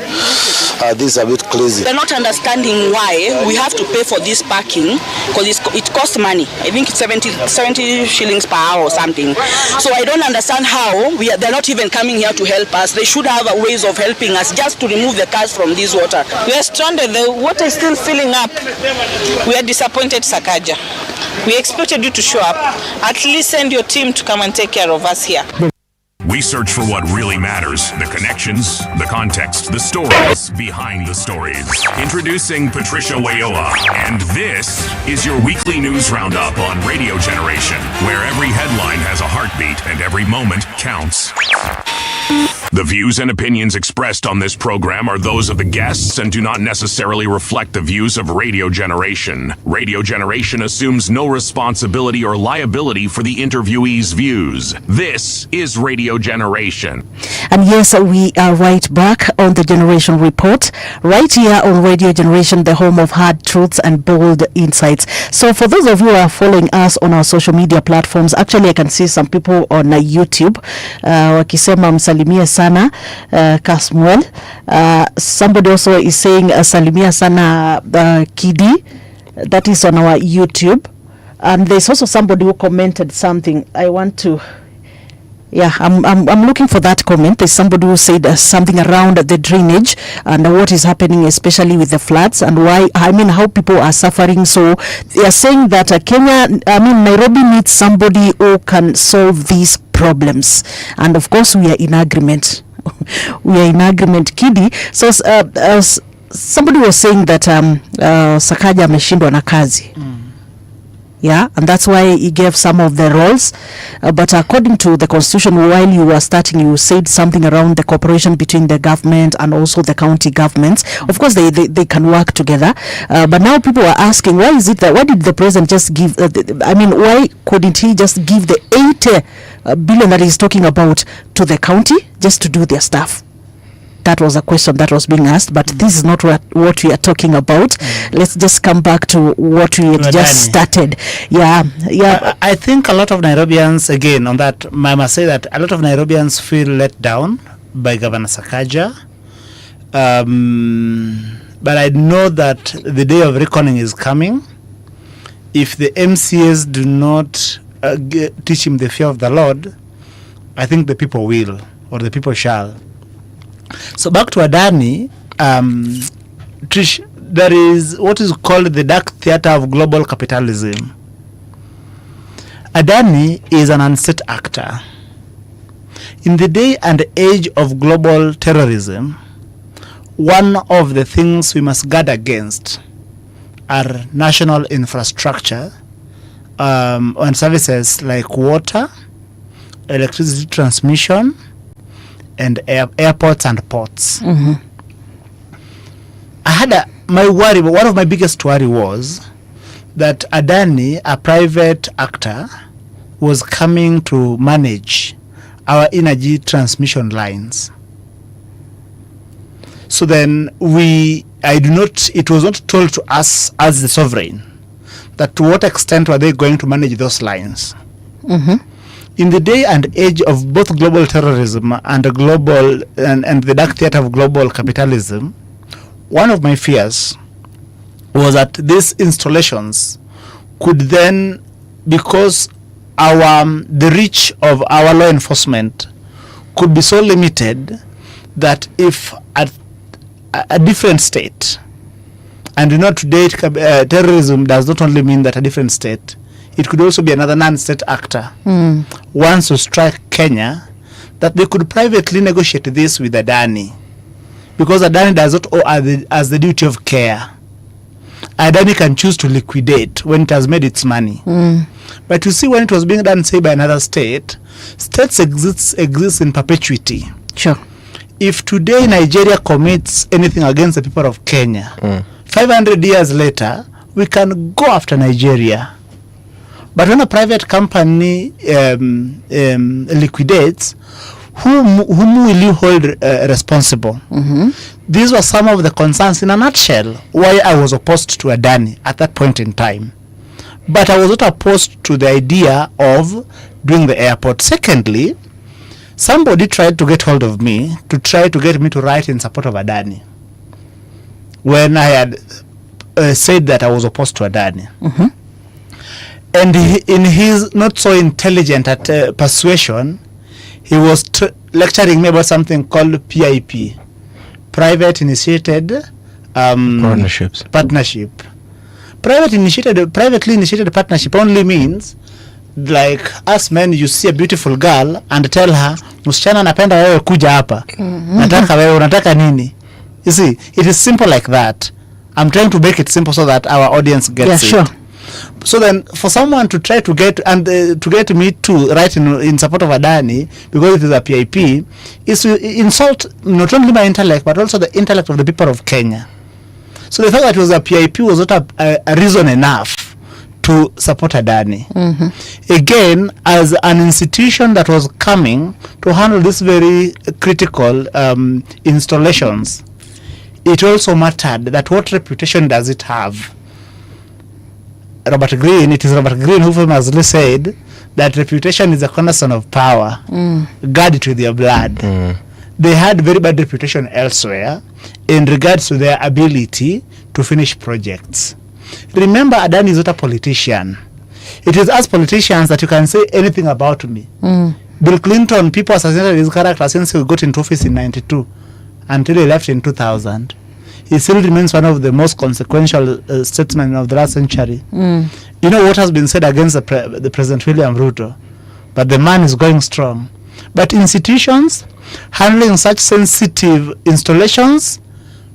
This is a bit crazy.
They're not understanding why we have to pay for this parking, because it costs money. I think it's 70 shillings per hour or something. So I don't understand how they're not even coming here to help us. They should have ways of helping us just to remove the cars from this water.
We are stranded. The water is still filling up. We are disappointed, Sakaja. We expected you to show up. At least send your team to come and take care of us here.
We search for what really matters, the connections, the context, the stories behind the stories. Introducing Patricia Wayola, and this is your weekly news roundup on Radio Generation, where every headline has a heartbeat and every moment counts. The views and opinions expressed on this program are those of the guests and do not necessarily reflect the views of Radio Generation. Radio Generation assumes no responsibility or liability for the interviewee's views. This is Radio Generation.
And yes, we are right back on the Generation Report, right here on Radio Generation, the home of hard truths and bold insights. So for those of you who are following us on our social media platforms, actually I can see some people on YouTube wakisema msalimie sana Kasmuel. Somebody also is saying salimia sana Kidi. That is on our YouTube. And there's also somebody who commented something. I want to... Yeah, I'm looking for that comment. There's somebody who said something around the drainage and what is happening, especially with the floods, and how people are suffering. So they are saying that Nairobi needs somebody who can solve these problems. And of course, we are in agreement. We are in agreement, Kidi. So somebody was saying that Sakaja ameshindwa na kazi. Yeah, and that's why he gave some of the roles. But according to the constitution, while you were starting, you said something around the cooperation between the government and also the county governments. Of course, they can work together. But now people are asking, why is it that, why did the president just give, why couldn't he just give the 80 billion that he's talking about to the county just to do their stuff? That was a question that was being asked, but this is not what we are talking about. Let's just come back to what we had just started. Yeah.
I think a lot of Nairobians, again, on that, I must say that a lot of Nairobians feel let down by Governor Sakaja. But I know that the day of reckoning is coming. If the MCAs do not teach him the fear of the Lord, I think the people will, or the people shall. So back to Adani, Trish, there is what is called the dark theater of global capitalism. Adani is an unset actor. In the day and age of global terrorism, one of the things we must guard against are national infrastructure and services like water, electricity transmission, and airports and ports.
Mm-hmm.
I had one of my biggest worry was that Adani, a private actor, was coming to manage our energy transmission lines. So then it was not told to us as the sovereign that to what extent were they going to manage those lines.
Mm-hmm.
In the day and age of both global terrorism and the dark theater of global capitalism, one of my fears was that these installations could then, because the reach of our law enforcement could be so limited that if at a different state, and today terrorism does not only mean that a different state, it could also be another non-state actor wants to strike Kenya, that they could privately negotiate this with Adani, because Adani does not owe as the duty of care. Adani can choose to liquidate when it has made its money. But you see, when it was being done, say, by another state, states exist in perpetuity.
Sure.
If today Nigeria commits anything against the people of Kenya, 500 years later, we can go after Nigeria. But when a private company liquidates, whom will you hold responsible? These were some of the concerns in a nutshell why I was opposed to Adani at that point in time. But I was not opposed to the idea of doing the airport. Secondly, somebody tried to get hold of me to try to get me to write in support of Adani when I had said that I was opposed to Adani. And in his not so intelligent at persuasion, he was lecturing me about something called PIP, Private Initiated
Partnership.
Privately initiated partnership only means, like us men, you see a beautiful girl and tell her, msichana napenda wewe, kuja hapa. Nataka wewe, unataka nini? You see, it is simple like that. I'm trying to make it simple so that our audience gets it.
Sure.
So then, for someone to try to get to get me to write in support of Adani because it is a PIP is to insult not only my intellect but also the intellect of the people of Kenya. So the fact that it was a PIP was not a reason enough to support Adani. Again, as an institution that was coming to handle these very critical installations, it also mattered that what reputation does it have. It is Robert Greene who famously said that reputation is a cornerstone of power. Guard it with your blood. They had very bad reputation elsewhere in regards to their ability to finish projects. Remember, Adani is not a politician. It is as politicians that you can say anything about me. Bill Clinton, people assassinated his character since he got into office in 92 until he left in 2000. He still remains one of the most consequential statesmen of the last century. You know what has been said against the President William Ruto, but the man is going strong. But institutions handling such sensitive installations,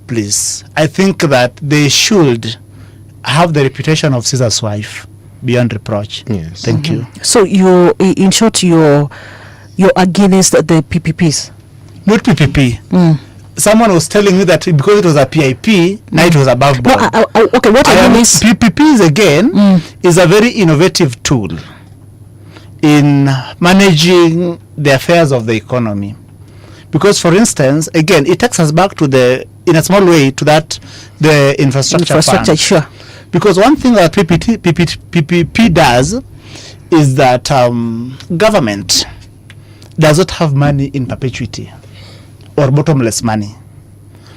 please, I think that they should have the reputation of Caesar's wife beyond reproach.
Yes.
Thank you.
So you, in short, you're against the PPPs?
Not PPP. Someone was telling me that because it was a PIP, now it was above board.
Okay, what I mean is
PPPs again is a very innovative tool in managing the affairs of the economy. Because, for instance, again, it takes us back to in a small way, to the infrastructure fund.
Sure.
Because one thing that PPP does is that government does not have money in perpetuity or bottomless money.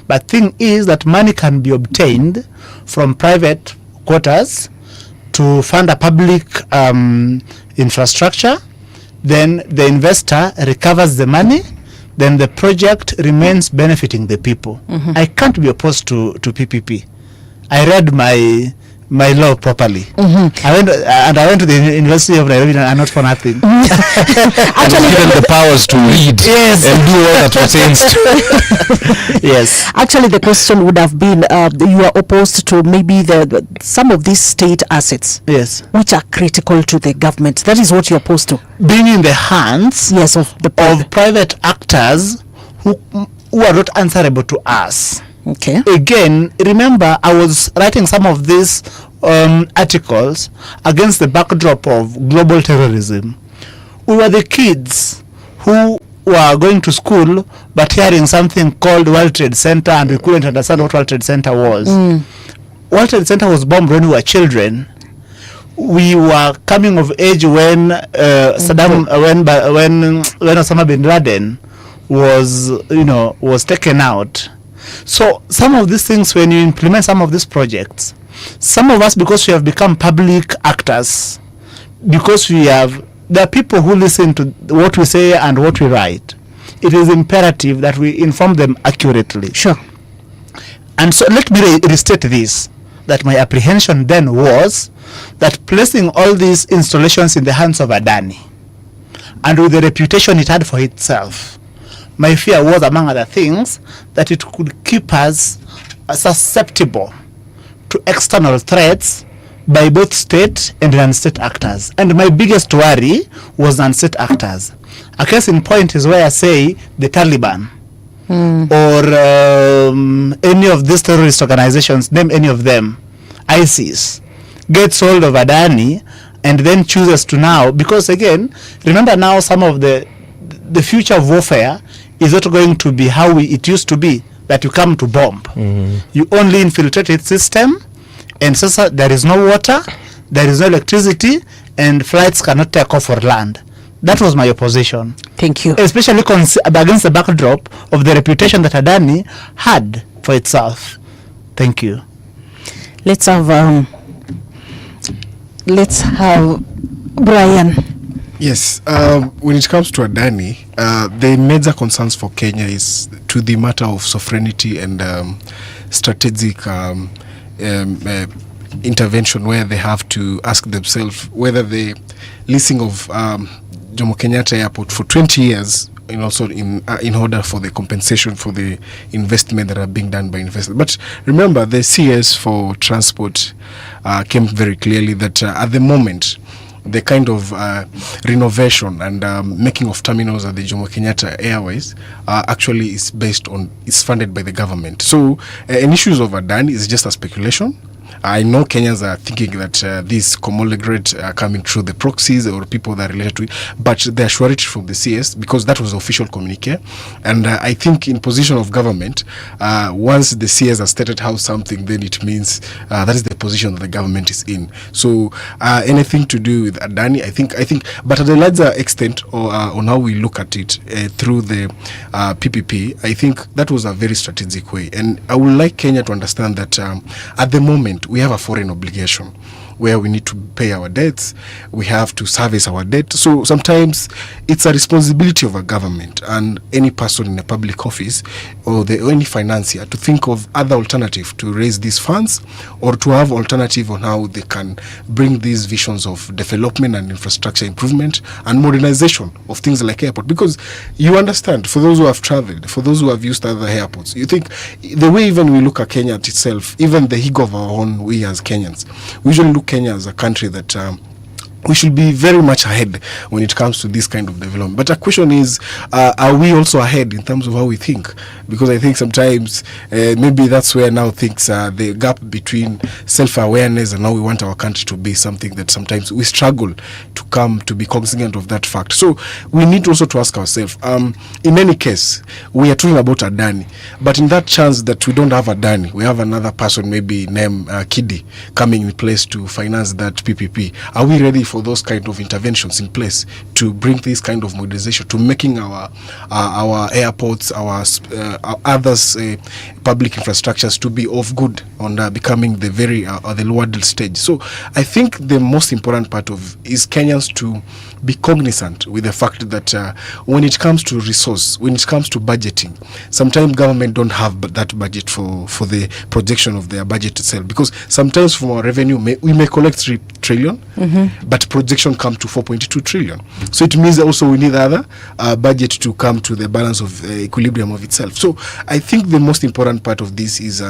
But thing is that money can be obtained from private quarters to fund a public infrastructure. Then the investor recovers the money. Then the project remains benefiting the people. I can't be opposed to PPP. I read my law properly. I went to the University of Nairobi, and not for nothing.
Actually, given the powers to read and do all that pertains to.
Yes.
Actually, the question would have been, you are opposed to maybe some of these state assets,
yes,
which are critical to the government. That is what you're opposed to.
Being in the hands,
yes, of
private actors who are not answerable to us.
Okay.
Again, remember, I was writing some of these articles against the backdrop of global terrorism. We were the kids who were going to school but hearing something called World Trade Center, and we couldn't understand what World Trade Center was. World Trade Center was bombed when we were children. We were coming of age when when Osama bin Laden was taken out. So some of these things, when you implement some of these projects, Some of us, because we have become public actors, because there are people who listen to what we say and what we write. It is imperative that we inform them accurately.
Sure.
And so let me restate this, that my apprehension then was that placing all these installations in the hands of Adani, and with the reputation it had for itself, my fear was, among other things, that it could keep us susceptible to external threats by both state and non-state actors. And my biggest worry was non-state actors. A case in point is where I say the Taliban or any of these terrorist organizations, name any of them, ISIS, gets hold of Adani and then chooses to now, because again, remember now some of the future of warfare is not going to be how it used to be, that you come to bomb. You only infiltrate its system, and so there is no water, there is no electricity, and flights cannot take off or land. That was my opposition.
Thank you.
Especially against the backdrop of the reputation that Adani had for itself. Thank you.
Let's have Brian.
Yes, when it comes to Adani, the major concerns for Kenya is to the matter of sovereignty and strategic intervention, where they have to ask themselves whether the leasing of Jomo Kenyatta Airport for 20 years and also in order for the compensation for the investment that are being done by investors. But remember, the CS for transport came very clearly that at the moment, the kind of renovation and making of terminals at the Jomo Kenyatta Airways actually is funded by the government. So an issues of Adani is just a speculation. I know Kenyans are thinking that these Comollegate are coming through the proxies or people that are related to it, but the surety from the CS, because that was the official communique. And I think in position of government, once the CS has stated how something, then it means that is the position that the government is in. So anything to do with Adani, I think, but at a larger extent, or on how we look at it through the PPP, I think that was a very strategic way. And I would like Kenya to understand that at the moment, we have a foreign obligation where we need to pay our debts, we have to service our debt. So sometimes it's a responsibility of a government and any person in a public office or any financier to think of other alternative to raise these funds or to have alternative on how they can bring these visions of development and infrastructure improvement and modernization of things like airport. Because you understand, for those who have traveled, for those who have used other airports, you think the way even we look at Kenya itself, even the ego of our own, we as Kenyans, we usually look Kenya as a country that we should be very much ahead when it comes to this kind of development. But the question is, are we also ahead in terms of how we think? Because I think sometimes maybe that's where now things the gap between self-awareness and how we want our country to be something that sometimes we struggle to come to be cognizant of that fact. So we need also to ask ourselves, in any case, we are talking about Adani, but in that chance that we don't have Adani, we have another person maybe named Kidi coming in place to finance that PPP. Are we ready for those kind of interventions in place to bring this kind of modernization, to making our airports, our others public infrastructures to be of good on becoming the very the world stage? So I think the most important part of is Kenyans to be cognizant with the fact that when it comes to resource, when it comes to budgeting, sometimes government don't have that budget for the projection of their budget itself, because sometimes from our revenue we may collect 3 trillion, but projection come to 4.2 trillion. So it means also we need other budget to come to the balance of equilibrium of itself. So I think the most important part of this is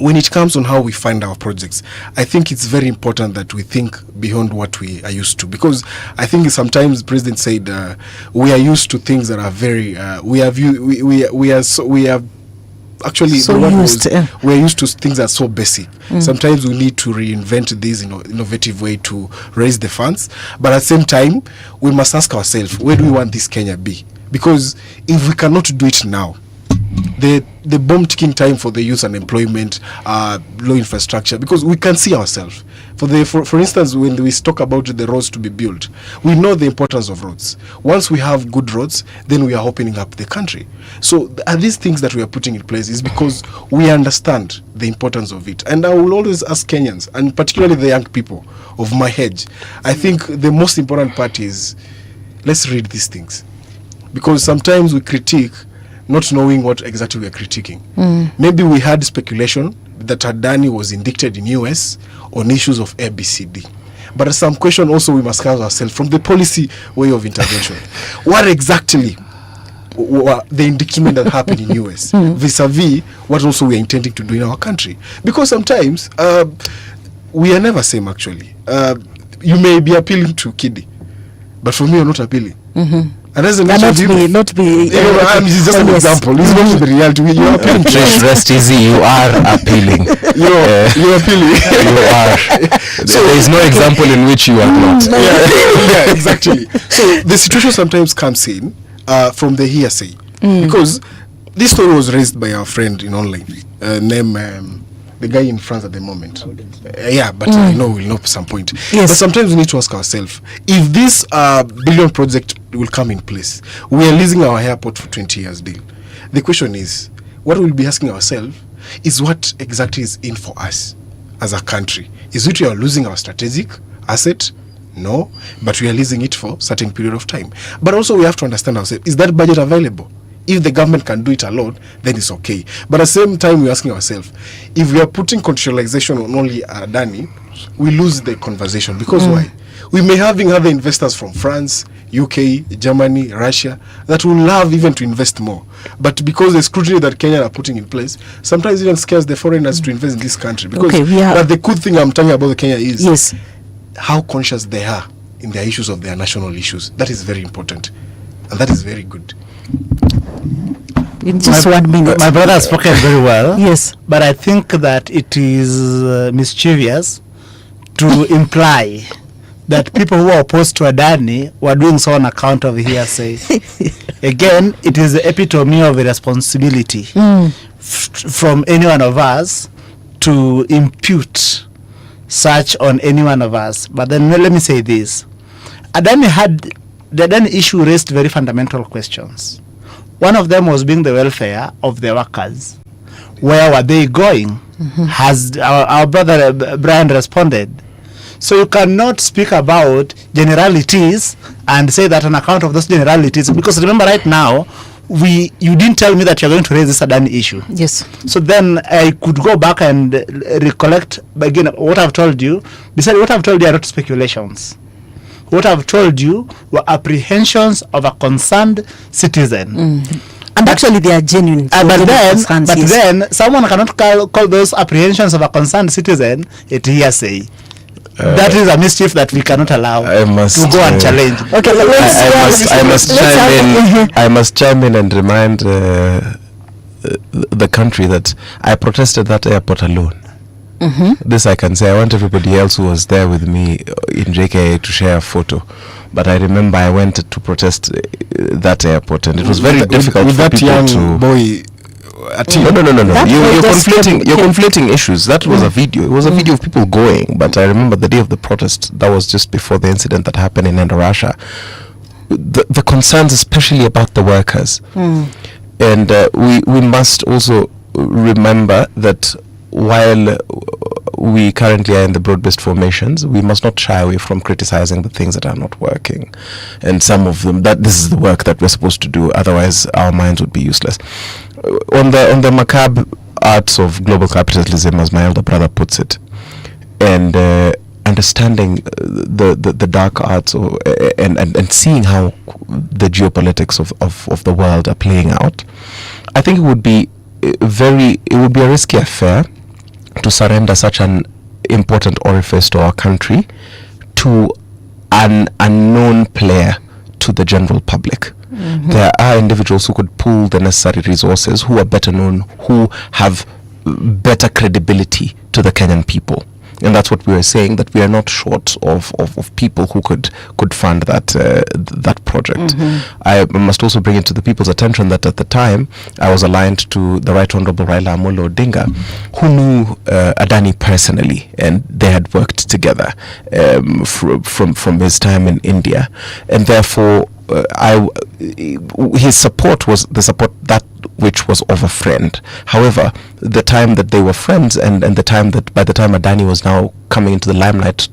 when it comes on how we find our projects, I think it's very important that we think beyond what we are used to, because I think sometimes the president said we are used to things that are very we are actually
So
we're used to things that are so basic. Sometimes we need to reinvent these innovative way to raise the funds, but at the same time we must ask ourselves, where do we want this Kenya be? Because if we cannot do it now, the the bomb ticking time for the youth unemployment, low infrastructure, because we can see ourselves. For instance, when we talk about the roads to be built, we know the importance of roads. Once we have good roads, then we are opening up the country. So are these things that we are putting in place is because we understand the importance of it. And I will always ask Kenyans, and particularly the young people of my age, I think the most important part is, let's read these things. Because sometimes we critique not knowing what exactly we are critiquing. Maybe we had speculation that Adani was indicted in US on issues of ABCD. But some question also we must ask ourselves from the policy way of intervention. What exactly the indictment that happened in US vis-a-vis what also we are intending to do in our country? Because sometimes we are never same actually. You may be appealing to Kidi, but for me you're not appealing. And as a
not be
it's just an example. It's not the reality. You're appealing.
Rest easy. You are appealing.
You're appealing.
You are. So there is no example in which you are not.
Yeah, exactly. So the situation sometimes comes in from the hearsay, because this story was raised by our friend in online, name the guy in France at the moment. But I know we'll know at some point.
Yes.
But sometimes we need to ask ourselves, if this billion project will come in place, we are leasing our airport for 20 years deal. The question is, what we'll be asking ourselves is what exactly is in for us as a country. Is it we are losing our strategic asset? No, but we are leasing it for a certain period of time. But also we have to understand ourselves, is that budget available? If the government can do it alone, then it's okay. But at the same time, we're asking ourselves, if we are putting contextualization on only Adani, we lose the conversation. Because why? We may have other investors from France, UK, Germany, Russia, that will love even to invest more. But because the scrutiny that Kenya are putting in place, sometimes even scares the foreigners to invest in this country. Because but the good thing I'm talking about the Kenya is how conscious they are in their issues of their national issues. That is very important. And that is very good.
In just 1 minute.
My brother has spoken very well.
Yes.
But I think that it is mischievous to imply that people who are opposed to Adani were doing so on account of hearsay. Again, it is the epitome of irresponsibility from any one of us to impute such on any one of us. But then let me say this. The Adani issue raised very fundamental questions. One of them was being the welfare of the workers. Where were they going? Has our brother Brian responded? So you cannot speak about generalities and say that on account of those generalities, because remember right now, you didn't tell me that you're going to raise this Adani issue.
Yes.
So then I could go back and recollect again what I've told you. Besides, what I've told you are not speculations. What I've told you were apprehensions of a concerned citizen.
And actually they are genuine.
But then someone cannot call those apprehensions of a concerned citizen a hearsay. That is a mischief that we cannot allow to go and challenge.
Okay,
I must chime in and remind the country that I protested that airport alone. This I can say. I want everybody else who was there with me in JKA to share a photo. But I remember I went to protest that airport, and it was very difficult
with
for
that
people
young
to.
boy.
No. You're conflating issues. That was a video. It was a video of people going. But I remember the day of the protest. That was just before the incident that happened in Russia. The concerns, especially about the workers, and we must also remember that while we currently are in the broad-based formations, we must not shy away from criticizing the things that are not working, and some of them, that this is the work that we're supposed to do, otherwise our minds would be useless. On the macabre arts of global capitalism, as my elder brother puts it, and understanding the dark arts and seeing how the geopolitics of the world are playing out, I think it would be a risky affair to surrender such an important orifice to our country to an unknown player to the general public. There are individuals who could pool the necessary resources, who are better known, who have better credibility to the Kenyan people. And that's what we were saying, that we are not short of people who could fund that project. I must also bring it to the people's attention that at the time I was aligned to the Right Honorable Raila Amolo Odinga, who knew Adani personally, and they had worked together from his time in India, and therefore his support was the support that which was of a friend. However, the time that they were friends and the time that by the time Adani was now coming into the limelight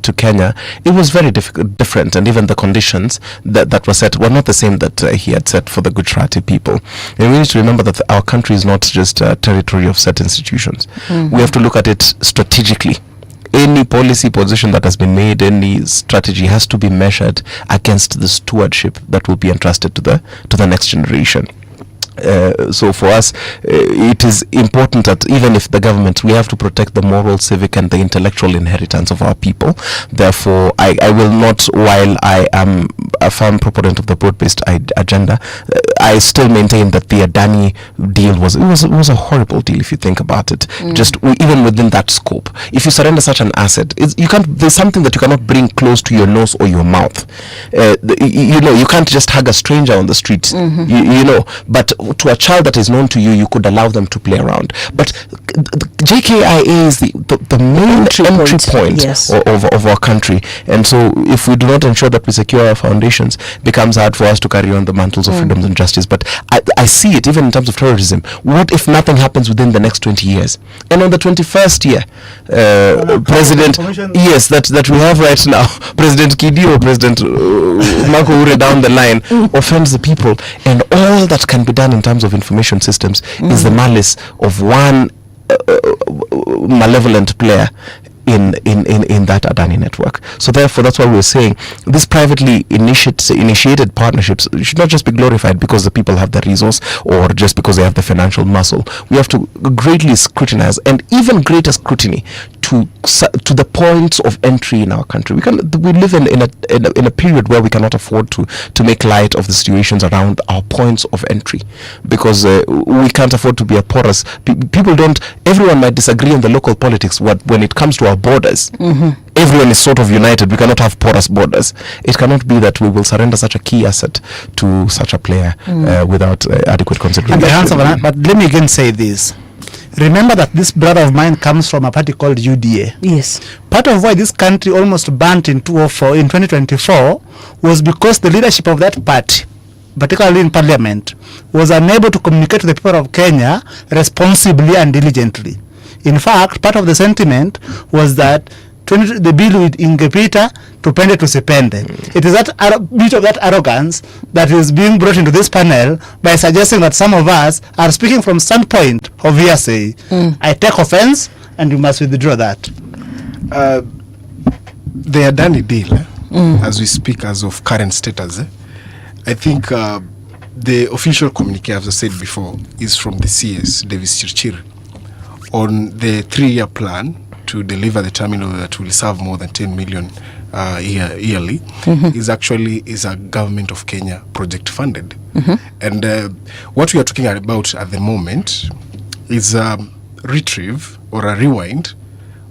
to Kenya, it was very different, and even the conditions that were set were not the same that he had set for the Gujarati people. And we need to remember that our country is not just a territory of set institutions. We have to look at it strategically. Any policy position that has been made, any strategy has to be measured against the stewardship that will be entrusted to the next generation. So for us, it is important that even if the government, we have to protect the moral, civic and the intellectual inheritance of our people. Therefore, I will not, while I am a firm proponent of the broad-based agenda, I still maintain that the Adani deal was a horrible deal if you think about it. Just even within that scope, if you surrender such an asset, there's something that you cannot bring close to your nose or your mouth. You can't just hug a stranger on the street. But to a child that is known to you, you could allow them to play around. But JKIA is the main entry point of our country, and so if we do not ensure that we secure our foundations, it becomes hard for us to carry on the mantles of freedoms and justice. But I see it even in terms of terrorism. What if nothing happens within the next 20 years? And on the 21st year, President, yes, that we have right now, President Kidi or President Marco Ure down the line offends the people, and all that can be done in terms of information systems is the malice of one malevolent player in that Adani network. So therefore, that's why we're saying these privately initiated partnerships should not just be glorified because the people have the resource or just because they have the financial muscle. We have to greatly scrutinize, and even greater scrutiny to the points of entry in our country. We live in a period where we cannot afford to make light of the situations around our points of entry, because we can't afford to be a porous. Everyone might disagree on the local politics. When it comes to our borders, everyone is sort of united. We cannot have porous borders. It cannot be that we will surrender such a key asset to such a player without adequate consideration.
But let me again say this. Remember that this brother of mine comes from a party called UDA.
Yes.
Part of why this country almost burnt in 2024 was because the leadership of that party, particularly in parliament, was unable to communicate to the people of Kenya responsibly and diligently. In fact, part of the sentiment was that the bill with ingepita tupende tusipende. It is that bit of that arrogance that is being brought into this panel by suggesting that some of us are speaking from standpoint of hearsay. I take offense, and you must withdraw that.
The Adani deal, as we speak, as of current status, I think the official communique, as I said before, is from the CS, Davis Chirchir, on the 3-year plan to deliver the terminal that will serve more than 10 million yearly. Is a government of Kenya project funded. And what we are talking about at the moment is a retrieve or a rewind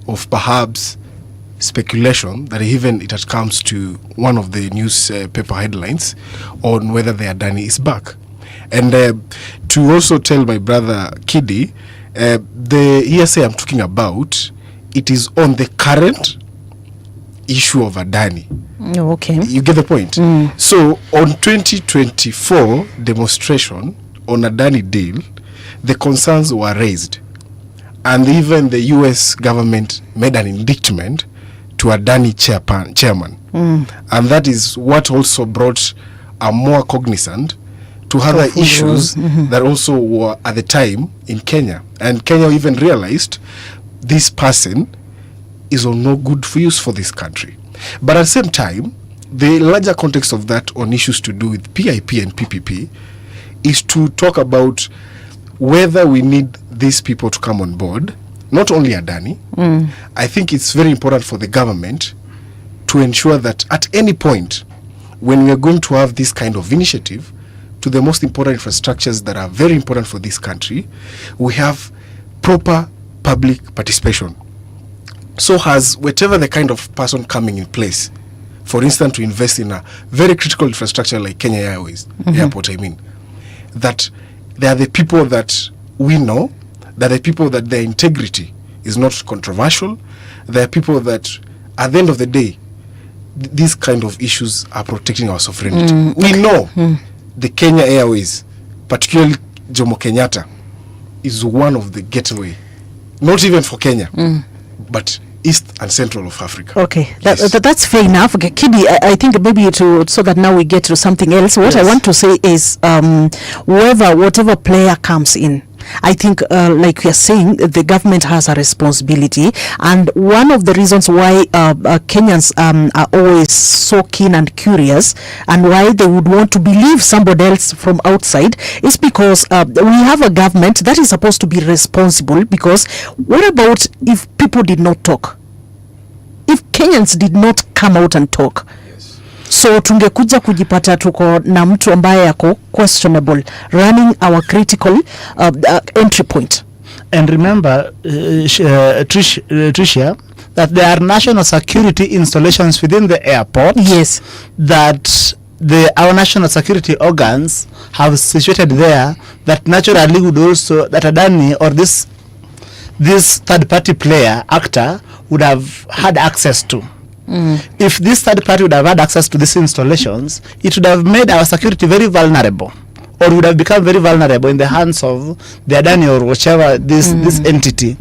of perhaps speculation that even it comes to one of the newspaper headlines on whether the Adani is back. And to also tell my brother Kidi, the hearsay I'm talking about, it is on the current issue of Adani.
Okay.
You get the point? So on 2024 demonstration on Adani deal, the concerns were raised, and even the US government made an indictment to Adani chairman. And that is what also brought a more cognizant to other issues that also were at the time in Kenya. And Kenya even realized this person is of no good use for this country. But at the same time, the larger context of that on issues to do with PIP and PPP is to talk about whether we need these people to come on board, not only Adani. I think it's very important for the government to ensure that at any point when we are going to have this kind of initiative to the most important infrastructures that are very important for this country, we have proper public participation. so has whatever the kind of person coming in place. For instance, to invest in a very critical infrastructure like Kenya Airways, airport, I mean, that they are the people that we know, that are the people that their integrity is not controversial. There are people that, at the end of the day, these kind of issues are protecting our sovereignty. We know the Kenya Airways, particularly Jomo Kenyatta, is one of the gateway, not even for Kenya, but East and Central of Africa.
Okay, that's fair enough. Okay, Kidi, I think maybe so that now we get to something else. What I want to say is, whatever player comes in, I think, like we are saying, the government has a responsibility, and one of the reasons why Kenyans are always so keen and curious, and why they would want to believe somebody else from outside, is because we have a government that is supposed to be responsible. Because what about if people did not talk? If Kenyans did not come out and talk? So tungekuja kujipata tuko na mtu ambaye yako questionable running our critical entry point.
And remember, Tricia, that there are national security installations within the airport.
Yes.
That our national security organs have situated there, that naturally would also, that Adani or this third party actor would have had access to. If this third party would have had access to these installations, it would have made our security very vulnerable, or would have become very vulnerable in the hands of the Adani or whichever this entity.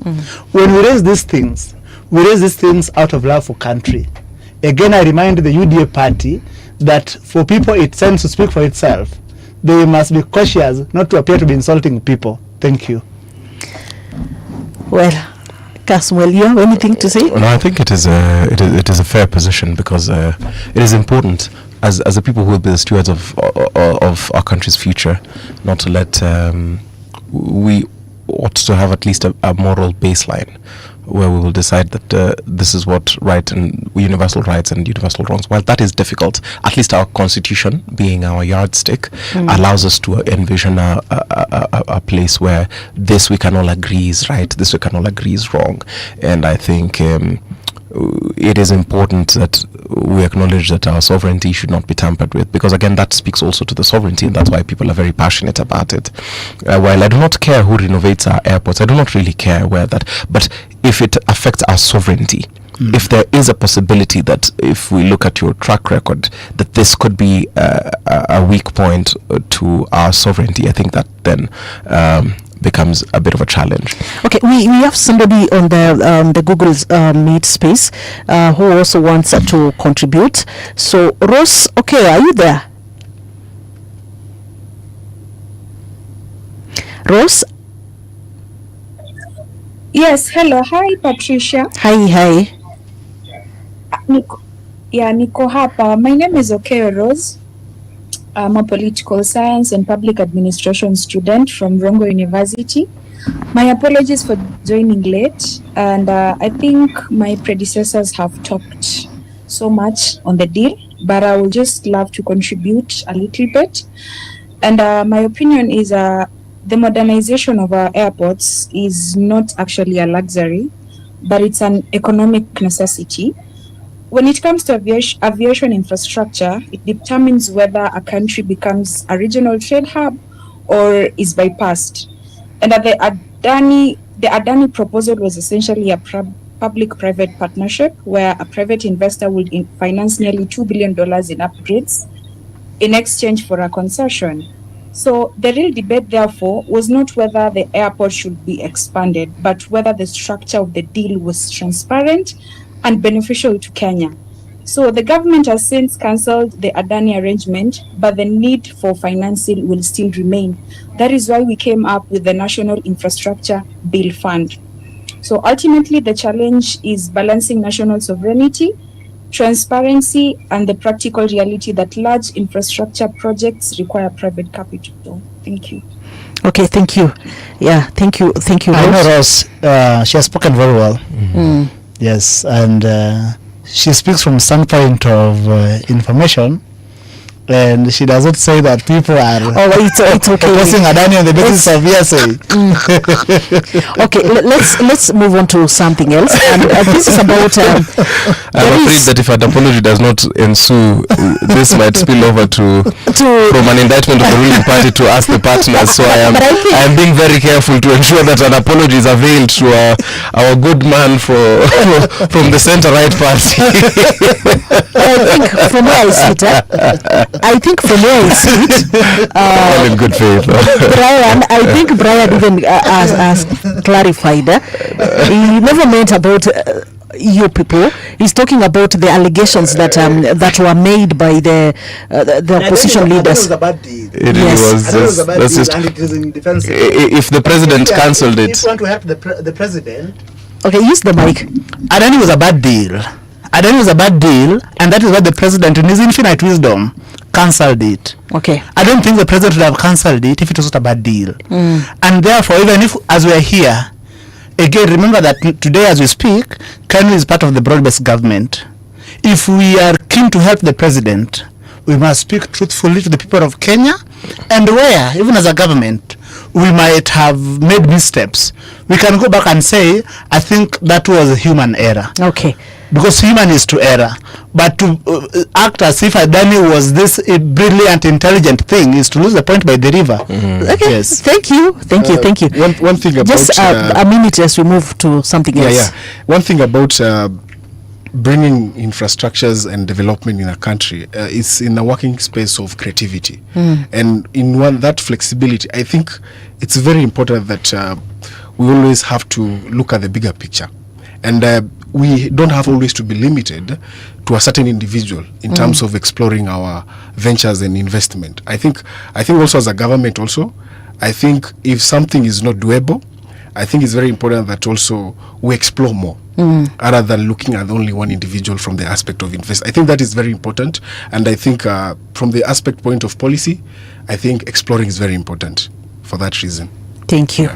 When we raise these things out of love for country. Again, I remind the UDA party that for people it tends to speak for itself. They must be cautious not to appear to be insulting people. Thank you.
Well, Kasmuel, you have anything to say?
No, I think it is a fair position, because it is important as the people who will be the stewards of our country's future, not to let we ought to have at least a moral baseline where we will decide that this is what right and universal rights and universal wrongs. While that is difficult, at least our constitution, being our yardstick, allows us to envision a place where this we can all agree is right, this we can all agree is wrong. And I think it is important that we acknowledge that our sovereignty should not be tampered with, because again that speaks also to the sovereignty, and that's why people are very passionate about it. While I do not care who renovates our airports, I do not really care where that, but if it affects our sovereignty, if there is a possibility that, if we look at your track record, that this could be a weak point to our sovereignty, I think that then becomes a bit of a challenge.
Okay, we have somebody on the Google Meet space who also wants to contribute. So Rose, okay, are you there? Rose?
Yes, hello. Hi, Patricia.
Hi.
Niko hapa. My name is Okeo Rose. I'm a political science and public administration student from Rongo University. My apologies for joining late, and I think my predecessors have talked so much on the deal, but I would just love to contribute a little bit. And my opinion is the modernization of our airports is not actually a luxury, but it's an economic necessity. When it comes to aviation infrastructure, it determines whether a country becomes a regional trade hub or is bypassed. And the Adani proposal was essentially a public-private partnership where a private investor would finance nearly $2 billion in upgrades in exchange for a concession. So the real debate, therefore, was not whether the airport should be expanded, but whether the structure of the deal was transparent and beneficial to Kenya. So the government has since cancelled the Adani arrangement, but the need for financing will still remain. That is why we came up with the National Infrastructure Bill Fund. So ultimately, the challenge is balancing national sovereignty, transparency, and the practical reality that large infrastructure projects require private capital. Thank you.
Okay, thank you. Yeah, thank you,
I know Rose, she has spoken very well. Yes, and she speaks from standpoint of information, and she does not say that people are
it's okay.
opposing Adani on the basis of hearsay.
Okay, let's move on to something else. And this is about.
I'm afraid that if an apology does not ensue, this might spill over to from an indictment of the ruling party to us, the partners. So I am being very careful to ensure that an apology is availed to our good man from the centre right party.
I think from where I see it,
all in good faith.
Brian, I think Brian even has clarified. He never meant about you people. He's talking about the allegations that were made by the opposition leaders.
It was. That's just. If the president cancelled it.
If you want to help the president.
Okay, use the mic.
Adani was a bad deal. Adani was a bad deal, and that is why the president, in his infinite wisdom, cancelled it.
Okay.
I don't think the president would have cancelled it if it was not a bad deal. And therefore, even if, as we are here, again, remember that today as we speak, Kenya is part of the broad-based government. If we are keen to help the president, we must speak truthfully to the people of Kenya, and where, even as a government, we might have made missteps, we can go back and say, I think that was a human error.
Okay.
Because human is to error. But to act as if Adani was this brilliant, intelligent thing is to lose the point by the river.
Okay.
Yes.
Thank you.
One thing about...
Just a minute as we move to something else.
Yeah. One thing about bringing infrastructures and development in a country is in a working space of creativity. And in that flexibility, I think it's very important that we always have to look at the bigger picture. And we don't have always to be limited to a certain individual in terms of exploring our ventures and investment. I think also as a government also, I think if something is not doable, I think it's very important that also we explore more rather than looking at only one individual from the aspect of invest. I think that is very important, and I think from the aspect point of policy, I think exploring is very important for that reason.
Thank you.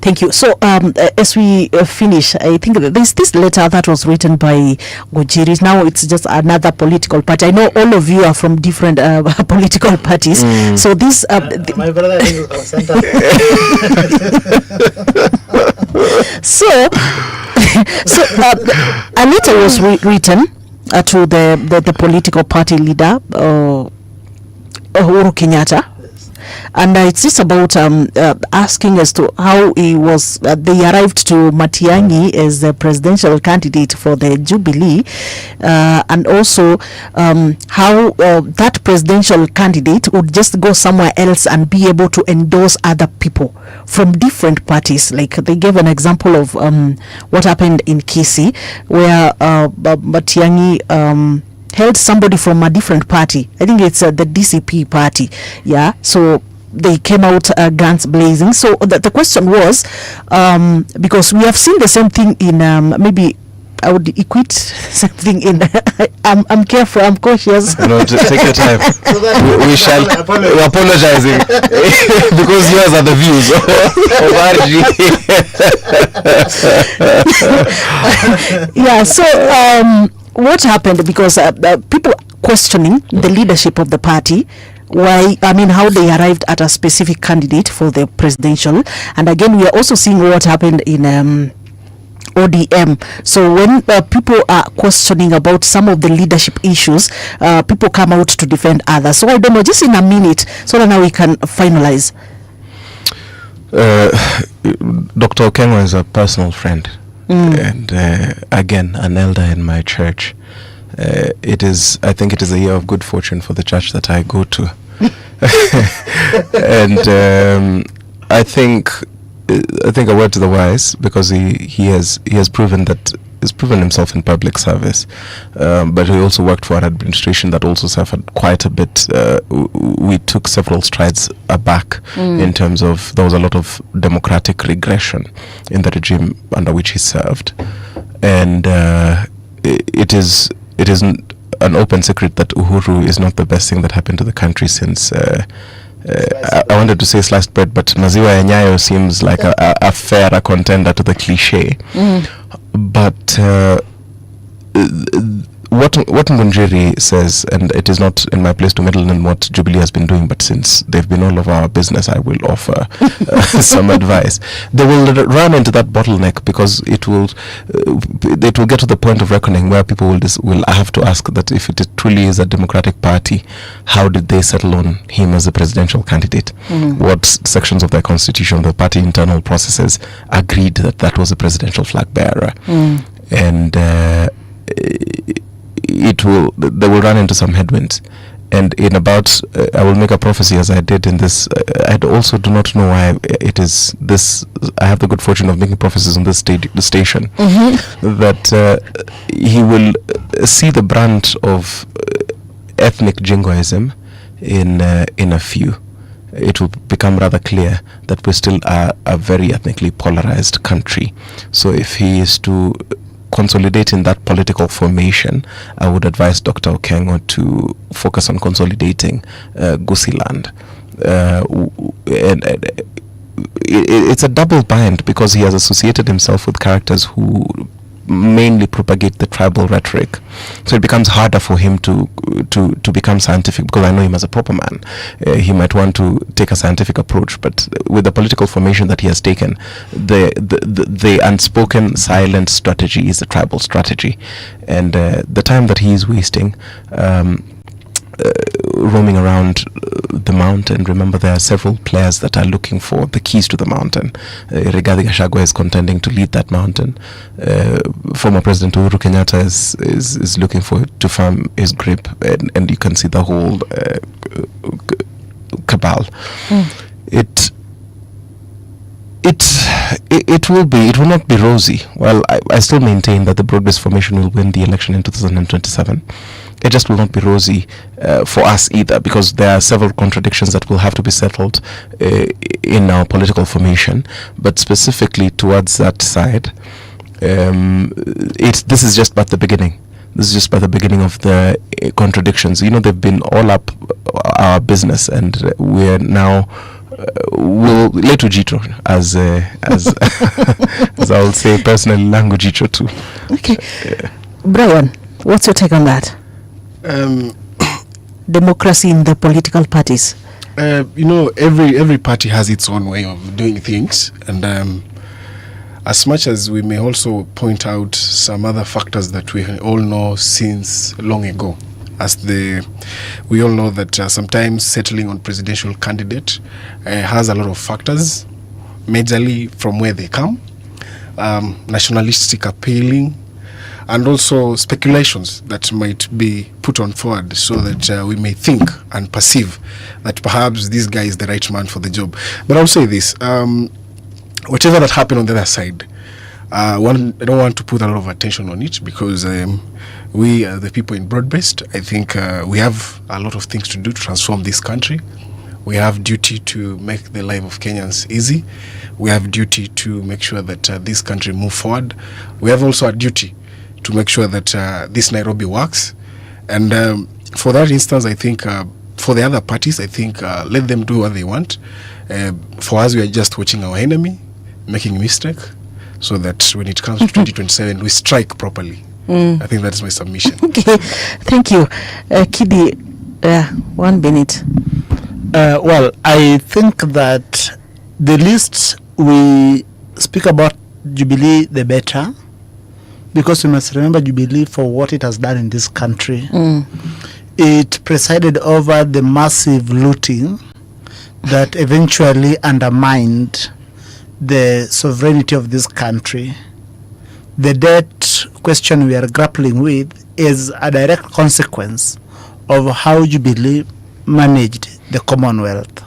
Thank you. So as we finish, I think there's this letter that was written by Gojiri. Now it's just another political party. I know all of you are from different political parties. So this...
my brother is from center.
So a letter was written to the political party leader, Uhuru Kenyatta. And it's just about asking as to how he was, they arrived to Matiang'i as the presidential candidate for the Jubilee, and also how that presidential candidate would just go somewhere else and be able to endorse other people from different parties. Like they gave an example of what happened in Kisii, where Matiang'i held somebody from a different party. I think it's the DCP party. Yeah. So they came out guns blazing. So the question was, because we have seen the same thing in maybe I would equate something in I'm careful, I'm cautious.
No, take your time. we shall we're apologizing because yours are the views of RG.
Yeah, so what happened, because people questioning the leadership of the party, how they arrived at a specific candidate for the presidential. And again, we are also seeing what happened in ODM. So when people are questioning about some of the leadership issues, people come out to defend others. So I don't know, just in a minute, so that now we can finalize.
Dr. Okengo is a personal friend. And again, an elder in my church. I think it is a year of good fortune for the church that I go to. And I think a word to the wise, because he has proven himself in public service, but he also worked for an administration that also suffered quite a bit. We took several strides back in terms of there was a lot of democratic regression in the regime under which he served, and it is an open secret that Uhuru is not the best thing that happened to the country since I wanted to say sliced bread, but maziwa ya Nyayo seems like a fairer contender to the cliche. But what Ngunjiri says, and it is not in my place to meddle in what Jubilee has been doing, but since they've been all of our business, I will offer some advice. They will run into that bottleneck because it will get to the point of reckoning where people will have to ask that if it truly is a democratic party, how did they settle on him as a presidential candidate? What sections of their constitution, the party internal processes agreed that was a presidential flag bearer? And they will run into some headwinds. And in about, I will make a prophecy as I did in this. I also do not know why it is this. I have the good fortune of making prophecies on this station. That he will see the brunt of ethnic jingoism in a few. It will become rather clear that we still are a very ethnically polarized country. So if he is to consolidate in that political formation, I would advise Dr. Okengo to focus on consolidating Gusiland. It's a double bind because he has associated himself with characters who mainly propagate the tribal rhetoric, so it becomes harder for him to become scientific, because I know him as a proper man. He might want to take a scientific approach, but with the political formation that he has taken, the unspoken silent strategy is the tribal strategy, and the time that he is wasting roaming around the mountain. Remember, there are several players that are looking for the keys to the mountain. Rigathi Gachagua is contending to lead that mountain. Former President Uhuru Kenyatta is looking to firm his grip, and you can see the whole cabal. It will not be rosy. Well, I still maintain that the broad-based formation will win the election in 2027. It just will not be rosy for us either, because there are several contradictions that will have to be settled in our political formation. But specifically towards that side, this is just but the beginning. This is just by the beginning of the contradictions. They've been all up our business, and we're now will letu jito as as I will say personally, langu jito too.
Okay, Brian, what's your take on that? Democracy in the political parties.
Every party has its own way of doing things, and as much as we may also point out some other factors that we all know since long ago, we all know that sometimes settling on presidential candidate has a lot of factors, majorly from where they come, nationalistic appealing, and also speculations that might be put on forward so that we may think and perceive that perhaps this guy is the right man for the job. But I'll say this, whatever that happened on the other side, I don't want to put a lot of attention on it, because we, the people in broad-based, I think we have a lot of things to do to transform this country. We have duty to make the life of Kenyans easy. We have duty to make sure that this country move forward. We have also a duty to make sure that this Nairobi works. And for that instance, I think for the other parties, I think let them do what they want. For us, we are just watching our enemy, making a mistake, so that when it comes to 2027, we strike properly. I think that is my submission.
Okay, thank you. Kidi, 1 minute.
Well, I think that the least we speak about Jubilee, the better, because we must remember Jubilee for what it has done in this country. It presided over the massive looting that eventually undermined the sovereignty of this country. The debt question we are grappling with is a direct consequence of how Jubilee managed the Commonwealth.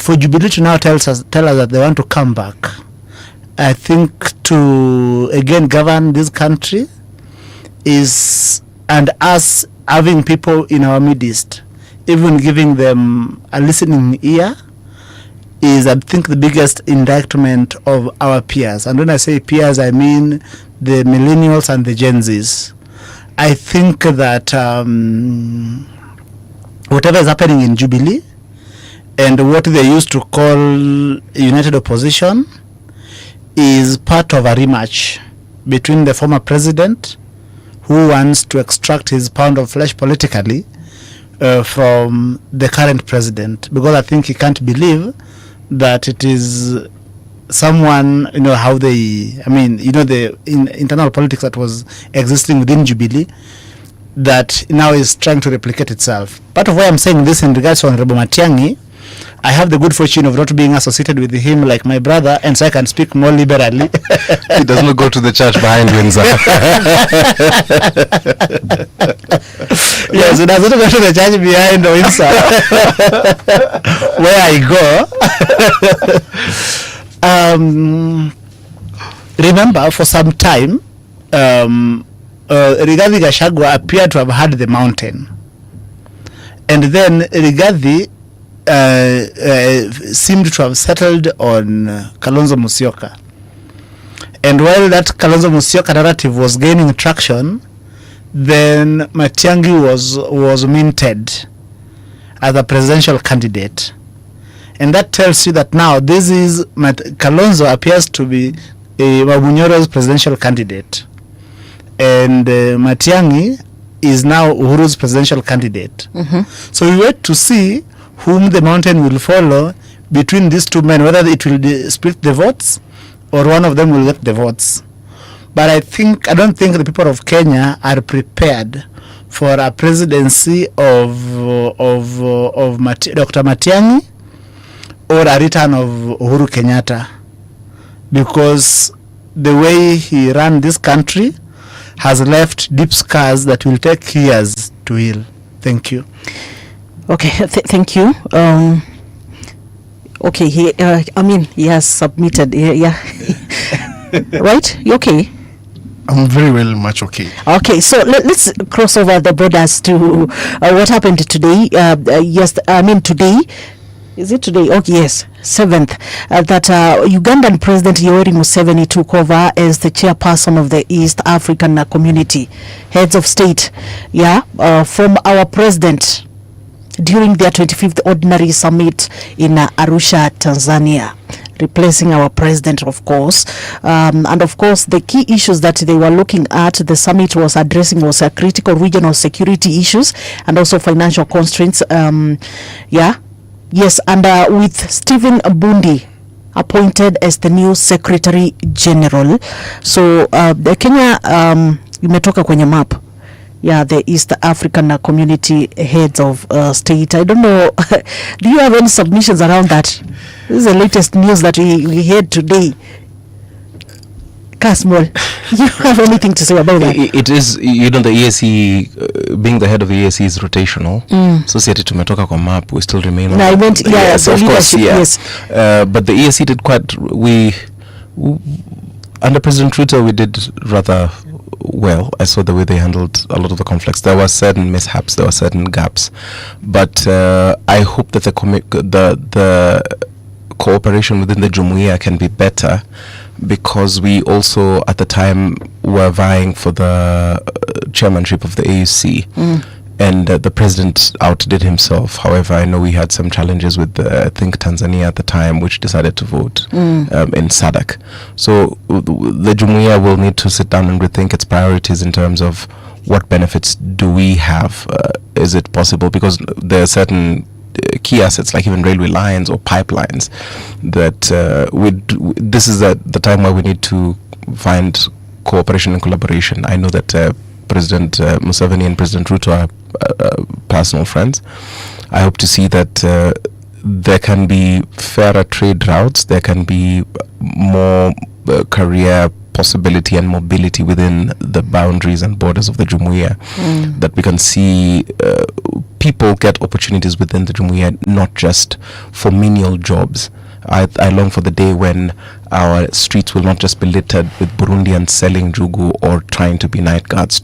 For Jubilee to now tell us that they want to come back, I think to again govern this country and us having people in our midst, even giving them a listening ear, is, I think, the biggest indictment of our peers. And when I say peers, I mean the millennials and the Gen Zs. I think that whatever is happening in Jubilee and what they used to call united opposition is part of a rematch between the former president, who wants to extract his pound of flesh politically from the current president, because I think he can't believe that it is someone, how they, the internal politics that was existing within Jubilee that now is trying to replicate itself. Part of why I'm saying this in regards to Honorable Matiang'i, I have the good fortune of not being associated with him like my brother, and so I can speak more liberally.
He does not go to the church behind Windsor.
Yes, he does not go to the church behind Windsor, where I go. Remember, for some time, Rigathi Gachagua appeared to have had the mountain, and then Rigathi seemed to have settled on Kalonzo Musyoka. And while that Kalonzo Musyoka narrative was gaining traction, then Matiang'i was minted as a presidential candidate. And that tells you that now this is Kalonzo appears to be Wabunyoro's presidential candidate. And Matiang'i is now Uhuru's presidential candidate. So we wait to see whom the mountain will follow between these two men, whether it will split the votes or one of them will get the votes. But I don't think the people of Kenya are prepared for a presidency of Dr. Matiang'i or a return of Uhuru Kenyatta, because the way he ran this country has left deep scars that will take years to heal. Thank you.
Okay, thank you. Okay, he has submitted. Yeah. Right? You okay?
I'm very well, much okay.
Okay, so let's cross over the borders to what happened today. Today. Is it today? Oh, yes, 7th. That Ugandan President Yoweri Museveni took over as the chairperson of the East African Community Heads of State. From our president during their 25th Ordinary Summit in Arusha, Tanzania, replacing our president, of course. And of course, the key issues that they were looking at, the summit was addressing, was critical regional security issues and also financial constraints. Yes, and with Stephen Bundi appointed as the new Secretary General. So the Kenya imetoka kwenye map. Yeah, the East African Community Heads of State. I don't know, do you have any submissions around that? This is the latest news that we heard today. Kasmol, you have anything to say about that?
It is, the EAC, being the head of the EAC is rotational. So siati tumetoka kwa map, we still remain on.
No, I meant,
yes, of course, yeah.
Yes.
But the EAC did under President Ruto, we did rather well. I saw the way they handled a lot of the conflicts. There were certain mishaps, there were certain gaps. But I hope that the cooperation within the Jumuiya can be better, because we also at the time were vying for the chairmanship of the AUC, and the president outdid himself. However, I know we had some challenges with I think Tanzania at the time, which decided to vote in SADC. So the Jumuiya will need to sit down and rethink its priorities in terms of what benefits do we have. Is it possible, because there are certain key assets like even railway lines or pipelines that this is the time where we need to find cooperation and collaboration. I know that President Museveni and President Ruto are personal friends. I hope to see that there can be fairer trade routes, there can be more career possibility and mobility within the boundaries and borders of the Jumuiya, that we can see people get opportunities within the Jumuiya, not just for menial jobs. I long for the day when our streets will not just be littered with Burundians selling jugu or trying to be night guards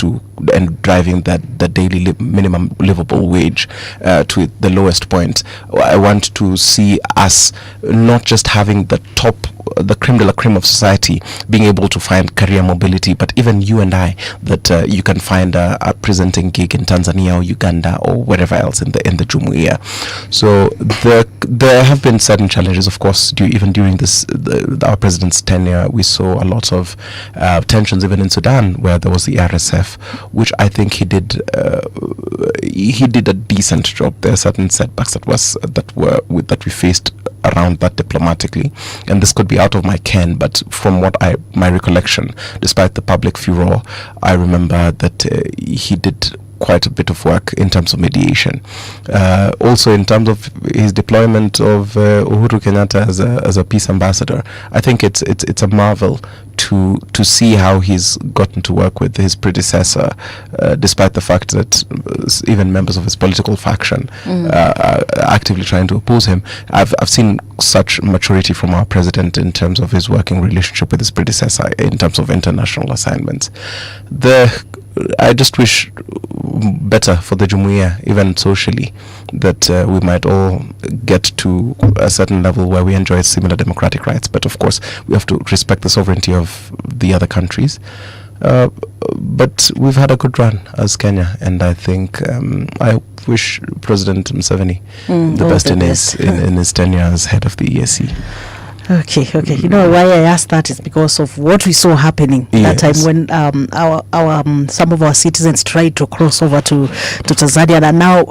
and driving the daily minimum livable wage to the lowest point. I want to see us not just having the top the creme de la creme of society being able to find career mobility, but even you and I, that you can find a presenting gig in Tanzania or Uganda or wherever else in the Jumuiya. So there have been certain challenges, of course, even during our president's tenure. We saw a lot of tensions even in Sudan, where there was the RSF, which I think he did a decent job. There are certain setbacks that we faced around that diplomatically, and this could be out of my ken, but from my recollection, despite the public furor, I remember that he did quite a bit of work in terms of mediation. Also in terms of his deployment of Uhuru Kenyatta as a peace ambassador, I think it's a marvel to see how he's gotten to work with his predecessor, despite the fact that even members of his political faction are actively trying to oppose him. I've seen such maturity from our president in terms of his working relationship with his predecessor in terms of international assignments. I just wish better for the Jumuiya, even socially, that we might all get to a certain level where we enjoy similar democratic rights. But of course, we have to respect the sovereignty of the other countries. But we've had a good run as Kenya, and I think I wish President Museveni the best in his tenure as head of the EAC.
Okay. You know why I asked that is because of what we saw happening that time when some of our citizens tried to cross over to Tanzania, and now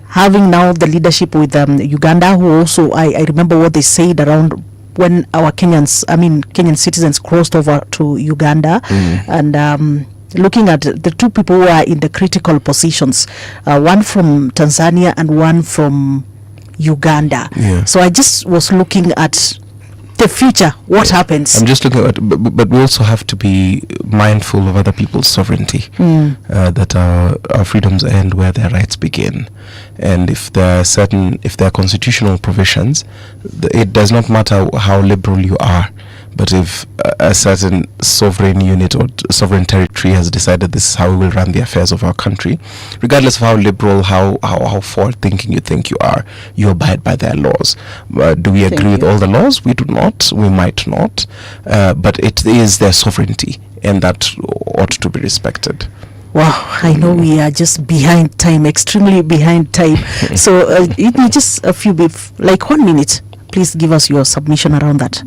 having now the leadership with Uganda, who also I remember what they said around when our Kenyan citizens crossed over to Uganda, and looking at the two people who are in the critical positions, one from Tanzania and one from Uganda. So I just was looking at the future, what happens. I'm just looking at,
but we also have to be mindful of other people's sovereignty, that our freedoms end where their rights begin. And if there are constitutional provisions, it does not matter how liberal you are, but if a certain sovereign unit or sovereign territory has decided this is how we will run the affairs of our country, regardless of how liberal, how forward-thinking you think you are, you abide by their laws. Do we agree with all the laws? We do not. We might not. But it is their sovereignty, and that ought to be respected.
Wow, I know we are just behind time, extremely behind time. So just a few bit, like 1 minute, please give us your submission around that.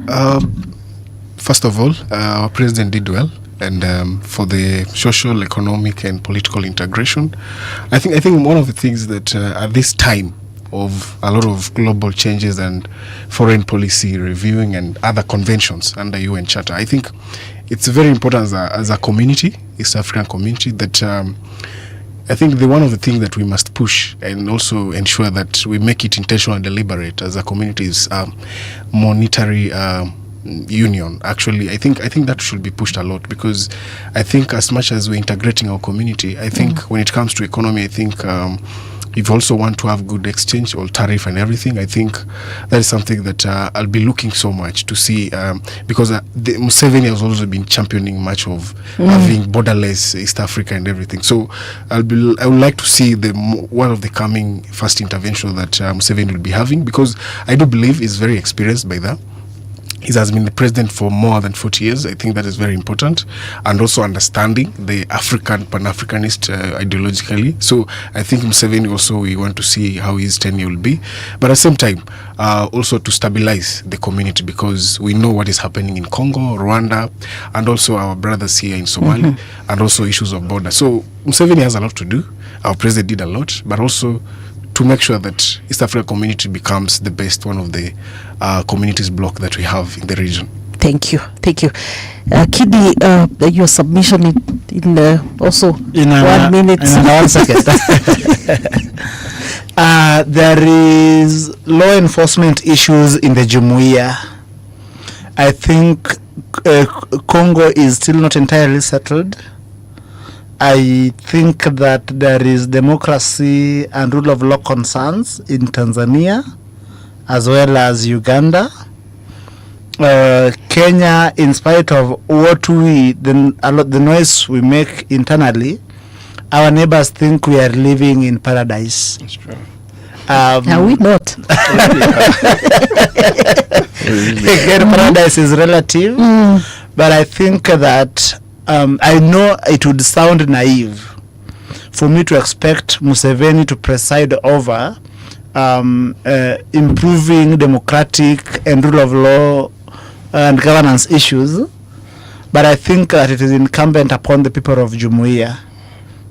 First of all, our president did well, and for the social, economic, and political integration, I think one of the things that at this time of a lot of global changes and foreign policy reviewing and other conventions under UN Charter, I think it's very important as a community, East African community, that I think one of the things that we must push and also ensure that we make it intentional and deliberate as a community is monetary union. Actually, I think that should be pushed a lot, because I think as much as we're integrating our community, I think when it comes to economy, I think if you also want to have good exchange or tariff and everything, I think that is something that I'll be looking so much to see, because Museveni has also been championing much of having borderless East Africa and everything. So I would like to see one of the coming first intervention that Museveni will be having, because I do believe he's very experienced by that. He has been the president for more than 40 years. I think that is very important. And also understanding the African, Pan-Africanist ideologically. So I think Museveni also, we want to see how his tenure will be. But at the same time, also to stabilize the community, because we know what is happening in Congo, Rwanda, and also our brothers here in Somalia, and also issues of border. So Museveni has a lot to do. Our president did a lot, but also to make sure that East Africa community becomes the best one of the communities block that we have in the region.
Thank you. Kidi, your submission in also in 1 minute.
In 1 second. There is law enforcement issues in the Jumuiya. I think Congo is still not entirely settled. I think that there is democracy and rule of law concerns in Tanzania as well as Uganda. Kenya, in spite of what the noise we make internally, our neighbors think we are living in paradise.
That's true.
Are we not?
Again, paradise is relative, but I think that I know it would sound naive for me to expect Museveni to preside over improving democratic and rule of law and governance issues, but I think that it is incumbent upon the people of Jumuiya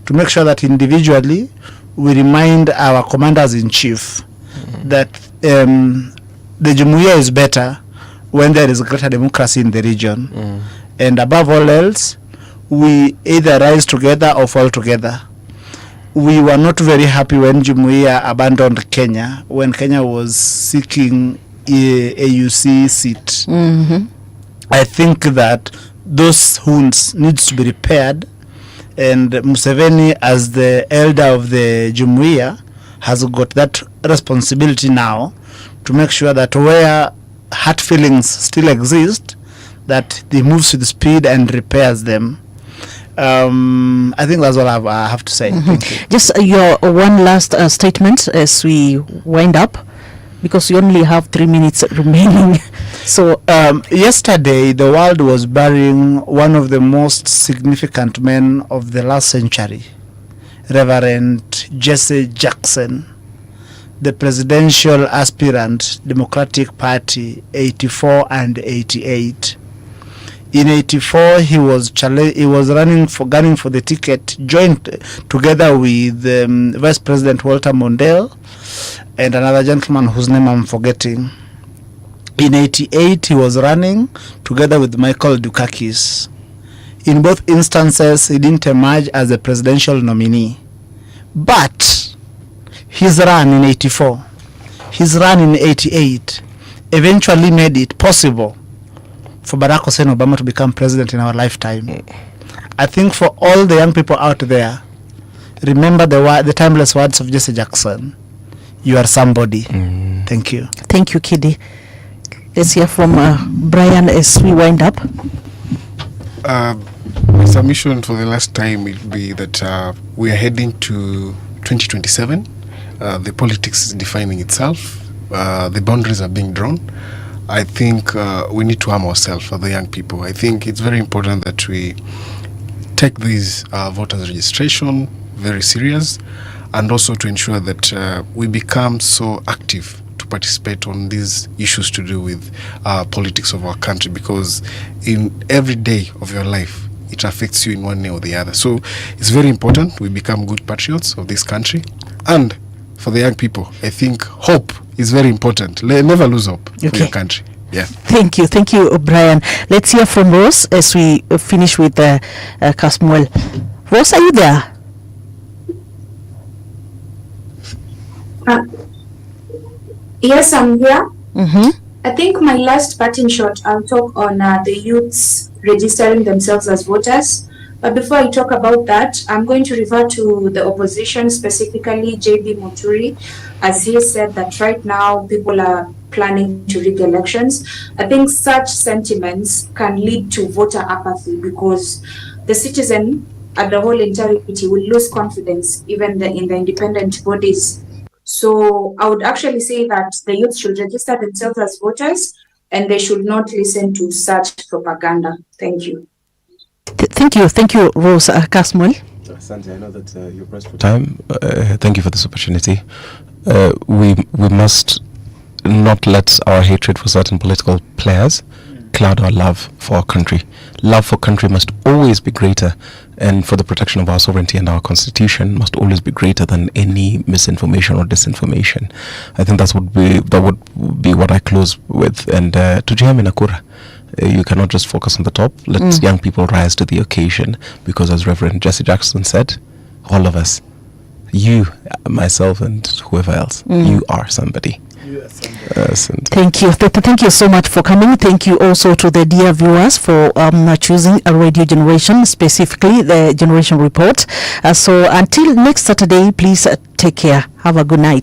to make sure that individually we remind our commanders-in-chief that the Jumuiya is better when there is greater democracy in the region. And above all else, we either rise together or fall together. We were not very happy when Jumuiya abandoned Kenya, when Kenya was seeking a AUC seat. I think that those wounds needs to be repaired, and Museveni, as the elder of the Jumuiya, has got that responsibility now to make sure that where hurt feelings still exist, that he moves with speed and repairs them. I think that's all I have to say. Thank you.
Just your one last statement as we wind up, because you only have 3 minutes remaining.
So yesterday the world was burying one of the most significant men of the last century, Reverend Jesse Jackson, the presidential aspirant, Democratic Party, 84 and 88. In 84, he was gunning for the ticket, joined together with Vice President Walter Mondale and another gentleman whose name I'm forgetting. In 88, he was running together with Michael Dukakis. In both instances, he didn't emerge as a presidential nominee. But his run in 84, his run in 88, eventually made it possible for Barack Hussein Obama to become president in our lifetime. I think for all the young people out there, remember the timeless words of Jesse Jackson. You are somebody. Thank you.
Thank you, Kidi. Let's hear from Brian as we wind up.
My submission for the last time will be that we are heading to 2027. The politics is defining itself. The boundaries are being drawn. I think we need to arm ourselves for the young people. I think it's very important that we take these voters registration very serious, and also to ensure that we become so active to participate on these issues to do with politics of our country, because in every day of your life it affects you in one way or the other. So it's very important we become good patriots of this country. And for the young people, I think hope is very important. Never lose hope for your country. Yeah.
Thank you, Brian. Let's hear from Rose as we finish with Kasmuel. Rose, are you there?
Yes, I'm here. I think my last parting shot, I'll talk on the youths registering themselves as voters. But before I talk about that, I'm going to refer to the opposition, specifically JB Muturi, as he said that right now people are planning to rig elections. I think such sentiments can lead to voter apathy, because the citizen at the whole entirety will lose confidence even in the independent bodies. So I would actually say that the youth should register themselves as voters and they should not listen to such propaganda. Thank you.
Thank you, Rose. Kasmuel.
Sandy, I know that you're pressed for time. Thank you for this opportunity. We must not let our hatred for certain political players cloud our love for our country. Love for country must always be greater, and for the protection of our sovereignty and our constitution must always be greater than any misinformation or disinformation. I think that would be what I close with. And to Jihami Nakura, you cannot just focus on the top. Let young people rise to the occasion, because as Reverend Jesse Jackson said, all of us, you, myself, and whoever else, you are somebody.
Thank you. Thank you so much for coming. Thank you also to the dear viewers for choosing a Radio Generation, specifically the Generation Report. So until next Saturday, please take care. Have a good night.